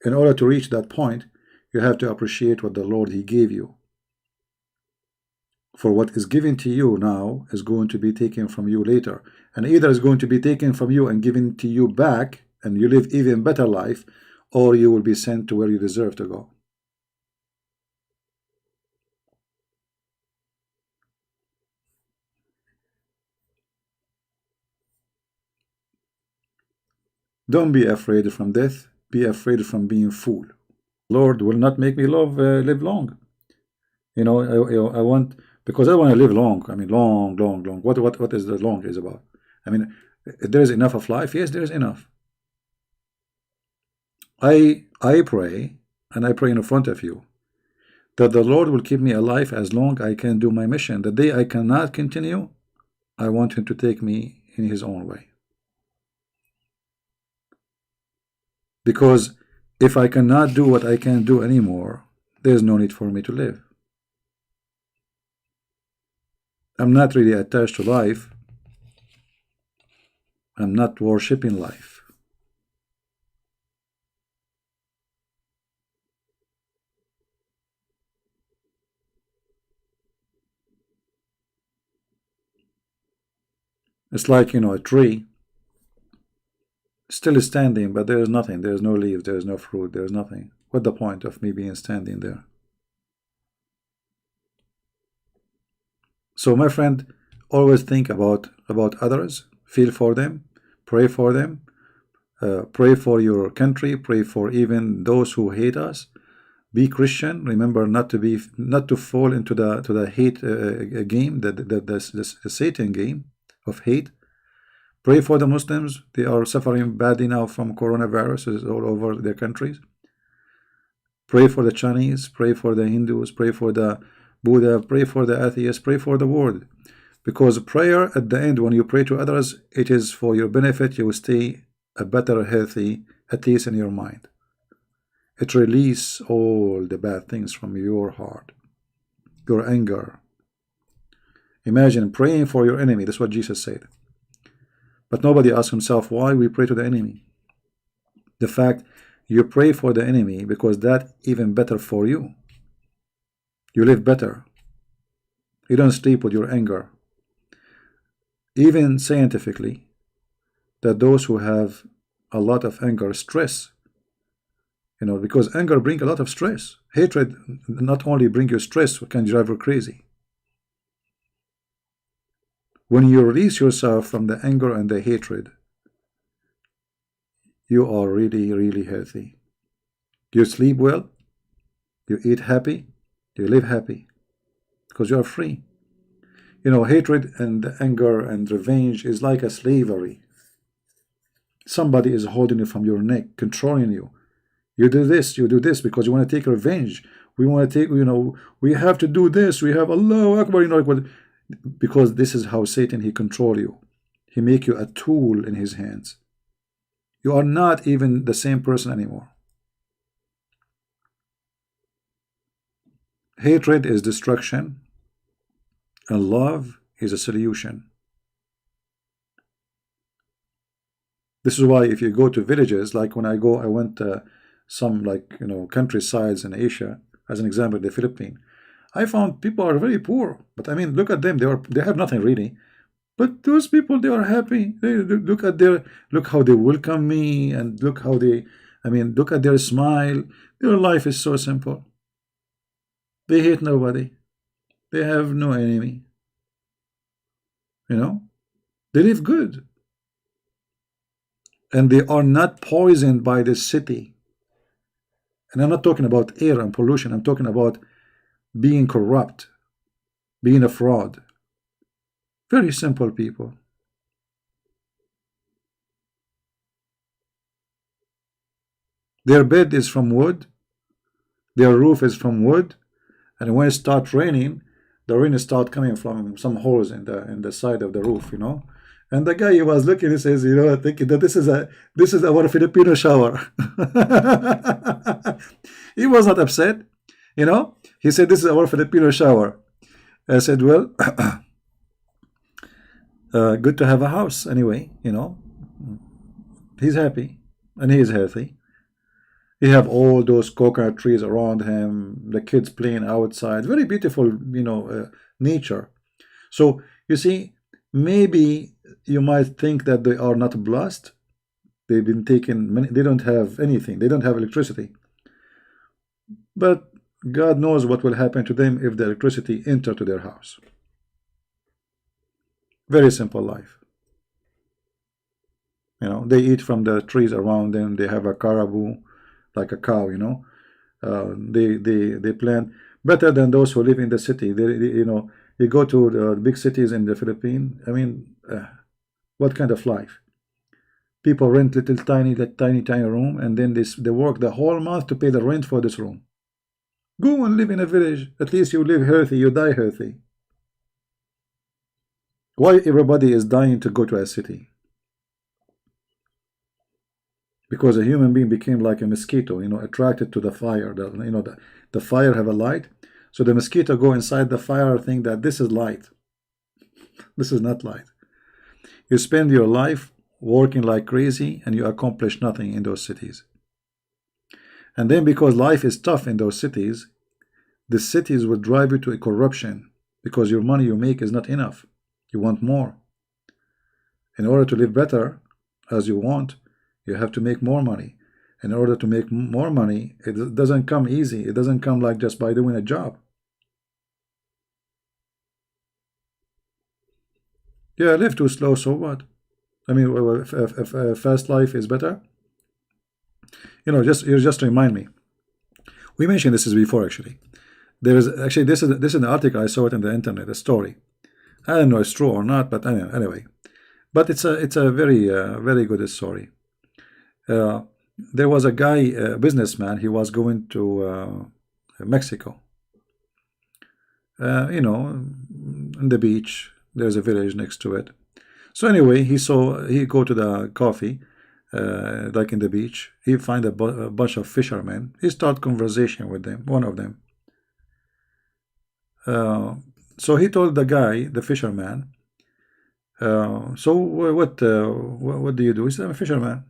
In order to reach that point, you have to appreciate what the Lord He gave you. For what is given to you now is going to be taken from you later. And either is going to be taken from you and given to you back, and you live even better life, or you will be sent to where you deserve to go. Don't be afraid from death. Be afraid from being fool. Lord will not make me live long. You know, I want, because I want to live long. I mean, long, long, long. What is the long is about? I mean, there is enough of life. Yes, there is enough. I pray, and I pray in front of you, that the Lord will keep me alive as long I can do my mission. The day I cannot continue, I want Him to take me in His own way. Because if I cannot do what I can't do anymore, there's no need for me to live. I'm not really attached to life. I'm not worshipping life. It's like, you know, a tree still standing, but there is nothing. There is no leaves. There is no fruit. There is nothing. What's the point of me being standing there? So, my friend, always think about others. Feel for them. Pray for them. Pray for your country. Pray for even those who hate us. Be Christian. Remember not to fall into the hate game, the Satan game of hate. Pray for the Muslims. They are suffering badly now from coronavirus all over their countries. Pray for the Chinese. Pray for the Hindus. Pray for the Buddha. Pray for the atheists. Pray for the world. Because prayer at the end, when you pray to others, it is for your benefit. You will stay a better, healthy, at least in your mind. It releases all the bad things from your heart, your anger. Imagine praying for your enemy. That's what Jesus said. But nobody asks himself why we pray to the enemy. The fact you pray for the enemy because that's even better for you. You live better. You don't sleep with your anger. Even scientifically, that those who have a lot of anger, stress, you know, because anger brings a lot of stress. Hatred not only brings you stress, can drive you crazy. When you release yourself from the anger and the hatred, you are really, really healthy. You sleep well, you eat happy, you live happy, because you are free. You know, hatred and anger and revenge is like a slavery. Somebody is holding you from your neck, controlling you. You do this because you want to take revenge. We want to take, you know, we have to do this. We have Allah Akbar, you know, because this is how Satan, he control you. He make you a tool in his hands. You are not even the same person anymore. Hatred is destruction, and love is a solution. This is why if you go to villages, like when I went to some, like, you know, countrysides in Asia, as an example, the Philippines, I found people are very poor. But I mean, look at them; they have nothing really. But those people, they are happy. Look how they welcome me, and look how they, I mean, look at their smile. Their life is so simple. They hate nobody. They have no enemy. You know, they live good. And they are not poisoned by the city. And I'm not talking about air and pollution. I'm talking about being corrupt, being a fraud. Very simple people. Their bed is from wood. Their roof is from wood. And when it starts raining, the rain starts coming from some holes in the side of the roof, you know. And the guy, he was looking, he says, you know, thinking that this is our Filipino shower. He was not upset, you know. He said, this is our Filipino shower. I said, well, good to have a house anyway, you know. He's happy and he is healthy. He have all those coconut trees around him, the kids playing outside, very beautiful, nature. So you see, maybe you might think that they are not blessed. They've been taken many, they don't have anything, they don't have electricity. But God knows what will happen to them if the electricity enter to their house. Very simple life. They eat from the trees around them. They have a caribou, like a cow. They plant better than those who live in the city. You go to the big cities in the Philippines. I mean, what kind of life? People rent little tiny, like tiny room, and then they work the whole month to pay the rent for this room. Go and live in a village. At least you live healthy. You die healthy. Why everybody is dying to go to a city? Because a human being became like a mosquito, attracted to the fire. The fire have a light, so the mosquito go inside the fire, think that this is light. This is not light. You spend your life working like crazy, and you accomplish nothing in those cities. And then because life is tough in those cities, the cities will drive you to a corruption, because your money you make is not enough. You want more. In order to live better as you want, you have to make more money. In order to make more money, it doesn't come easy. It doesn't come like just by doing a job. Yeah, live too slow, so what? I mean, if fast life is better. You just remind me. We mentioned this before, actually. There is actually this is an article, I saw it on the internet, a story. I don't know if it's true or not, but anyway. But it's a very good story. There was a guy, a businessman. He was going to Mexico. In the beach. There's a village next to it. So anyway, he go to the coffee, like in the beach. He find a bunch of fishermen. He start conversation with them. One of them. So he told the guy, the fisherman. So what do you do? He said, I'm a fisherman.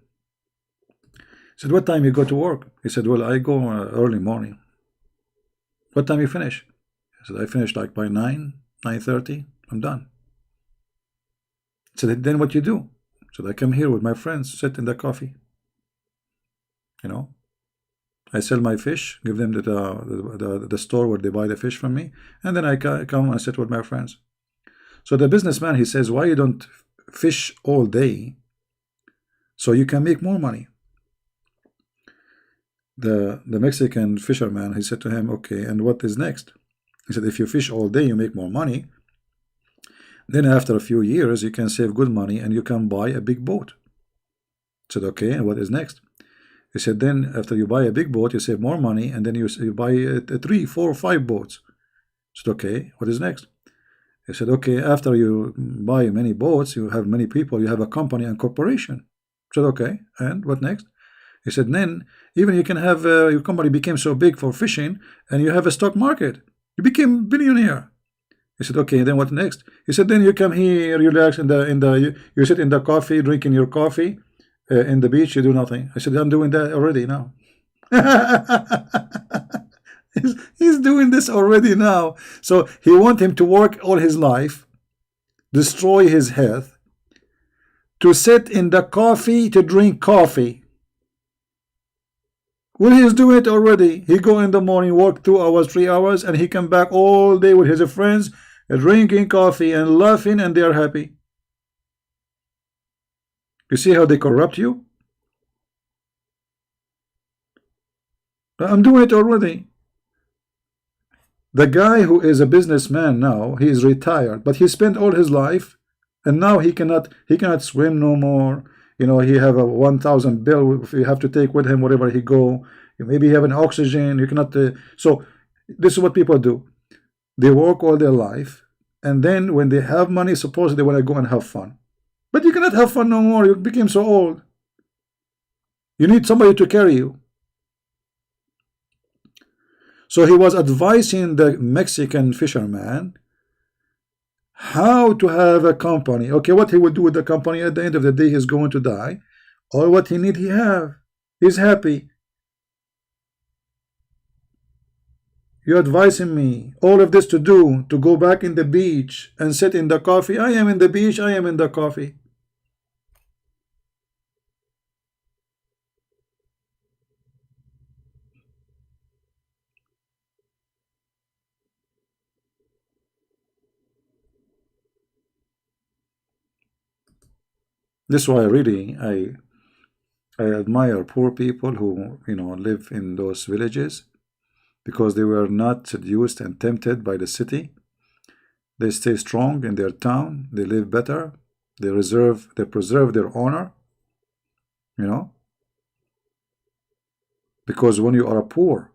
He said, what time you go to work? He said, well, I go early morning. What time you finish? He said, I finish like by 9:30. I'm done. He said, then what you do? So I come here with my friends, sit in the coffee. I sell my fish, give them the store where they buy the fish from me, and then I come and sit with my friends. So the businessman, he says, why you don't fish all day so you can make more money? The Mexican fisherman, he said to him, okay, and what is next? He said, if you fish all day, you make more money. Then after a few years, you can save good money and you can buy a big boat. I said, okay, and what is next? He said, then after you buy a big boat, you save more money, and then you buy 3, 4, 5 boats. I said, okay, what is next? He said, okay, after you buy many boats, you have many people, you have a company and corporation. I said, okay, and what next? He said, then even you can have your company became so big for fishing, and you have a stock market. You became billionaire. He said, okay, then what next? He said, then you come here, relax you sit in the coffee, drinking your coffee in the beach, you do nothing. I said, I'm doing that already now. he's doing this already now. So he want him to work all his life, destroy his health, to sit in the coffee, to drink coffee. Well, he's doing it already. He go in the morning, work 2 hours, 3 hours, and he come back all day with his friends, drinking coffee and laughing, and they are happy. You see how they corrupt you? I'm doing it already. The guy who is a businessman now, he is retired, but he spent all his life, and now he cannot swim no more. He have a 1,000 bill if you have to take with him wherever he go. Maybe he have an oxygen. You cannot. So this is what people do. They work all their life, and then when they have money, supposedly they want to go and have fun. But you cannot have fun no more. You became so old. You need somebody to carry you. So he was advising the Mexican fisherman how to have a company. Okay, what he would do with the company at the end of the day, he's going to die. All what he need, he have. He's happy. You advising me all of this to do to go back in the beach and sit in the coffee. I am in the beach, I am in the coffee. This is why really I admire poor people who live in those villages, because they were not seduced and tempted by the city. They stay strong in their town, they live better, they preserve their honor, you know, because when you are poor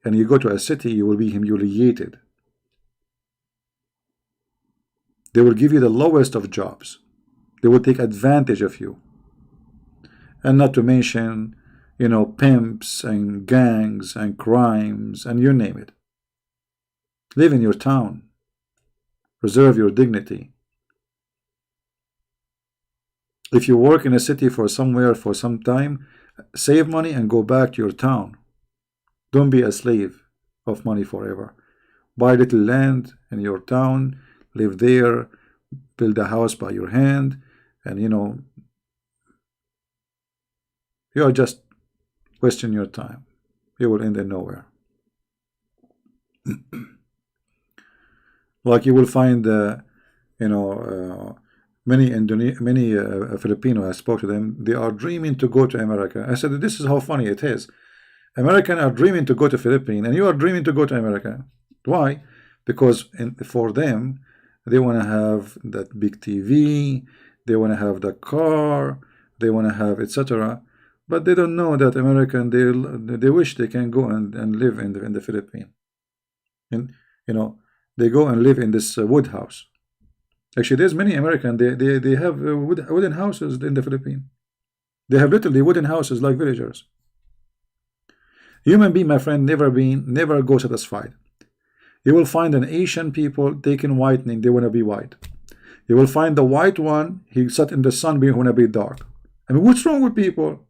and you go to a city, you will be humiliated. They will give you the lowest of jobs. They will take advantage of you. And not to mention, pimps and gangs and crimes and you name it. Live in your town. Preserve your dignity. If you work in a city for somewhere for some time, save money and go back to your town. Don't be a slave of money forever. Buy little land in your town, live there, build a house by your hand, and you are just wasting your time. You will end in nowhere. Like you will find, many Filipino. I spoke to them. They are dreaming to go to America. I said, this is how funny it is. Americans are dreaming to go to Philippines, and you are dreaming to go to America. Why? Because for them, they want to have that big TV, they want to have the car, they want to have etc. But they don't know that American, they wish they can go and live in the Philippines. And they go and live in this wood house. Actually, there's many American. They have wooden houses in the Philippines. They have literally wooden houses like villagers. Human being, my friend, never go satisfied. You will find an Asian people taking whitening. They want to be white. You will find the white one. He sat in the sun. He want to be dark. I mean, what's wrong with people?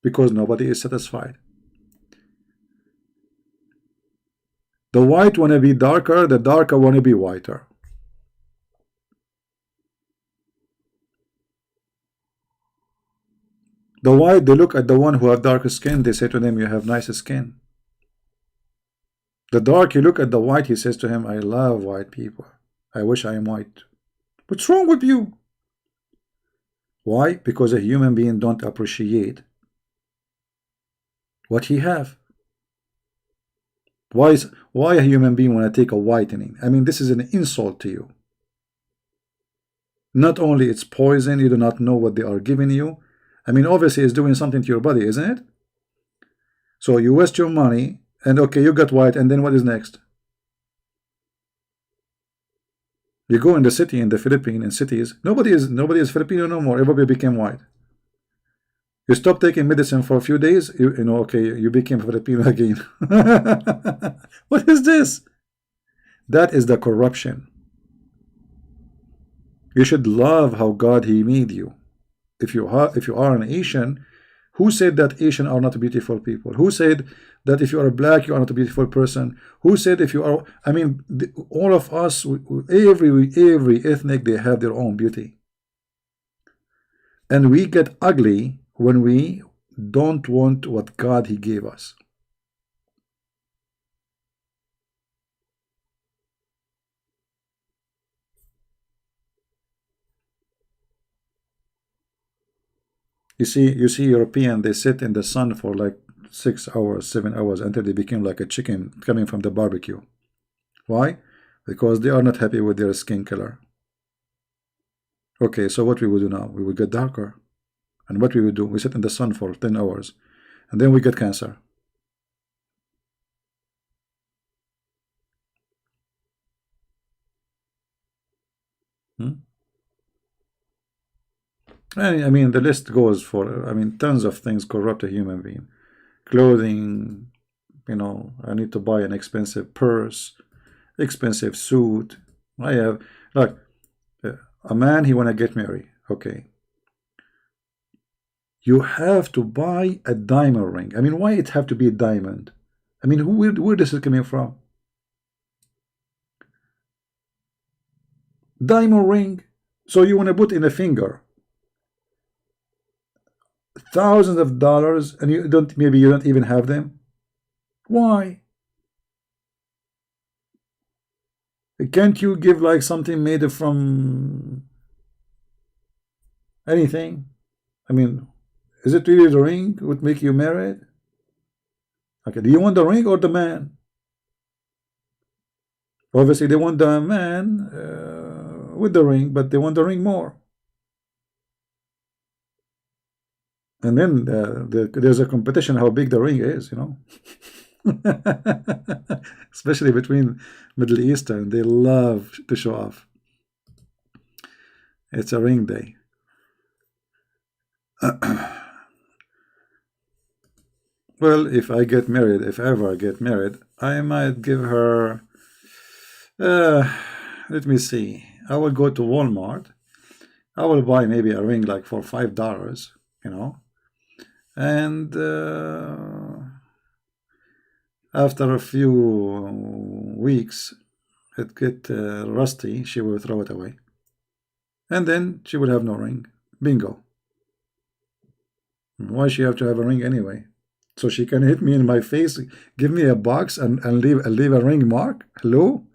Because nobody is satisfied. The white want to be darker. The darker want to be whiter. The white, they look at the one who have darker skin. They say to them, you have nicer skin. The dark, you look at the white, he says to him, I love white people. I wish I am white. What's wrong with you? Why? Because a human being don't appreciate what he have. Why a human being want to take a whitening? I mean, this is an insult to you. Not only it's poison, you do not know what they are giving you. I mean, obviously it's doing something to your body, isn't it? So you waste your money, and okay, you got white, and then what is next? You go in the city, in the Philippines, in cities, nobody is Filipino no more. Everybody became white. You stop taking medicine for a few days, okay, you became Filipino again. What is this? That is the corruption. You should love how God He made you. If you are an Asian, who said that Asian are not beautiful people? Who said that if you are black, you are not a beautiful person? Who said if you are? I mean, all of us, every ethnic, they have their own beauty, and we get ugly when we don't want what God He gave us. You see European, they sit in the sun for like 6 hours, 7 hours until they become like a chicken coming from the barbecue. Why? Because they are not happy with their skin color. Okay, so what we will do now? We will get darker. And what we will do? We sit in the sun for 10 hours. And then we get cancer. I mean, the list goes for, I mean, tons of things corrupt a human being. Clothing, I need to buy an expensive purse, expensive suit. I have, like, a man, he want to get married. Okay. You have to buy a diamond ring. I mean, why it have to be a diamond? I mean, where this is coming from? Diamond ring. So you want to put in a finger thousands of dollars, and you don't, maybe you don't even have them. Why? Can't you give like something made from anything? I mean, is it really the ring would make you married? Okay, do you want the ring or the man? Obviously, they want the man with the ring, but they want the ring more. And then there's a competition how big the ring is, you know. Especially between Middle Eastern, they love to show off. It's a ring day. Well, if I get married, if ever I get married, I might give her, uh, let me see, I will go to Walmart. I will buy maybe a ring like for $5, you know, and after a few weeks, it get rusty, she will throw it away. And then she will have no ring. Bingo. Why she have to have a ring anyway? So she can hit me in my face, give me a box, and leave a ring mark? Hello?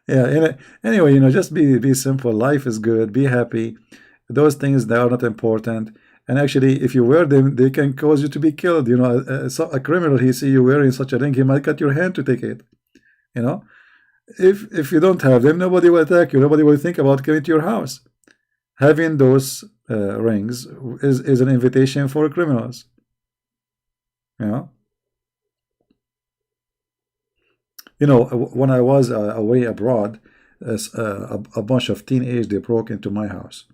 Yeah, anyway, you know, just be simple. Life is good. Be happy. Those things, they are not important. And actually, if you wear them, they can cause you to be killed. You know, a criminal, he see you wearing such a ring, he might cut your hand to take it. You know, if you don't have them, nobody will attack you. Nobody will think about coming to your house. Having those rings is an invitation for criminals. You know, when I was away abroad, a bunch of teenagers, they broke into my house,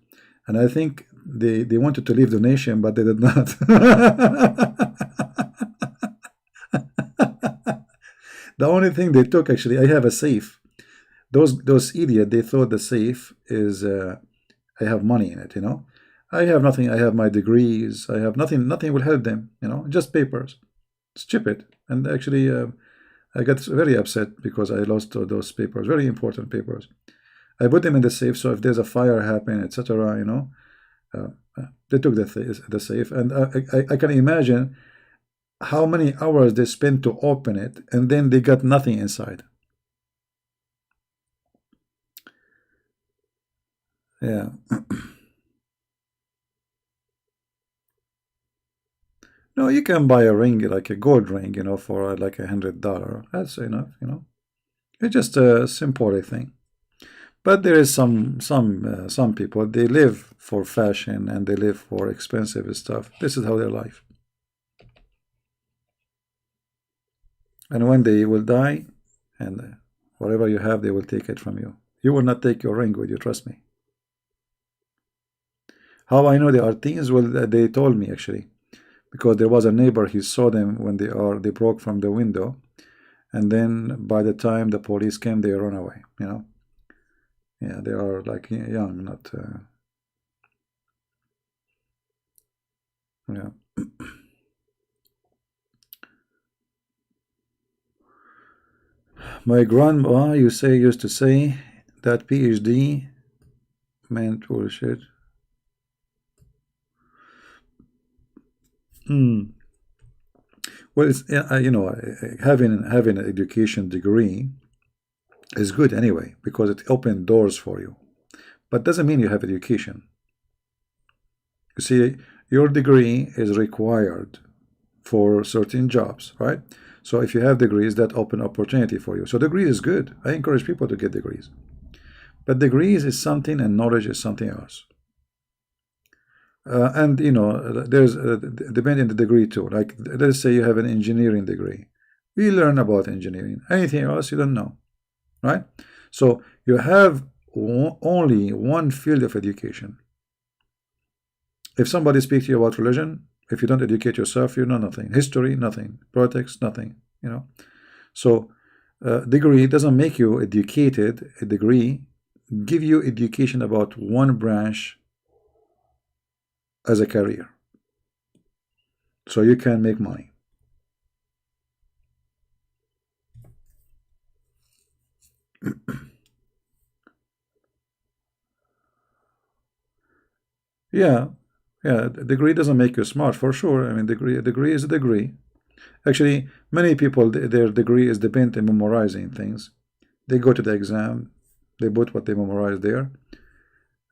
and I think they wanted to leave the nation, but they did not. The only thing they took, actually, I have a safe. Those idiot, they thought the safe is I have money in it. You know, I have nothing. I have my degrees. I have nothing. Nothing will help them. You know, just papers. Stupid. And actually, I got very upset because I lost those papers, very important papers. I put them in the safe, so if there's a fire happening, etc., you know, they took the safe, and I can imagine how many hours they spent to open it, and then they got nothing inside. Yeah. No, you can buy a ring, like a gold ring, you know, for like $100. That's enough, you know. It's just a simple thing. But there is some people, they live for fashion and they live for expensive stuff. This is how their life. And when they will die, and whatever you have, they will take it from you. You will not take your ring with you, trust me. How I know they are teens? Well, they told me actually, because there was a neighbor. He saw them when they broke from the window, and then by the time the police came, they run away. You know, yeah, they are like young, not yeah. My grandma, you say, used to say that PhD meant bullshit. Hmm. Well, it's you know, having an education degree is good anyway because it opens doors for you, but doesn't mean you have education. You see, your degree is required for certain jobs, right? So if you have degrees, that open opportunity for you. So degree is good. I encourage people to get degrees, but degrees is something and knowledge is something else. And you know, there's depending on the degree too. Like let's say you have an engineering degree, we learn about engineering. Anything else you don't know, right? So you have only one field of education. If somebody speaks to you about religion, if you don't educate yourself, you know nothing. History, nothing. Politics, nothing. You know. So degree doesn't make you educated. A degree give you education about one branch as a career, so you can make money. Yeah, yeah. A degree doesn't make you smart for sure. I mean, degree is a degree. Actually, many people their degree is dependent on memorizing things. They go to the exam, they put what they memorize there.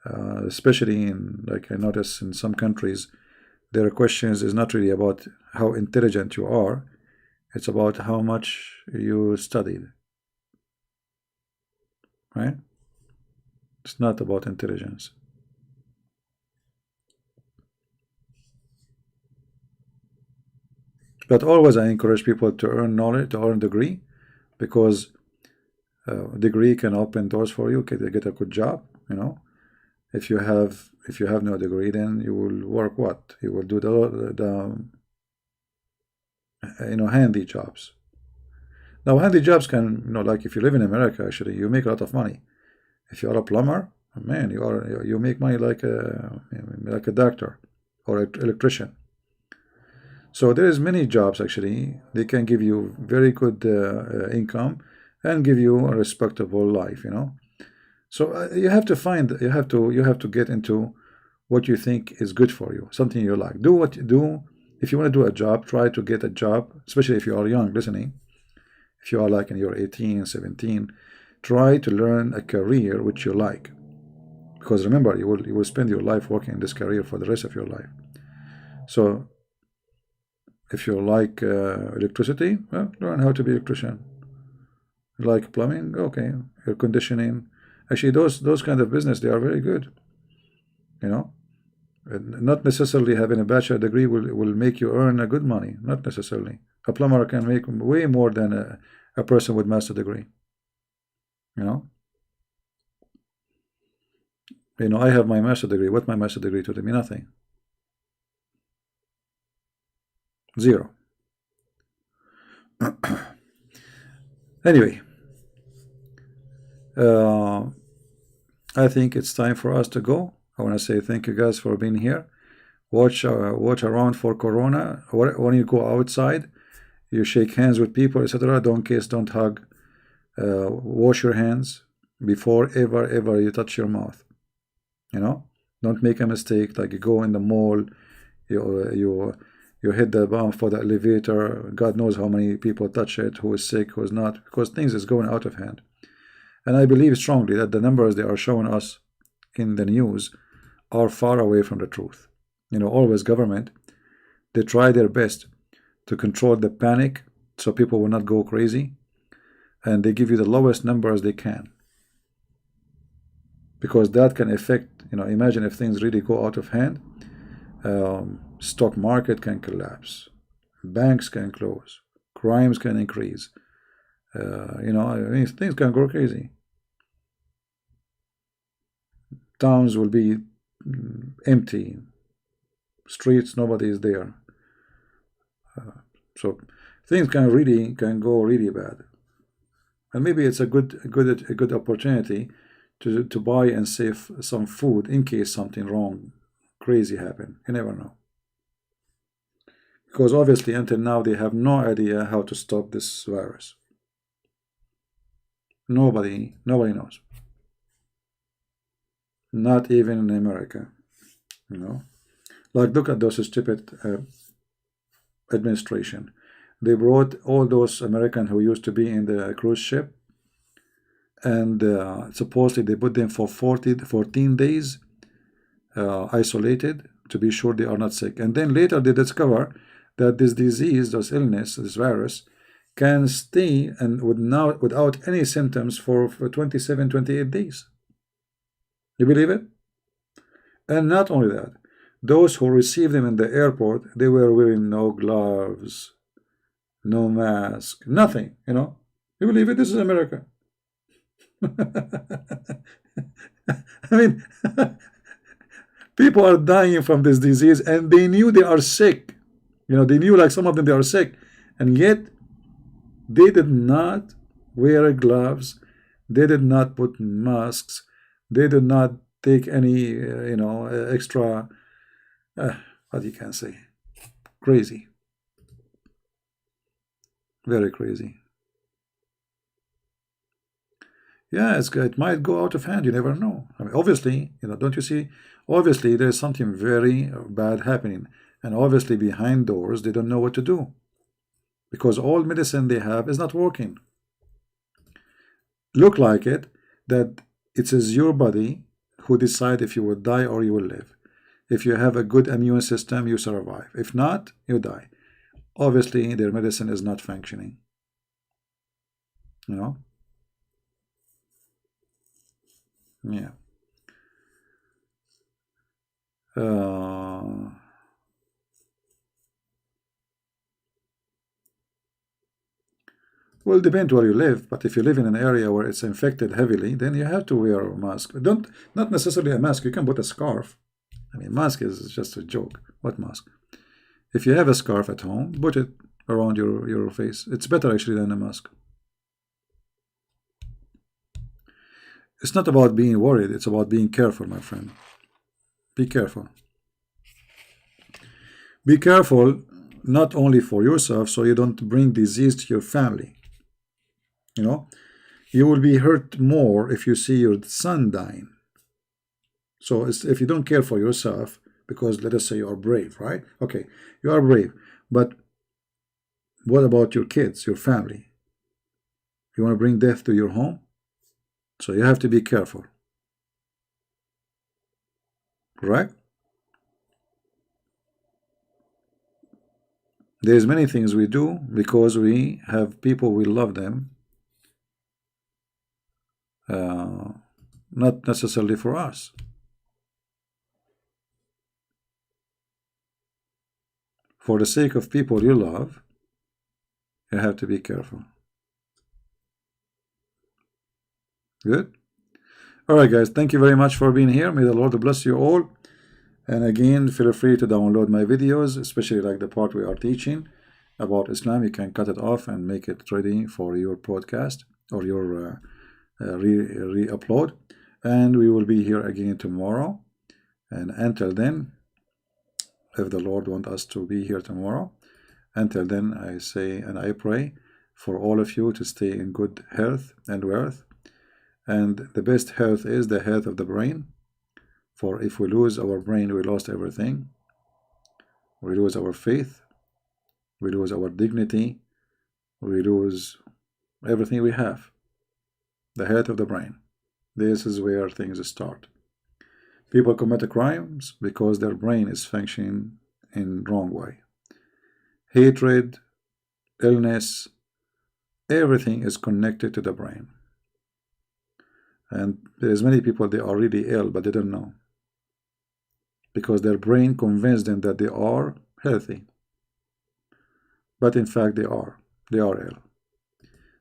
Especially in, like I notice in some countries, their questions is not really about how intelligent you are. It's about how much you studied, right? It's not about intelligence. But always I encourage people to earn knowledge, to earn degree, because degree can open doors for you, can get a good job, you know. If you have no degree, then you will work what? You will do the handy jobs. Now handy jobs can, like if you live in America, actually you make a lot of money. If you are a plumber, man, you make money like a doctor or an electrician. So there is many jobs actually. They can give you very good income and give you a respectable life, you know. So you have to get into what you think is good for you, something you like. Do what you do. If you want to do a job, try to get a job, especially if you are young listening. If you are like in your 18, 17, try to learn a career which you like. Because remember, you will spend your life working in this career for the rest of your life. So if you like electricity, well, learn how to be an electrician. Like plumbing, okay, air conditioning. Actually, those kind of business, they are very good. You know, not necessarily having a bachelor degree will make you earn a good money. Not necessarily. A plumber can make way more than a person with master degree. You know, I have my master degree. What my master degree to me? Nothing. Zero. Anyway, uh, I think it's time for us to go. I want to say thank you guys for being here. Watch around for Corona. When you go outside, you shake hands with people, etc. Don't kiss, don't hug. Wash your hands before ever you touch your mouth. You know, don't make a mistake like you go in the mall, you hit the bump for the elevator. God knows how many people touch it, who is sick, who is not, because things is going out of hand. And I believe strongly that the numbers they are showing us in the news are far away from the truth. Always government, they try their best to control the panic so people will not go crazy, and they give you the lowest numbers they can, because that can affect, imagine if things really go out of hand. Stock market can collapse, banks can close, crimes can increase, things can go crazy. Towns will be empty, streets, nobody is there. So things can go really bad, and maybe it's a good opportunity to buy and save some food in case something wrong, crazy happen. You never know, because obviously until now they have no idea how to stop this virus. Nobody knows, not even in America. Like, look at those stupid administration. They brought all those Americans who used to be in the cruise ship, and supposedly they put them for 14 days isolated to be sure they are not sick. And then later they discover that this disease, this illness, this virus, can stay and without any symptoms for 27, 28 days. You believe it? And not only that, those who received them in the airport, they were wearing no gloves, no mask, nothing. You believe it? This is America. I mean, people are dying from this disease, and they knew they are sick. They knew, like, some of them, they are sick, and yet they did not wear gloves. They did not put masks. They did not take any, extra. What you can say? Crazy, very crazy. Yeah, it might go out of hand. You never know. I mean, obviously, don't you see Obviously, there's something very bad happening. And obviously, behind doors, they don't know what to do because all medicine they have is not working. Look like it that it is your body who decide if you will die or you will live. If you have a good immune system, you survive. If not, you die. Obviously, their medicine is not functioning. You know? Yeah. Well, depend where you live, but if you live in an area where it's infected heavily, then you have to wear a mask. Don't Not necessarily a mask. You can put a scarf. I mean, mask is just a joke. What mask? If you have a scarf at home, put it around your face. It's better actually than a mask. It's not about being worried. It's about being careful, my friend. Be careful. Be careful not only for yourself, so you don't bring disease to your family. You know, you will be hurt more if you see your son dying. So if you don't care for yourself, because let us say you are brave, right? Okay, you are brave, but what about your kids, your family? You want to bring death to your home? So you have to be careful. Correct? There's many things we do because we have people, we love them. Not necessarily for us. For the sake of people you love, you have to be careful. Good? Alright guys, thank you very much for being here. May the Lord bless you all. And again, feel free to download my videos, especially like the part we are teaching about Islam. You can cut it off and make it ready for your podcast or your re-upload. And we will be here again tomorrow. And until then, if the Lord wants us to be here tomorrow, until then, I say and I pray for all of you to stay in good health and wealth. And the best health is the health of the brain. For if we lose our brain, we lost everything. We lose our faith. We lose our dignity. We lose everything we have. The health of the brain. This is where things start. People commit crimes because their brain is functioning in wrong way. Hatred, illness, everything is connected to the brain. And there's many people, they are really ill, but they don't know. Because their brain convinced them that they are healthy. But in fact, they are ill.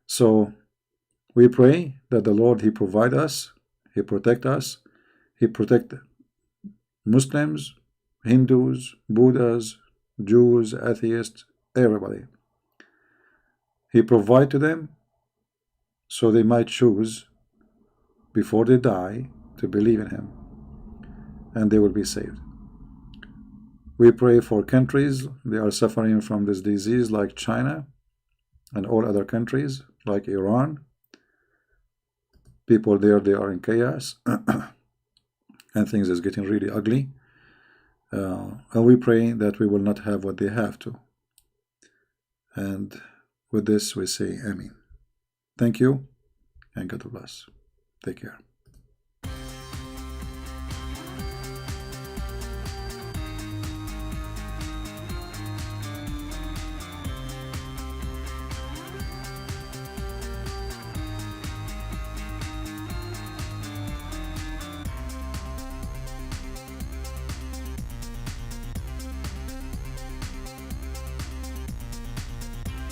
So we pray that the Lord, He provide us, He protect us, He protect Muslims, Hindus, Buddhas, Jews, atheists, everybody. He provide to them so they might choose before they die to believe in Him, and they will be saved. We pray for countries, they are suffering from this disease like China and all other countries like Iran. People there, they are in chaos and things is getting really ugly. And we pray that we will not have what they have to. And with this we say Amen. Thank you and God bless. Take care.